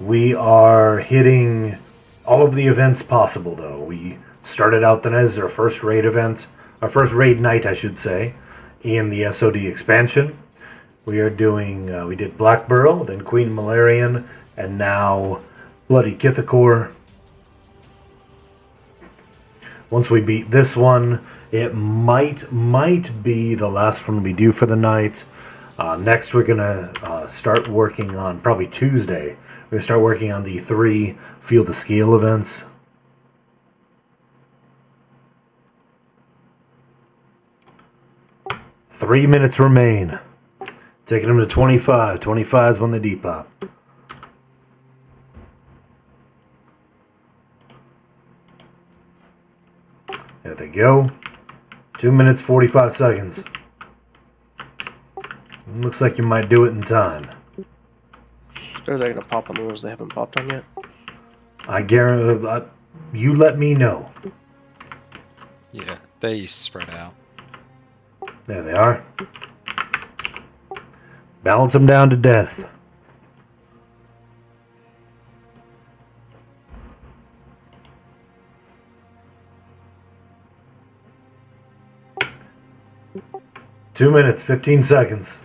We are hitting all of the events possible, though. We started out then as our first raid event, our first raid night, I should say, in the SOD expansion. We are doing, we did Black Burrow, then Queen Malarian, and now Bloody Kithakor. Once we beat this one, it might be the last one we do for the night. Next, we're gonna start working on, probably Tuesday, we're gonna start working on the 3 Field of Scale events. Three minutes remain. Taking them to 25. 25 is when they depop. There they go. 2 minutes, 45 seconds. Looks like you might do it in time. Are they going to pop on the ones they haven't popped on yet? I guarantee. You let me know. Yeah, they spread out. There they are. Balance them down to death. Two minutes, 15 seconds.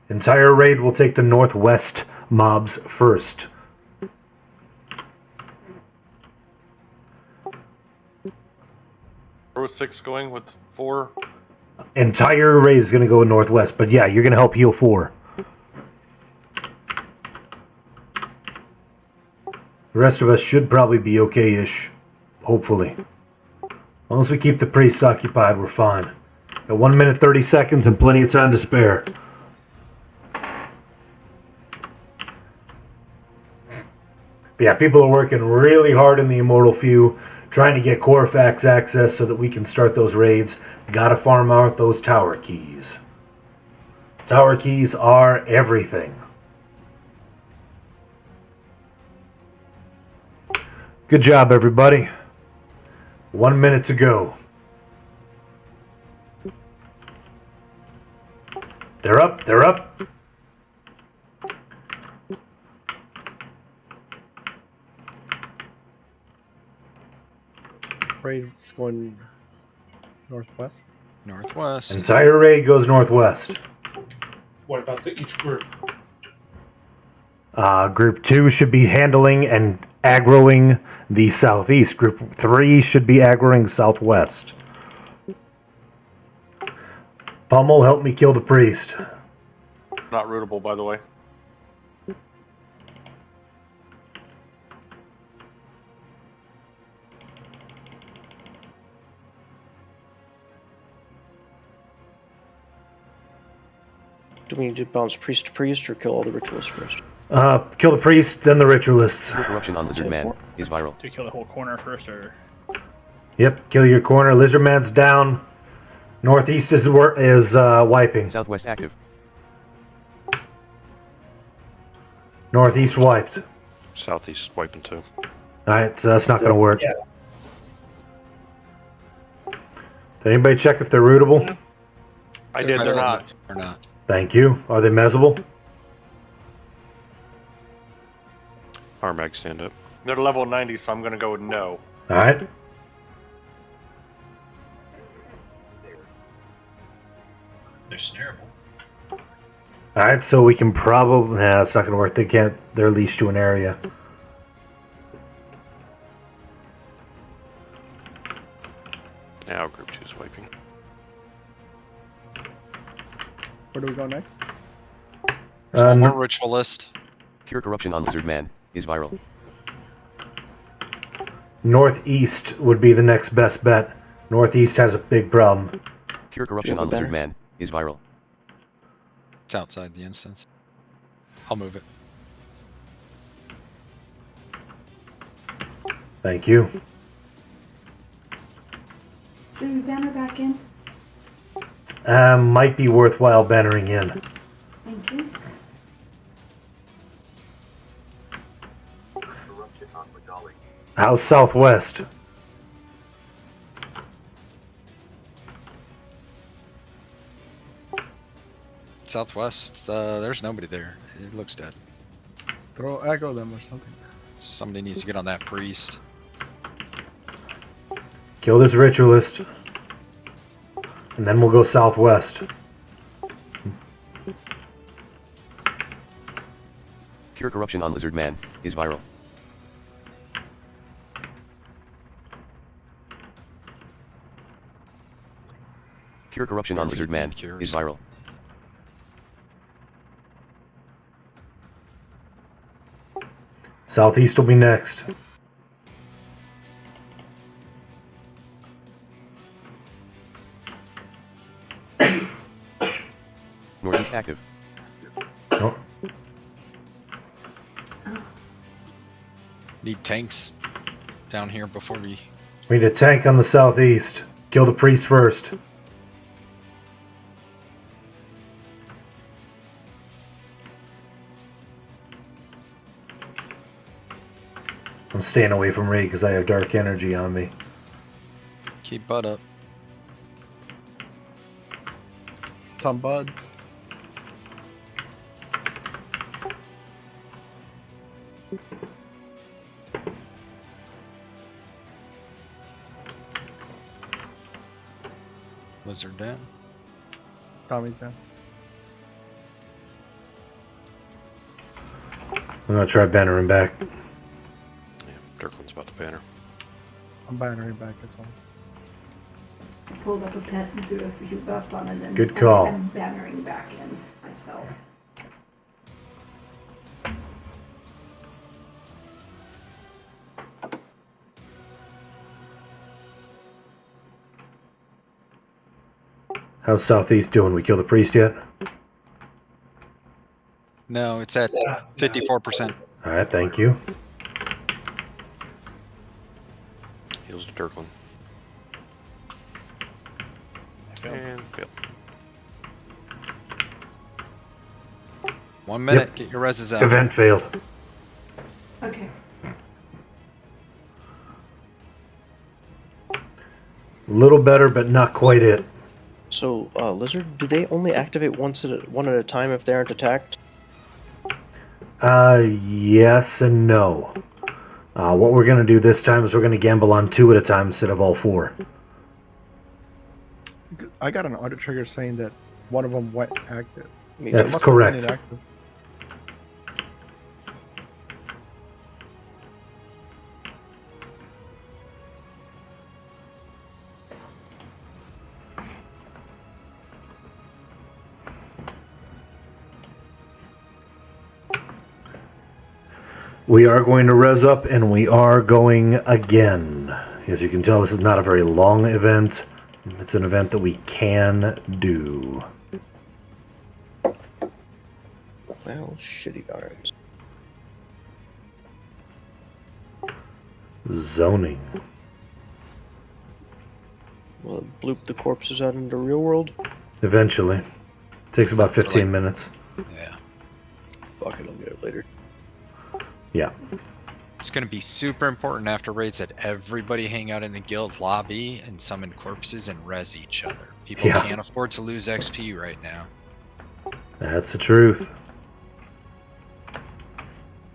Entire raid will take the northwest mobs first. Row 6 going with 4. Entire raid is going to go northwest, but yeah, you're going to help heal 4. The rest of us should probably be okay-ish, hopefully. As long as we keep the priest occupied, we're fine. Got 1 minute 30 seconds and plenty of time to spare. But yeah, people are working really hard in the Immortal Few, trying to get Corfax access so that we can start those raids. Gotta farm out those tower keys. Tower keys are everything. Good job, everybody. 1 minute to go. They're up, they're up. Raid's going northwest. Northwest. Entire raid goes northwest. What about each group? Group 2 should be handling and aggroing the southeast. Group 3 should be aggroing southwest. Pummel, help me kill the priest. Not rootable, by the way. Do we need to bounce priest to priest or kill all the ritualists first? Kill the priest, then the ritualists. Corruption on Lizard Man is viral. Do you kill the whole corner first, or? Yep, kill your corner. Lizardman's down. Northeast is wiping. Southwest active. Northeast wiped. Southeast wiping too. Alright, so that's not going to work. Yeah. Did anybody check if they're rootable? I did, they're not. They're not. Thank you. Are they mezzable? Our mag stand up. They're level 90, so I'm going to go with no. Alright. They're snareable. Alright, so we can probably... Nah, that's not going to work. They can't... They're leashed to an area. Now group 2 is wiping. Where do we go next? One more ritualist. Cure corruption on Lizard Man is viral. Northeast would be the next best bet. Northeast has a big problem. Cure corruption on Lizard Man is viral. It's outside the instance. I'll move it. Thank you. Should we banner back in? Might be worthwhile bannering in. Thank you. How's Southwest? Southwest, there's nobody there. It looks dead. Throw aggro them or something. Somebody needs to get on that priest. Kill this ritualist. And then we'll go southwest. Cure corruption on Lizard Man is viral. Cure corruption on Lizard Man is viral. Southeast will be next. Northeast active. Oh. Need tanks down here before we... We need a tank on the southeast. Kill the priest first. I'm staying away from Ray because I have dark energy on me. Keep butt up. Some buds. Lizard down. Tommy's down. I'm gonna try bannering back. Dirklin's about to banner. I'm bannering back as well. I pulled up a pet and threw a few buffs on it, and Good call. I'm bannering back in myself. How's southeast doing? We kill the priest yet? No, it's at 54%. Alright, thank you. Heals to Dirklin. And fail. 1 minute, Yep. get your reses out. Event failed. Okay. A little better, but not quite it. So, Lizard, do they only activate one at a time if they aren't attacked? Yes and no. What we're gonna do this time is we're gonna gamble on 2 at a time instead of all 4. I got an auto trigger saying that one of them went active. That's Must have correct. been inactive. We are going to res up and we are going again. As you can tell, this is not a very long event. It's an event that we can do. Well, shitty darns. Zoning. Will it bloop the corpses out into real world? Eventually. Takes about 15 minutes. Yeah. Fuck it, I'll get it later. Yeah. It's going to be super important after raids that everybody hang out in the guild lobby and summon corpses and res each other. People Yeah. can't afford to lose XP right now. That's the truth.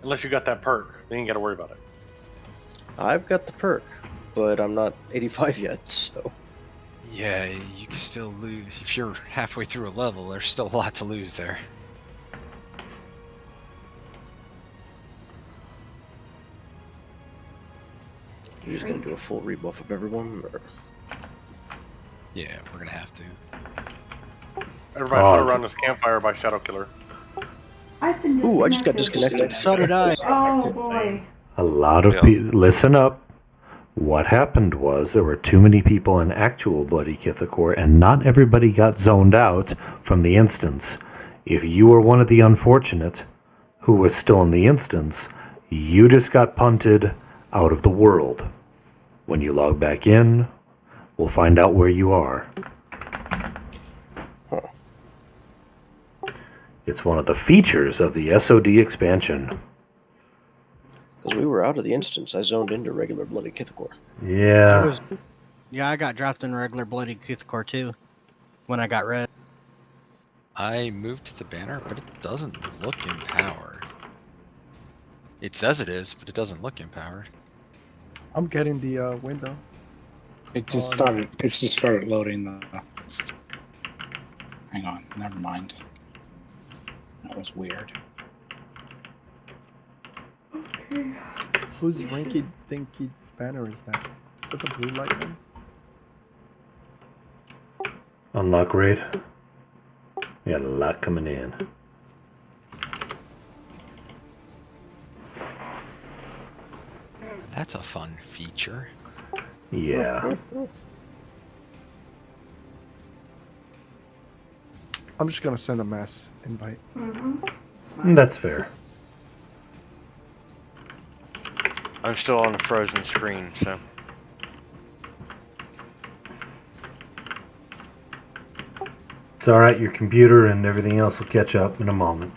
Unless you got that perk, then you ain't got to worry about it. I've got the perk, but I'm not 85 yet, so... Yeah, you can still lose. If you're halfway through a level, there's still a lot to lose there. You're just gonna do a full rebuff of everyone, or... Yeah, we're gonna have to. Everybody Oh. throw around this campfire by Shadow Killer. I've been Ooh, I just got disconnected. disconnected. So did I. Oh boy. A lot of people. Listen up. What happened was there were too many people in actual Bloody Kithakor, and not everybody got zoned out from the instance. If you were one of the unfortunate who was still in the instance, you just got punted out of the world. When you log back in, we'll find out where you are. It's one of the features of the SoD expansion. Because we were out of the instance, I zoned into regular Bloody Kithcore. Yeah. I got dropped in regular Bloody Kithcore too when I got red. I moved to the banner, but it doesn't look empowered. It says it is, but it doesn't look empowered. I'm getting the window. It just started. It just started loading the. Hang on. Never mind. That was weird. Whose rinky dinky banner is that? Is that the blue light one? Unlock raid. We got a lot coming in. That's a fun feature. Yeah. I'm just gonna send a mass invite. That's fair. I'm still on the frozen screen, so. It's alright, your computer and everything else will catch up in a moment.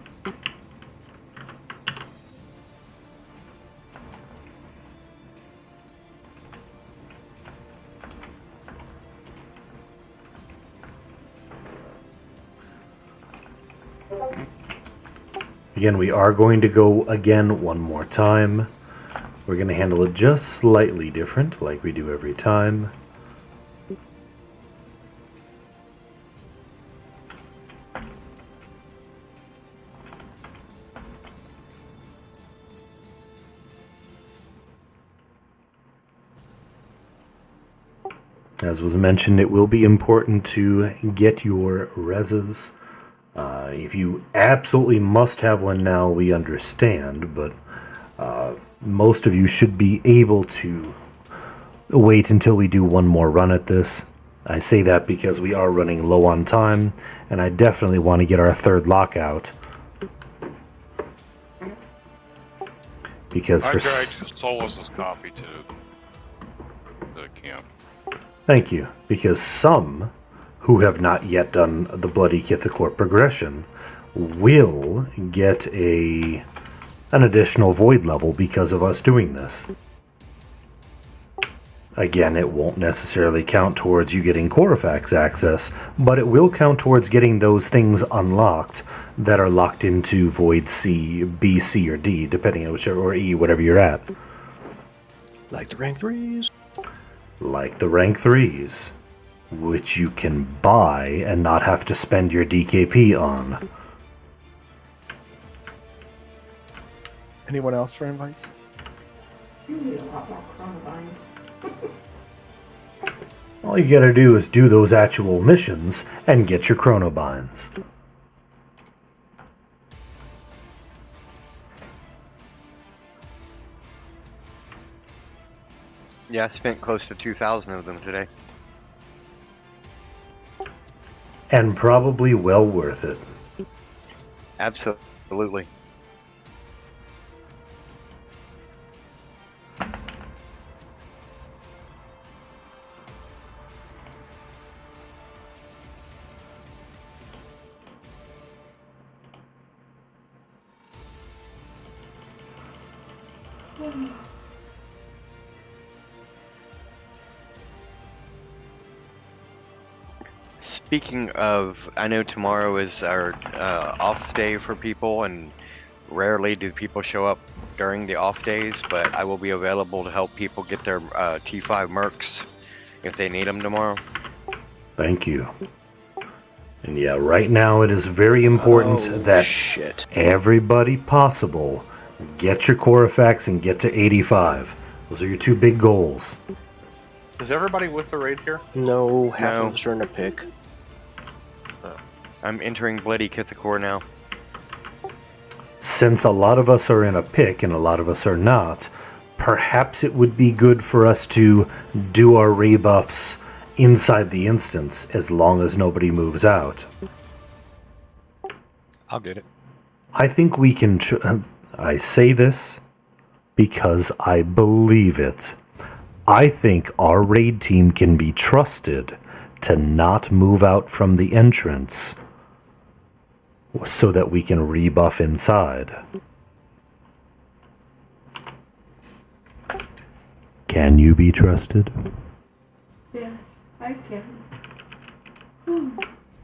Again, we are going to go again one more time. We're going to handle it just slightly different, like we do every time. As was mentioned, it will be important to get your reses. If you absolutely must have one now, we understand, but most of you should be able to wait until we do one more run at this. I say that because we are running low on time, and I definitely want to get our third lockout. Because I for dragged Solus's copy to the camp. Thank you. Because some who have not yet done the Bloody Kithcore progression will get an additional void level because of us doing this. Again, it won't necessarily count towards you getting Corifax access, but it will count towards getting those things unlocked that are locked into Void C, B, C, or D, depending on whichever, or E, whatever you're at. Like the rank 3s? Like the rank 3s, which you can buy and not have to spend your DKP on. Anyone else for invites? You need a lot more chronobines. All you gotta do is do those actual missions and get your chronobines. Yeah, I spent close to 2,000 of them today. And probably well worth it. Absolutely. Speaking of, I know tomorrow is our off day for people, and rarely do people show up during the off days, but I will be available to help people get their T5 mercs if they need them tomorrow. Thank you. And yeah, right now it is very important that everybody possible get your Corifax and get to 85. Those are your two big goals. Is everybody with the raid here? No, half of us are in a pick. I'm entering Bloody Kithcore now. Since a lot of us are in a pick and a lot of us are not, perhaps it would be good for us to do our rebuffs inside the instance as long as nobody moves out. I'll get it. I think we can... I say this because I believe it. I think our raid team can be trusted to not move out from the entrance so that we can rebuff inside. Can you be trusted? Yes, I can.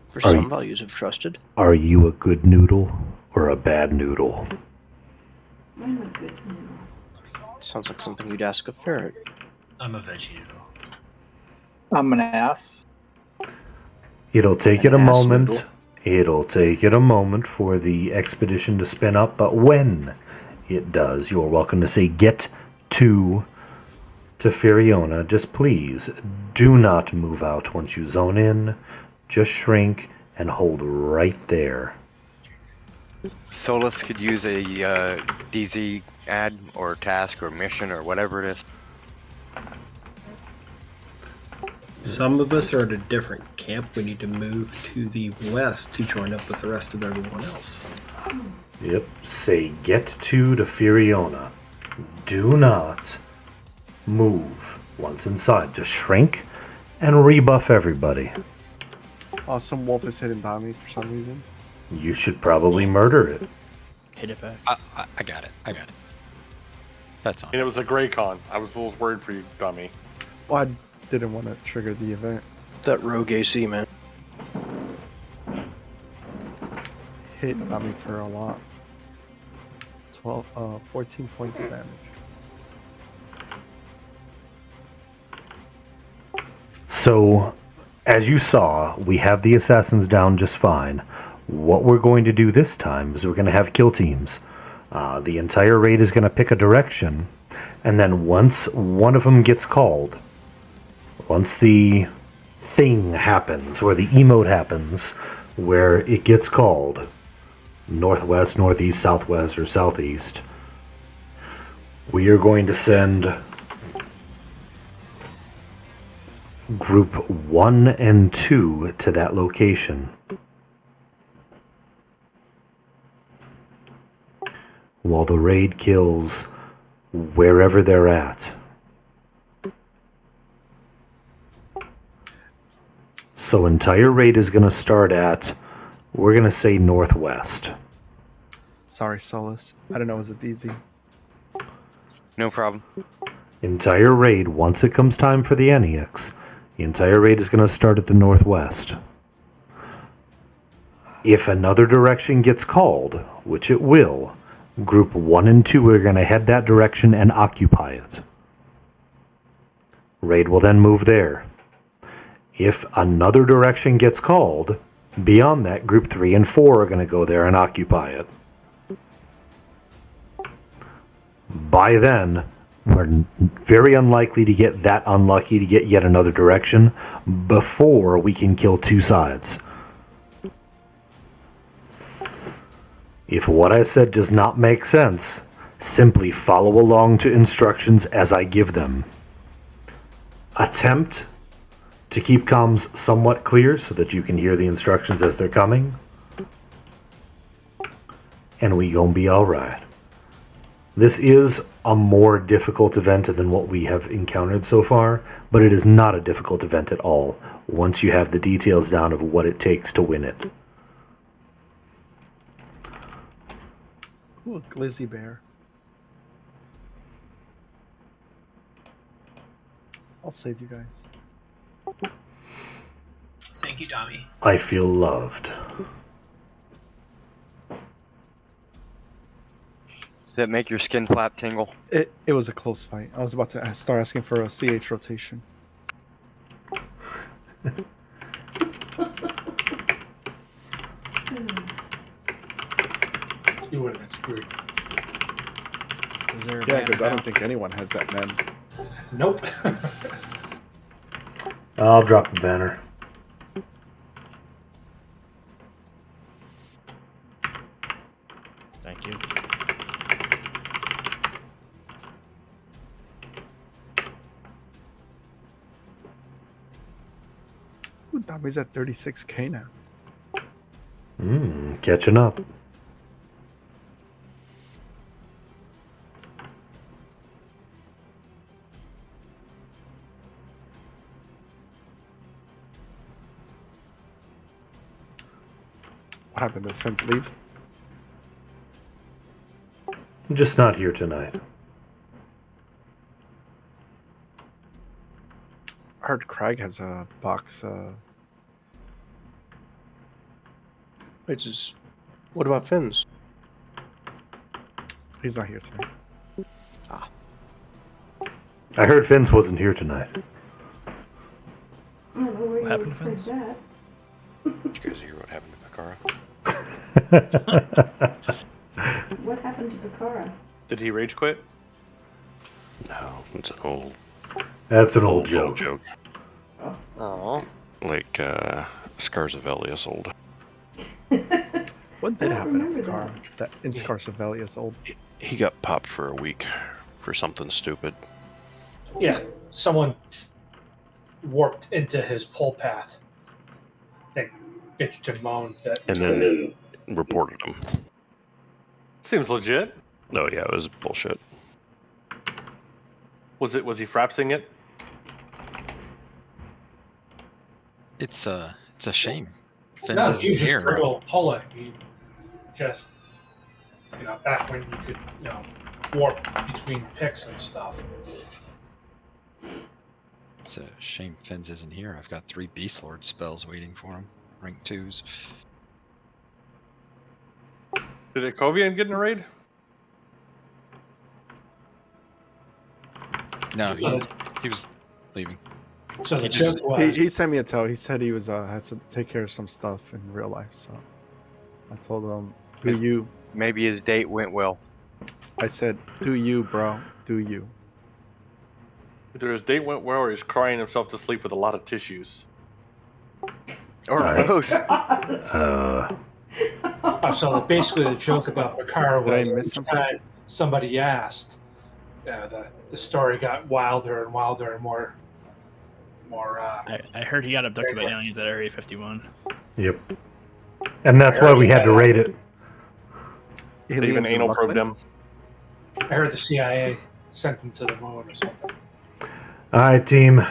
For Are some you- values of trusted. Are you a good noodle or a bad noodle? I'm a good noodle. Sounds like something you'd ask a ferret. I'm a veggie noodle. I'm an ass. It'll take An it a ass moment. noodle. It'll take it a moment for the expedition to spin up, but when it does, you are welcome to say get to Firiona. Just please do not move out once you zone in. Just shrink and hold right there. Solus could use a DZ ad or task or mission or whatever it is. Some of us are at a different camp. We need to move to the west to join up with the rest of everyone else. Yep, say get to Firiona. Do not move once inside. Just shrink and rebuff everybody. Some wolf is hitting Dami for some reason. You should probably murder it. Hit it back. I got it. I got it. That's on. And it was a Grey Con. I was a little worried for you, dummy. Well, I didn't want to trigger the event. That rogue AC, man. Hit Dami for a lot. 14 points of damage. So, as you saw, we have the assassins down just fine. What we're going to do this time is we're going to have kill teams. The entire raid is going to pick a direction, and then once one of them gets called, once the thing happens, or the emote happens, where it gets called, northwest, northeast, southwest, or southeast, we are going to send group 1 and 2 to that location. While the raid kills wherever they're at. So entire raid is going to start at, we're going to say northwest. Sorry, Solus. I don't know, was it DZ? No problem. Entire raid, once it comes time for the NEX, the entire raid is going to start at the northwest. If another direction gets called, which it will, group 1 and 2 are going to head that direction and occupy it. Raid will then move there. If another direction gets called, beyond that, group 3 and 4 are going to go there and occupy it. By then, we're very unlikely to get that unlucky to get yet another direction before we can kill two sides. If what I said does not make sense, simply follow along to instructions as I give them. Attempt to keep comms somewhat clear so that you can hear the instructions as they're coming. And we gon' be alright. This is a more difficult event than what we have encountered so far, but it is not a difficult event at all once you have the details down of what it takes to win it. Ooh, a glizzy bear. I'll save you guys. Thank you, Tommy. I feel loved. Does that make your skin flap tingle? It was a close fight. I was about to start asking for a CH rotation. You would have been screwed. Yeah, because I don't think anyone has that man. Nope. I'll drop the banner. Thank you. Ooh, Dami's at 36k now. Catching up. What happened? Did Fence leave? I'm just not here tonight. I heard Craig has a box. What about Finn's? He's not here tonight. I heard Vince wasn't here tonight. I don't know where What happened to heard Vince? that. Did you guys hear what happened to Bakara? What happened to Bakara? Did he rage quit? No, it's an old. That's an old joke. Oh. Like Scars of Elias old. What did I don't happen to remember Bakara? That in Scarsavelius old. He got popped for a week for something stupid. Yeah, someone warped into his pull path. They bitched and moaned that. And then reported him. Seems legit. Oh yeah, it was bullshit. Was he frapsing it? It's a shame. Fence No, isn't he was just here. regular pulling. He just, back when you could, warp between picks and stuff. It's a shame Fens isn't here. I've got 3 Beast Lord spells waiting for him. Rank 2s. Did Kovian get in a raid? No, he was leaving. So He the just- joke was, He sent me a tell. He said he was had to take care of some stuff in real life. So I told him, "Do you?" Maybe his date went well. I said, "Do you, bro? Do you?" Either his date went well or he's crying himself to sleep with a lot of tissues. Or Alright. both. so basically the joke about Bakara Did I was miss each something? time somebody asked, the story got wilder and wilder and more. I heard he got abducted by aliens at Area 51. Yep. And that's why we had to raid it. They even Aliens in anal probed Luckland? him. I heard the CIA sent him to the moon or something. Alright, team.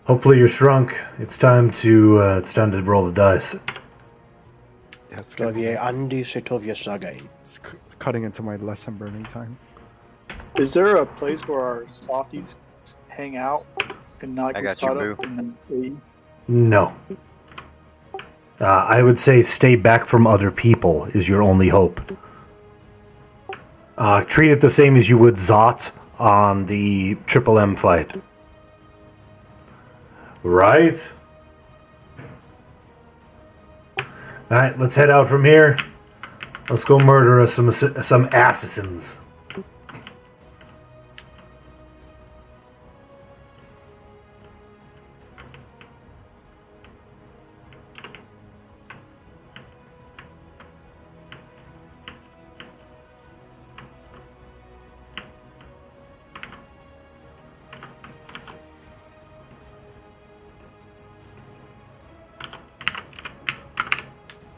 Hopefully you're shrunk. It's time to roll the dice. Yeah, it's gonna be. Andi Setovia Sagai. It's cutting into my lesson burning time. Is there a place where our softies hang out and not I get got you, caught boo. up in the raid? No. I would say stay back from other people is your only hope. Treat it the same as you would Zot on the Triple M fight. Right? Alright, let's head out from here. Let's go murder some assassins.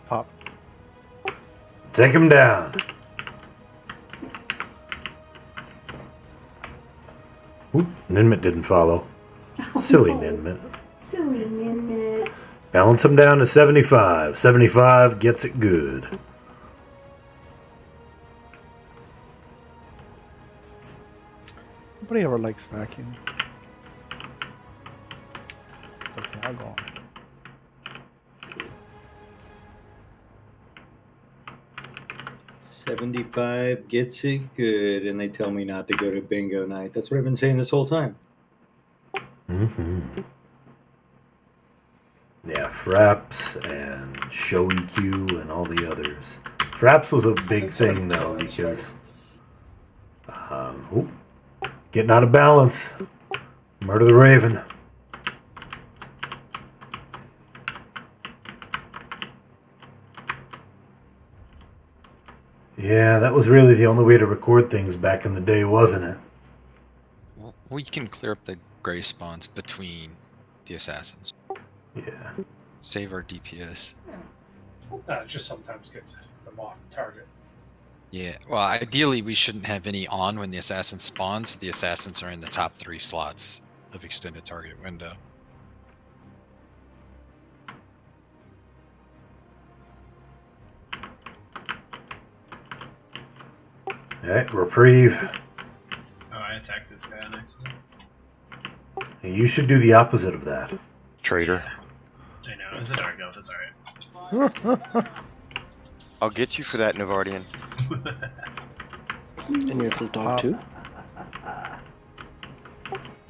Pop. Take him down. Oop, Ninmit didn't follow. Silly Ninmit. Silly Ninmit. Balance him down to 75. 75 gets it good. Nobody ever likes vacuum. It's okay, I'll go on. $75 gets it good, and they tell me not to go to bingo night. That's what I've been saying this whole time. Mm-hmm. Yeah, Fraps and Show EQ and all the others. Fraps was a big thing though because getting out of balance. Murder the Raven. Yeah, that was really the only way to record things back in the day, wasn't it? Well, we can clear up the gray spawns between the assassins. Yeah. Save our DPS. It just sometimes gets them off the target. Yeah, well, ideally we shouldn't have any on when the assassin spawns. The assassins are in the top 3 slots of extended target window. Okay, reprieve. Oh, I attacked this guy on accident. You should do the opposite of that. Traitor. I know, it was a dark elf, it's alright. I'll get you for that, Navardian. And your little dog too?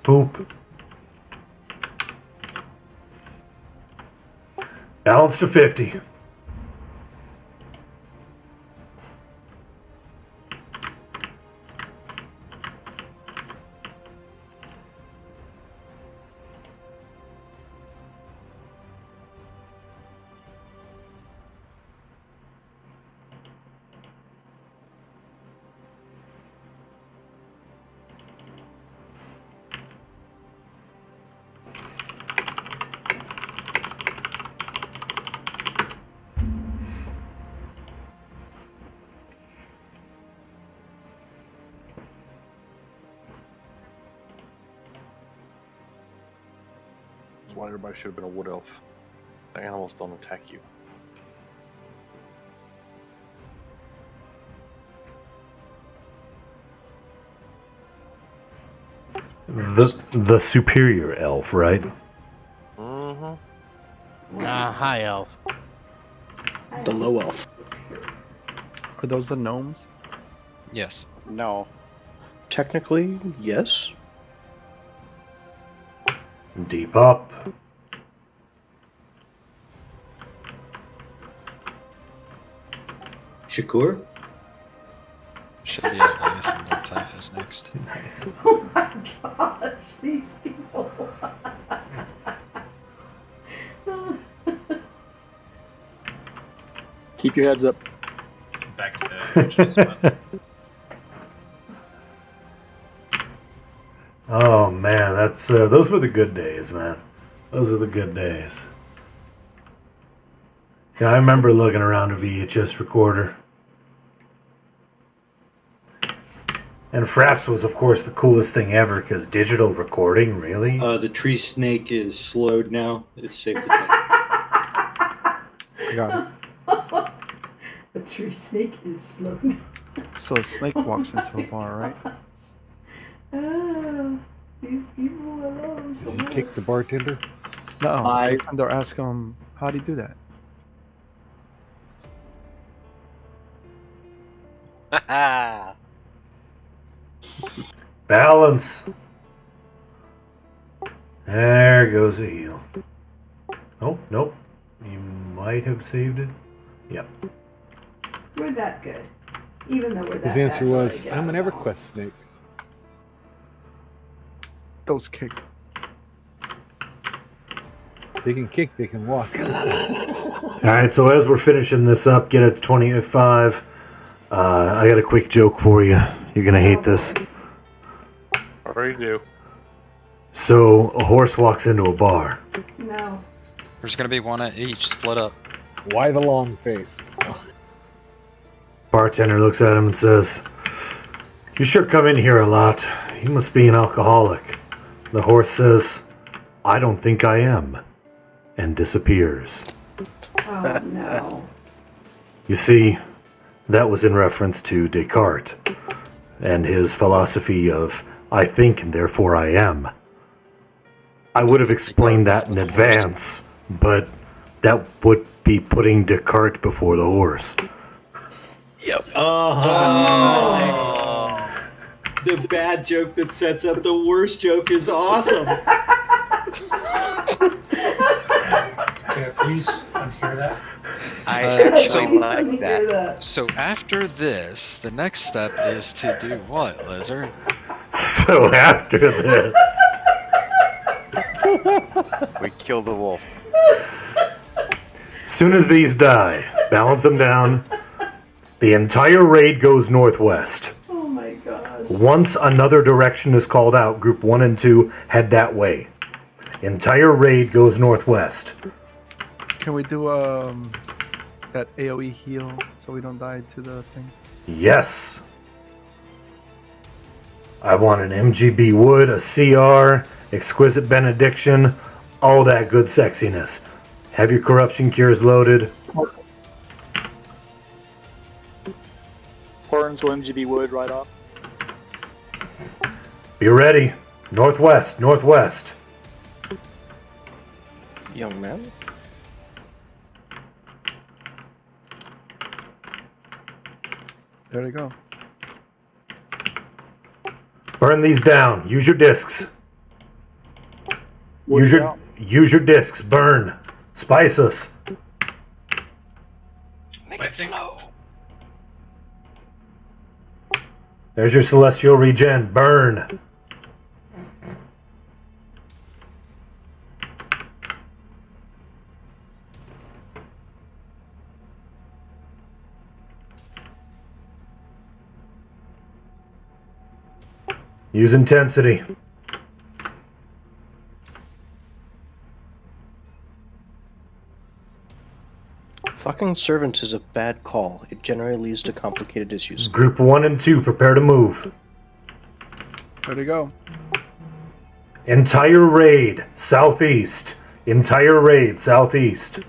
Poop. Balance to 50. That's why everybody should have been a wood elf. The animals don't attack you. The superior elf, right? Mm-hmm. Nah, high elf. The low elf. Are those the gnomes? Yes. No. Technically, yes. Deep up. Shakur? Should be at Legacy and Typhus next. Nice. Oh my gosh, these people. Keep your heads up. Back to the spot. Oh man, that's those were the good days, man. Those are the good days. Yeah, I remember looking around a VHS recorder. And Fraps was, of course, the coolest thing ever, because digital recording, really? The tree snake is slowed now. It's safe to check. I got it. The tree snake is slow. So a snake walks into a bar, right? Ah, these people I love them so Does he much. kick the bartender? No. They're asking him, how do you do that? Balance. There goes a heal. Oh, nope. You might have saved it. Yep. We're that good. Even though we're that His answer bad, was, I get I'm an out of Everquest snake. Those kick. They can kick, they can walk. Alright, so as we're finishing this up, get it to 25. I got a quick joke for you. You're gonna hate this. Already do. So, a horse walks into a bar. No. There's gonna be one at each, split up. Why the long face? Bartender looks at him and says, "You sure come in here a lot. You must be an alcoholic." The horse says, "I don't think I am," and disappears. Oh no. You see, that was in reference to Descartes and his philosophy of I think and therefore I am. I would have explained that in advance, but that would be putting Descartes before the horse. Yep. The bad joke that sets up the worst joke is awesome. Can I please unhear that? I So- actually like that. So after this, the next step is to do what, Lizard? So after this, We kill the wolf. soon as these die, balance them down. The entire raid goes northwest. Oh my gosh. Once another direction is called out, group 1 and 2 head that way. Entire raid goes northwest. Can we do that AoE heal so we don't die to the thing? Yes. I want an MGB wood, a CR, exquisite benediction, all that good sexiness. Have your corruption cures loaded. Burns will MGB wood right off. Be ready. Northwest, northwest. Young man. There they go. Burn these down. Use your discs. Wood is out. Use your discs. Burn. Spice us. Spicing. There's your celestial regen. Burn. Use intensity. Fucking servants is a bad call. It generally leads to complicated issues. Group 1 and 2, prepare to move. There they go. Entire raid, southeast. Entire raid, southeast.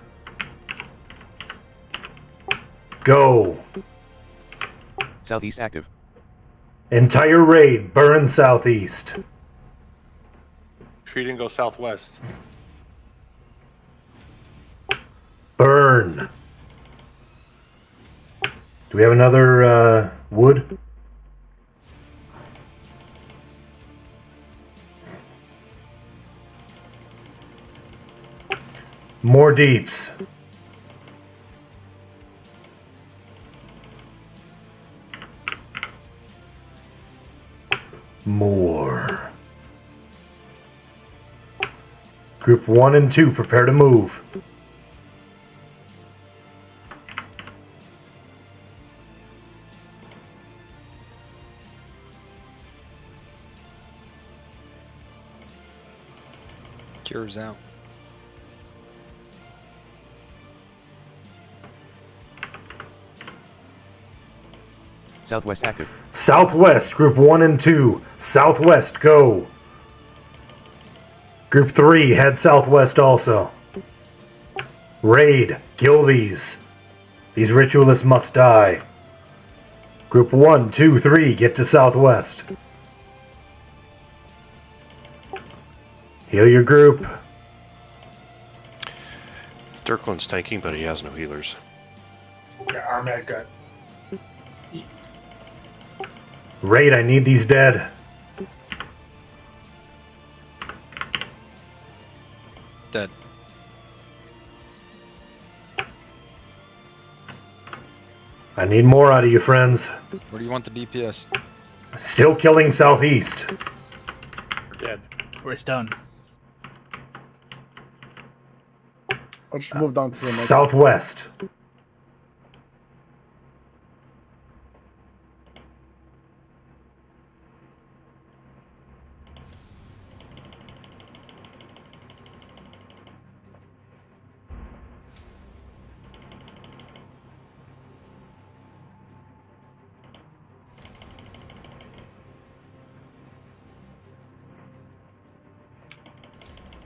Go. Southeast active. Entire raid, burn southeast. Treat and go southwest. Burn. Do we have another wood? More deeps. More. Group 1 and 2, prepare to move. Cure's out. Southwest active. Southwest, group 1 and 2. Southwest, go. Group 3, head southwest also. Raid, kill these. These ritualists must die. Group 1, 2, 3, get to southwest. Heal your group. Dirkland's tanking, but he has no healers. Yeah, Armad got. Raid, I need these dead. Dead. I need more out of you, friends. Where do you want the DPS? Still killing southeast. We're dead. We're done. I'll just move down to the next. Southwest.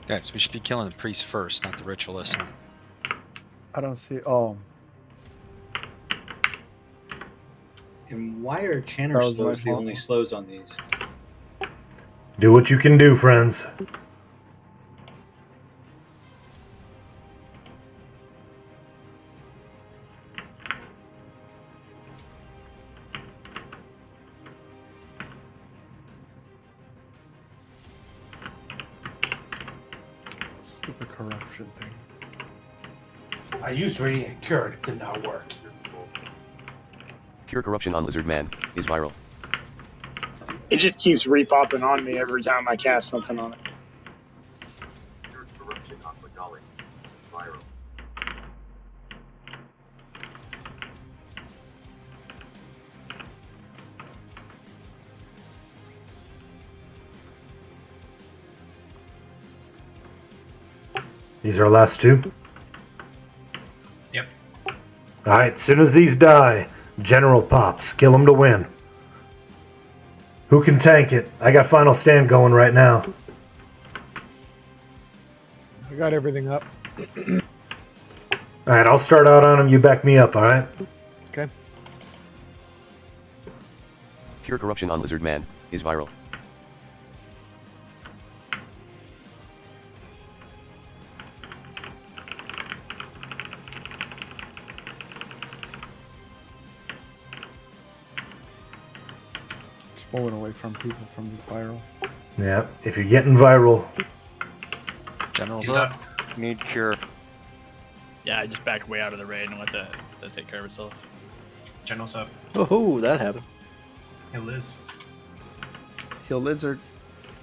Guys, we should be killing the priest first, not the ritualist. I don't see. Oh, And why are That Channer was my slows the fault. only slows on these? Do what you can do, friends. stupid corruption thing. I used Radiant Cure and it did not work. Cure corruption on Lizard Man is viral. It just keeps repopping on me every time I cast something on it. These are our last two? Yep. Alright, as soon as these die, General pops. Kill them to win. Who can tank it? I got Final Stand going right now. I got everything up. Alright, I'll start out on them. You back me up, alright? Okay. Cure corruption on Lizard Man is viral. Just pulling away from people from this viral. Yeah, if you're getting viral, General's He's up. up. Need cure. Yeah, I just backed way out of the raid and let that take care of itself. General's up. Oh, that happened. Hey, Liz. Heal lizard.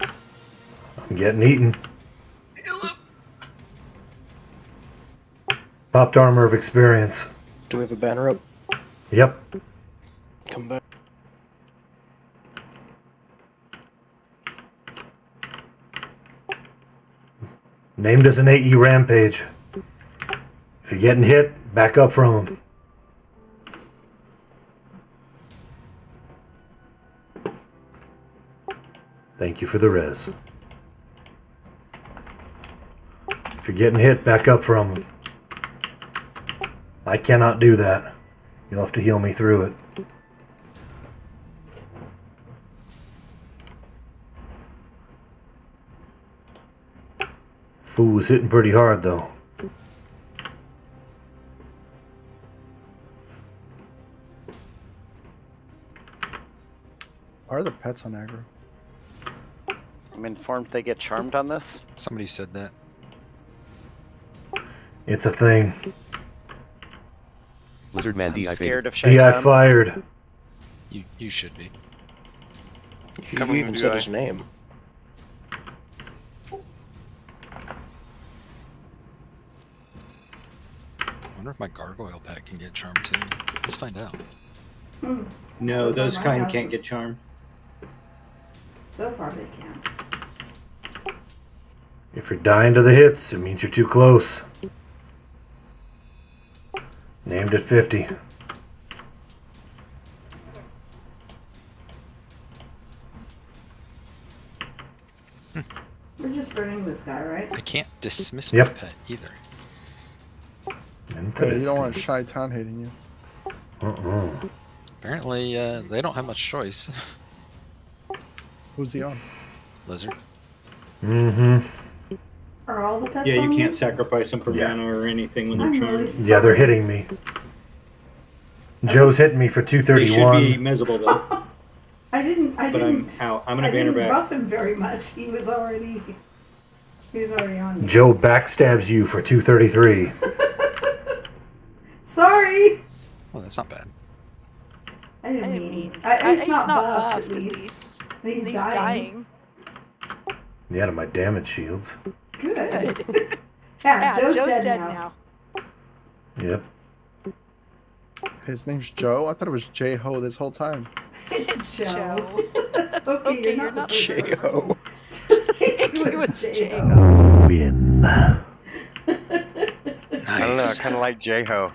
I'm getting eaten. Popped armor of experience. Do we have a banner up? Yep. Come back. Named as an AE rampage. If you're getting hit, back up from him. Thank you for the res. If you're getting hit, back up from him. I cannot do that. You'll have to heal me through it. Fool was hitting pretty hard though. Are the pets on aggro? I'm informed they get charmed on this. Somebody said that. It's a thing. Lizard Man DI Scared favored. of DI Shaitan. fired. You should be. You even said his name. I wonder if my gargoyle pet can get charmed too. Let's find out. No, So those far, kind mine can't get charmed. So far they can. If you're dying to the hits, it means you're too close. Named at 50. We're just burning this guy, right? I can't dismiss Yep. my pet either. Hey, you don't want Shaitan hitting you. Apparently, they don't have much choice. Who's he on? Lizard. Mm-hmm. Are all the pets Yeah, on you can't me? sacrifice them for mana or anything when they're I'm charmed. really Yeah, they're sorry. hitting me. Joe's hitting me for They should 231. be miserable though. I didn't. But I'm out. I'm gonna I ban her didn't back. buff him very much. He was already on me. Joe backstabs you for 233. Sorry. Well, that's not bad. I didn't mean. He's not buffed at least. And he's dying. Yeah, out of my damage shields. Good. Yeah, Joe's dead now. Yep. His name's Joe? I thought it was J-Ho this whole time. It's Joe. That's okay. You're not J-Ho. It was J-Ho. Win. I don't know, kind of like J-Ho.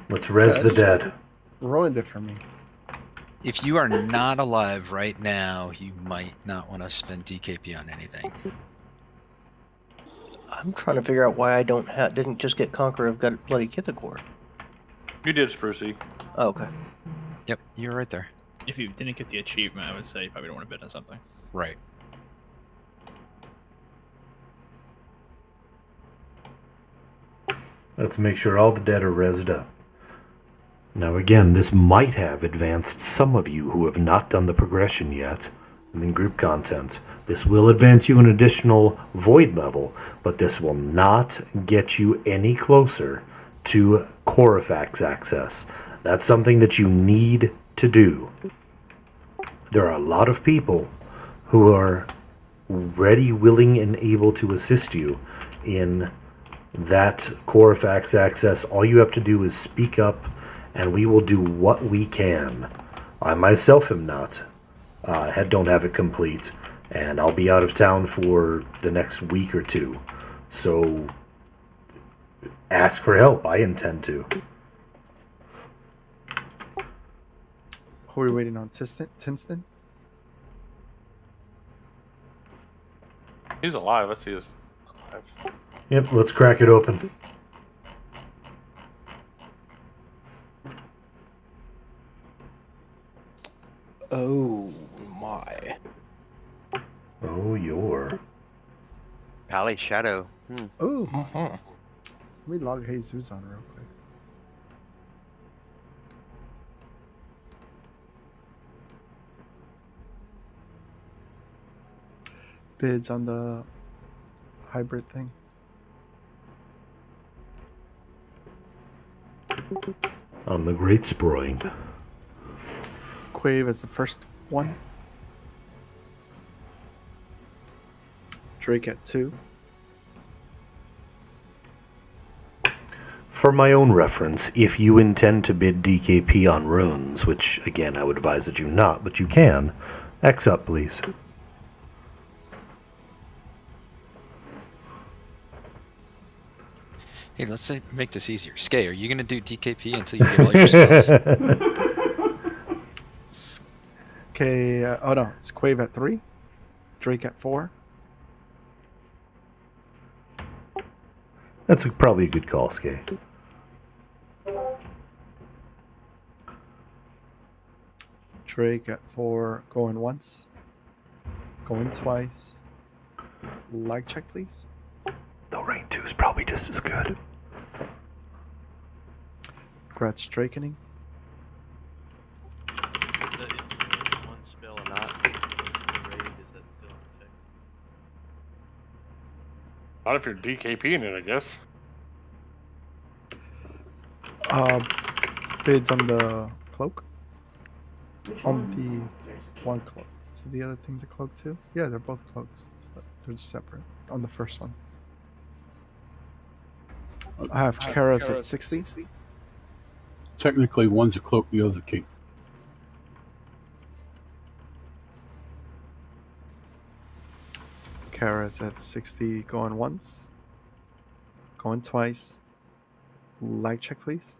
Let's res the dead. Ruined it for me. If you are not alive right now, you might not want to spend DKP on anything. I'm trying to figure out why I didn't just get Conqueror of Got Bloody Kithakor. You did, Sprucey. Oh, okay. Yep, you're right there. If you didn't get the achievement, I would say you probably don't want to bid on something. Right. Let's make sure all the dead are rezzed up. Now again, this might have advanced some of you who have not done the progression yet in group content. This will advance you an additional void level, but this will not get you any closer to Corifax access. That's something that you need to do. There are a lot of people who are ready, willing, and able to assist you in that Corifax access. All you have to do is speak up, and we will do what we can. I myself am not. Don't have it complete, and I'll be out of town for the next week or two. So ask for help. I intend to. Who are we waiting on? Tinston? He's alive. Let's see his alive. Yep, let's crack it open. Oh my. Oh, you're. Pally Shadow. Ooh. Uh-huh. Let me log Jesus on real quick. Bids on the hybrid thing. On the Great Spring. Quave is the first one. Drake at 2. For my own reference, if you intend to bid DKP on runes, which again I would advise that you not, but you can, X up please. Hey, let's make this easier. Skay, are you gonna do DKP until you get all your spells? Okay, oh no, it's Quave at 3. Drake at 4. That's probably a good call, Skay. Drake at 4, going once. Going twice. Lag check, please. The rain 2 is probably just as good. Congrats, Drakening. One spell or not? Raid, is that still in effect? Not if you're DKPing it, I guess. Bids on the cloak. Which on one? the one cloak. So the other thing's a cloak too? Yeah, they're both cloaks. But they're just separate. On the first one. I have Kara's at 60. Technically, one's a cloak, the other's a cape. Kara's at 60, going once. Going twice. Lag check, please.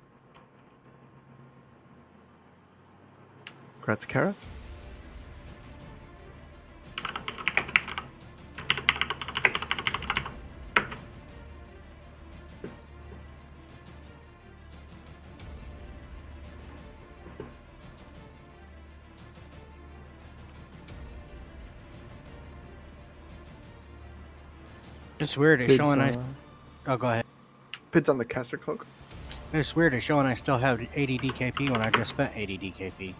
Congrats, Karas. It's weird. It's Bids, showing Oh, go ahead. Bids on the caster cloak. It's weird. It's showing I still have 80 DKP when I just spent 80 DKP.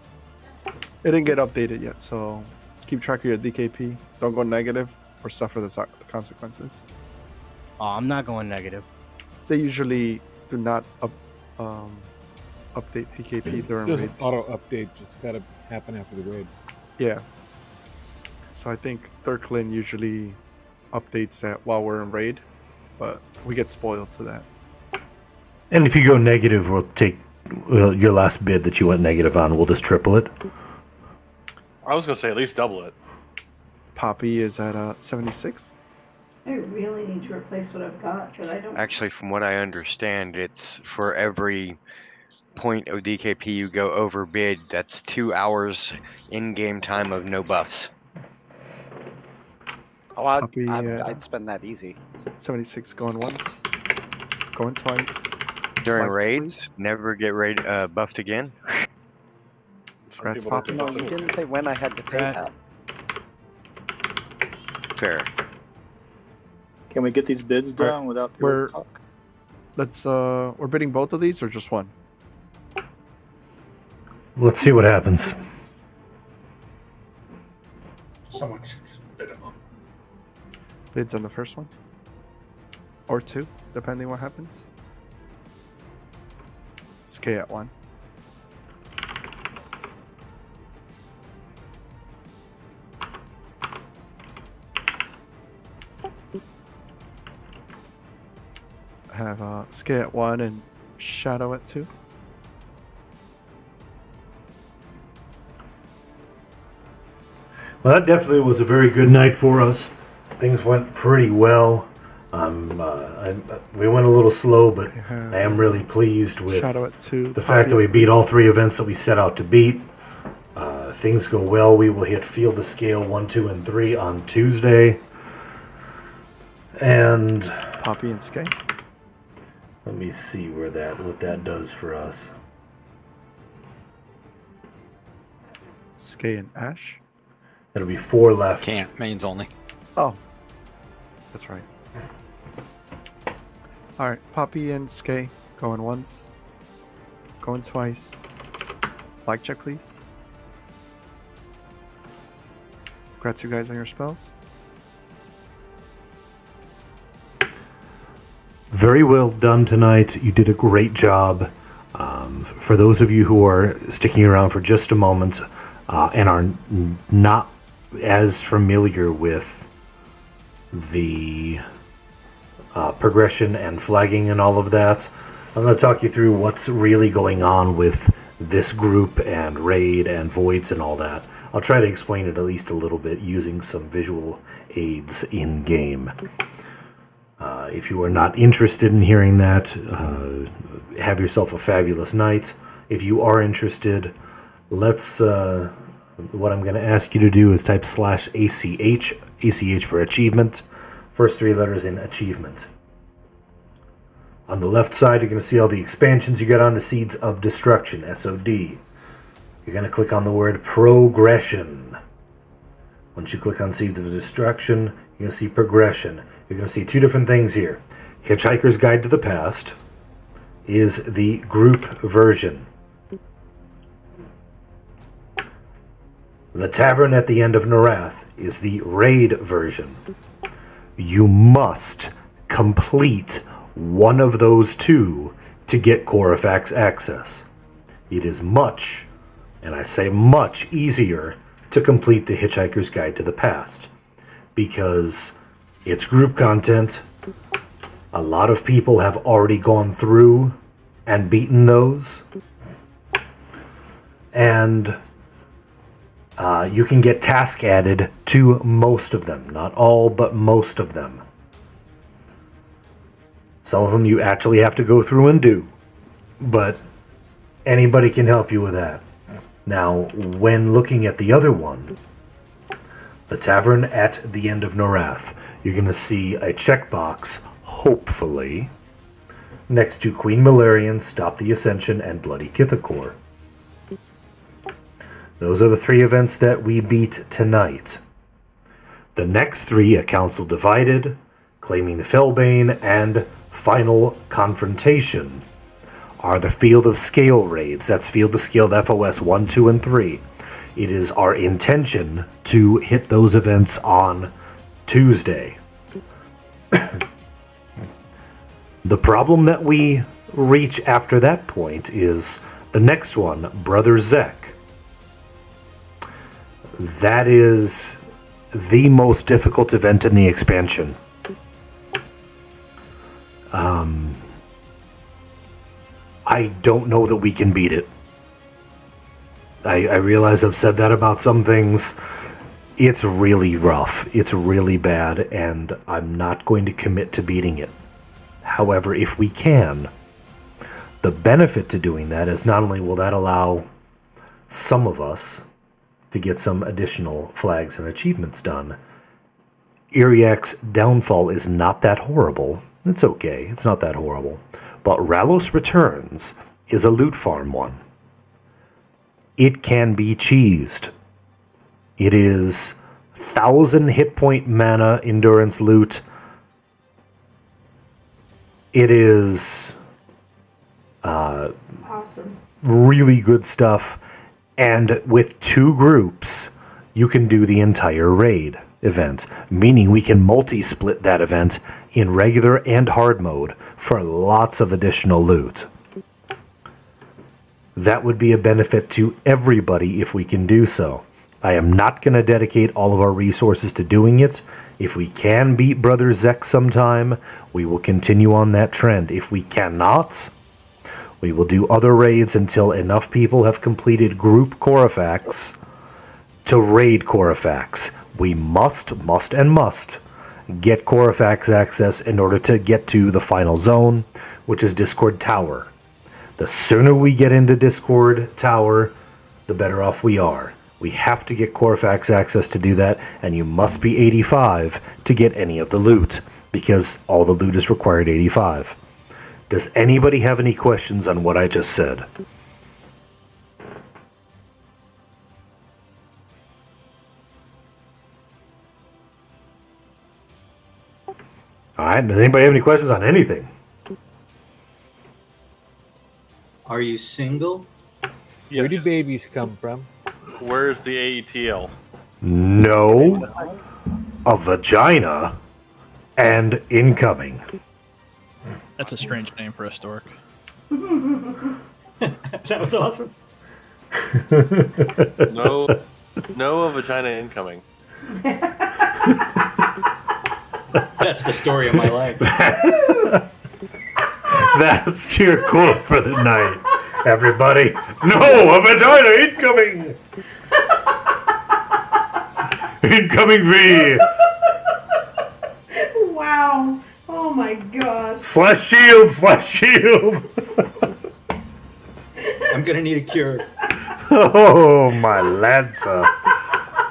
It didn't get updated yet, so keep track of your DKP. Don't go negative or suffer the consequences. Oh, I'm not going negative. They usually do not update DKP during Just raids. auto update just gotta happen after the raid. Yeah. So I think Thurklin usually updates that while we're in raid, but we get spoiled to that. And if you go negative, we'll take your last bid that you went negative on. We'll just triple it. I was gonna say at least double it. Poppy is at 76. I really need to replace what I've got, but I don't. Actually, from what I understand, it's for every point of DKP you go over bid, that's 2 hours in-game time of no buffs. Oh, I'd spend that easy. 76 going once, going twice. During Like, raids, never get buffed again. Congrats, Poppy. No, you didn't say when I had to pay that. Fair. Can we get these bids done without the We're talk? we're bidding both of these or just one? Let's see what happens. Someone should just bid them up. Bids on the first one? Or two, depending what happens. Skay at 1. I have Skay at 1 and Shadow at 2. Well, that definitely was a very good night for us. Things went pretty well. We went a little slow, but I am really pleased with Shadow at 2. the fact that we beat all 3 events that we set out to beat. If things go well, we will hit Field of Scale 1, 2, and 3 on Tuesday. And Poppy and Skay. Let me see what that does for us. Skay, and Ash. There'll be 4 left. Can't, mains only. Oh, that's right. All right, Poppy and Skay going once, going twice. Black check, please. Congrats, you guys, on your spells. Very well done tonight. You did a great job. For those of you who are sticking around for just a moment and are not as familiar with the progression and flagging and all of that, I'm going to talk you through what's really going on with this group and raid and voids and all that. I'll try to explain it at least a little bit using some visual aids in game. If you are not interested in hearing that, have yourself a fabulous night. If you are interested, let's. What I'm going to ask you to do is type /ACH, ACH for achievement, first 3 letters in achievement. On the left side, you're going to see all the expansions you got on the Seeds of Destruction, SoD. You're going to click on the word progression. Once you click on Seeds of Destruction, you're going to see progression. You're going to see 2 different things here. Hitchhiker's Guide to the Past is the group version. The Tavern at the End of Narath is the raid version. You must complete one of those 2 to get Corifax access. It is much, and I say much, easier to complete the Hitchhiker's Guide to the Past because it's group content. A lot of people have already gone through and beaten those. And you can get task added to most of them. Not all, but most of them. Some of them you actually have to go through and do. But anybody can help you with that. Now, when looking at the other one, the Tavern at the End of Narath, you're going to see a checkbox, hopefully, next to Queen Malarian, Stop the Ascension, and Bloody Kithakor. Those are the 3 events that we beat tonight. The next 3, A Council Divided, Claiming the Fellbane, and Final Confrontation, are the Field of Scale raids. That's Field of Scale FOS 1, 2, and 3. It is our intention to hit those events on Tuesday. The problem that we reach after that point is the next one, Brother Zek. That is the most difficult event in the expansion. I don't know that we can beat it. I realize I've said that about some things. It's really rough. It's really bad, and I'm not going to commit to beating it. However, if we can, the benefit to doing that is not only will that allow some of us to get some additional flags and achievements done, Iriak's downfall is not that horrible. It's okay. It's not that horrible. But Ralos Returns is a loot farm one. It can be cheesed. It is 1,000 hit point mana endurance loot. It is Awesome. really good stuff. And with 2 groups, you can do the entire raid event, meaning we can multi-split that event in regular and hard mode for lots of additional loot. That would be a benefit to everybody if we can do so. I am not going to dedicate all of our resources to doing it. If we can beat Brother Zek sometime, we will continue on that trend. If we cannot, we will do other raids until enough people have completed group Corifax to raid Corifax. We must get Corifax access in order to get to the final zone, which is Discord Tower. The sooner we get into Discord Tower, the better off we are. We have to get Corifax access to do that, and you must be 85 to get any of the loot, because all the loot is required 85. Does anybody have any questions on what I just said? All right. Does anybody have any questions on anything? Are you single? Where do babies come from? Where's the AETL? No. A vagina and incoming. That's a strange name for a stork. That was awesome. No vagina incoming. That's the story of my life. That's your quote for the night, everybody. No, a vagina incoming. Incoming V. Wow. Oh my gosh. Slash shield. I'm gonna need a cure. Oh, my Lanta.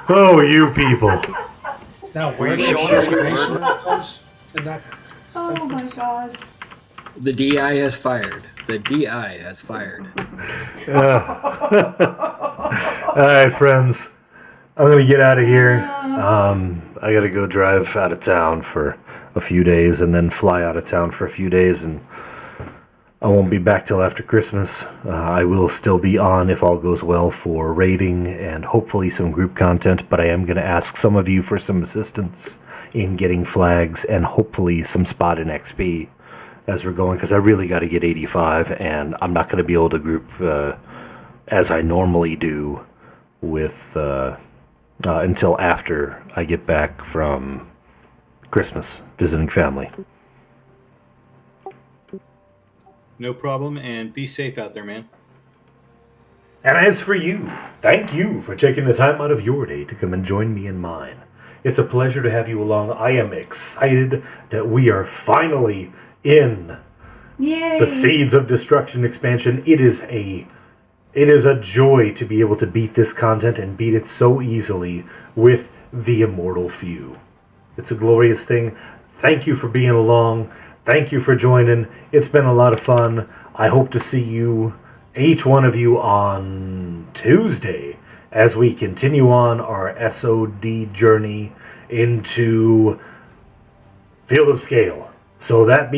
Oh, you people. Now, where you the showing us your bird? in that Oh my god. The DI has fired. The DI has fired. All right, friends. I'm going to get out of here. I got to go drive out of town for a few days and then fly out of town for a few days, and I won't be back till after Christmas. I will still be on, if all goes well, for raiding and hopefully some group content, but I am going to ask some of you for some assistance in getting flags and hopefully some spot in XP as we're going, because I really got to get 85, and I'm not going to be able to group as I normally do with until after I get back from Christmas, visiting family. No problem, and be safe out there, man. And as for you, thank you for taking the time out of your day to come and join me in mine. It's a pleasure to have you along. I am excited that we are finally in Yay. the Seeds of Destruction expansion. It is a joy to be able to beat this content and beat it so easily with the Immortal Few. It's a glorious thing. Thank you for being along. Thank you for joining. It's been a lot of fun. I hope to see you, each one of you, on Tuesday as we continue on our SoD journey into Field of Scale. So that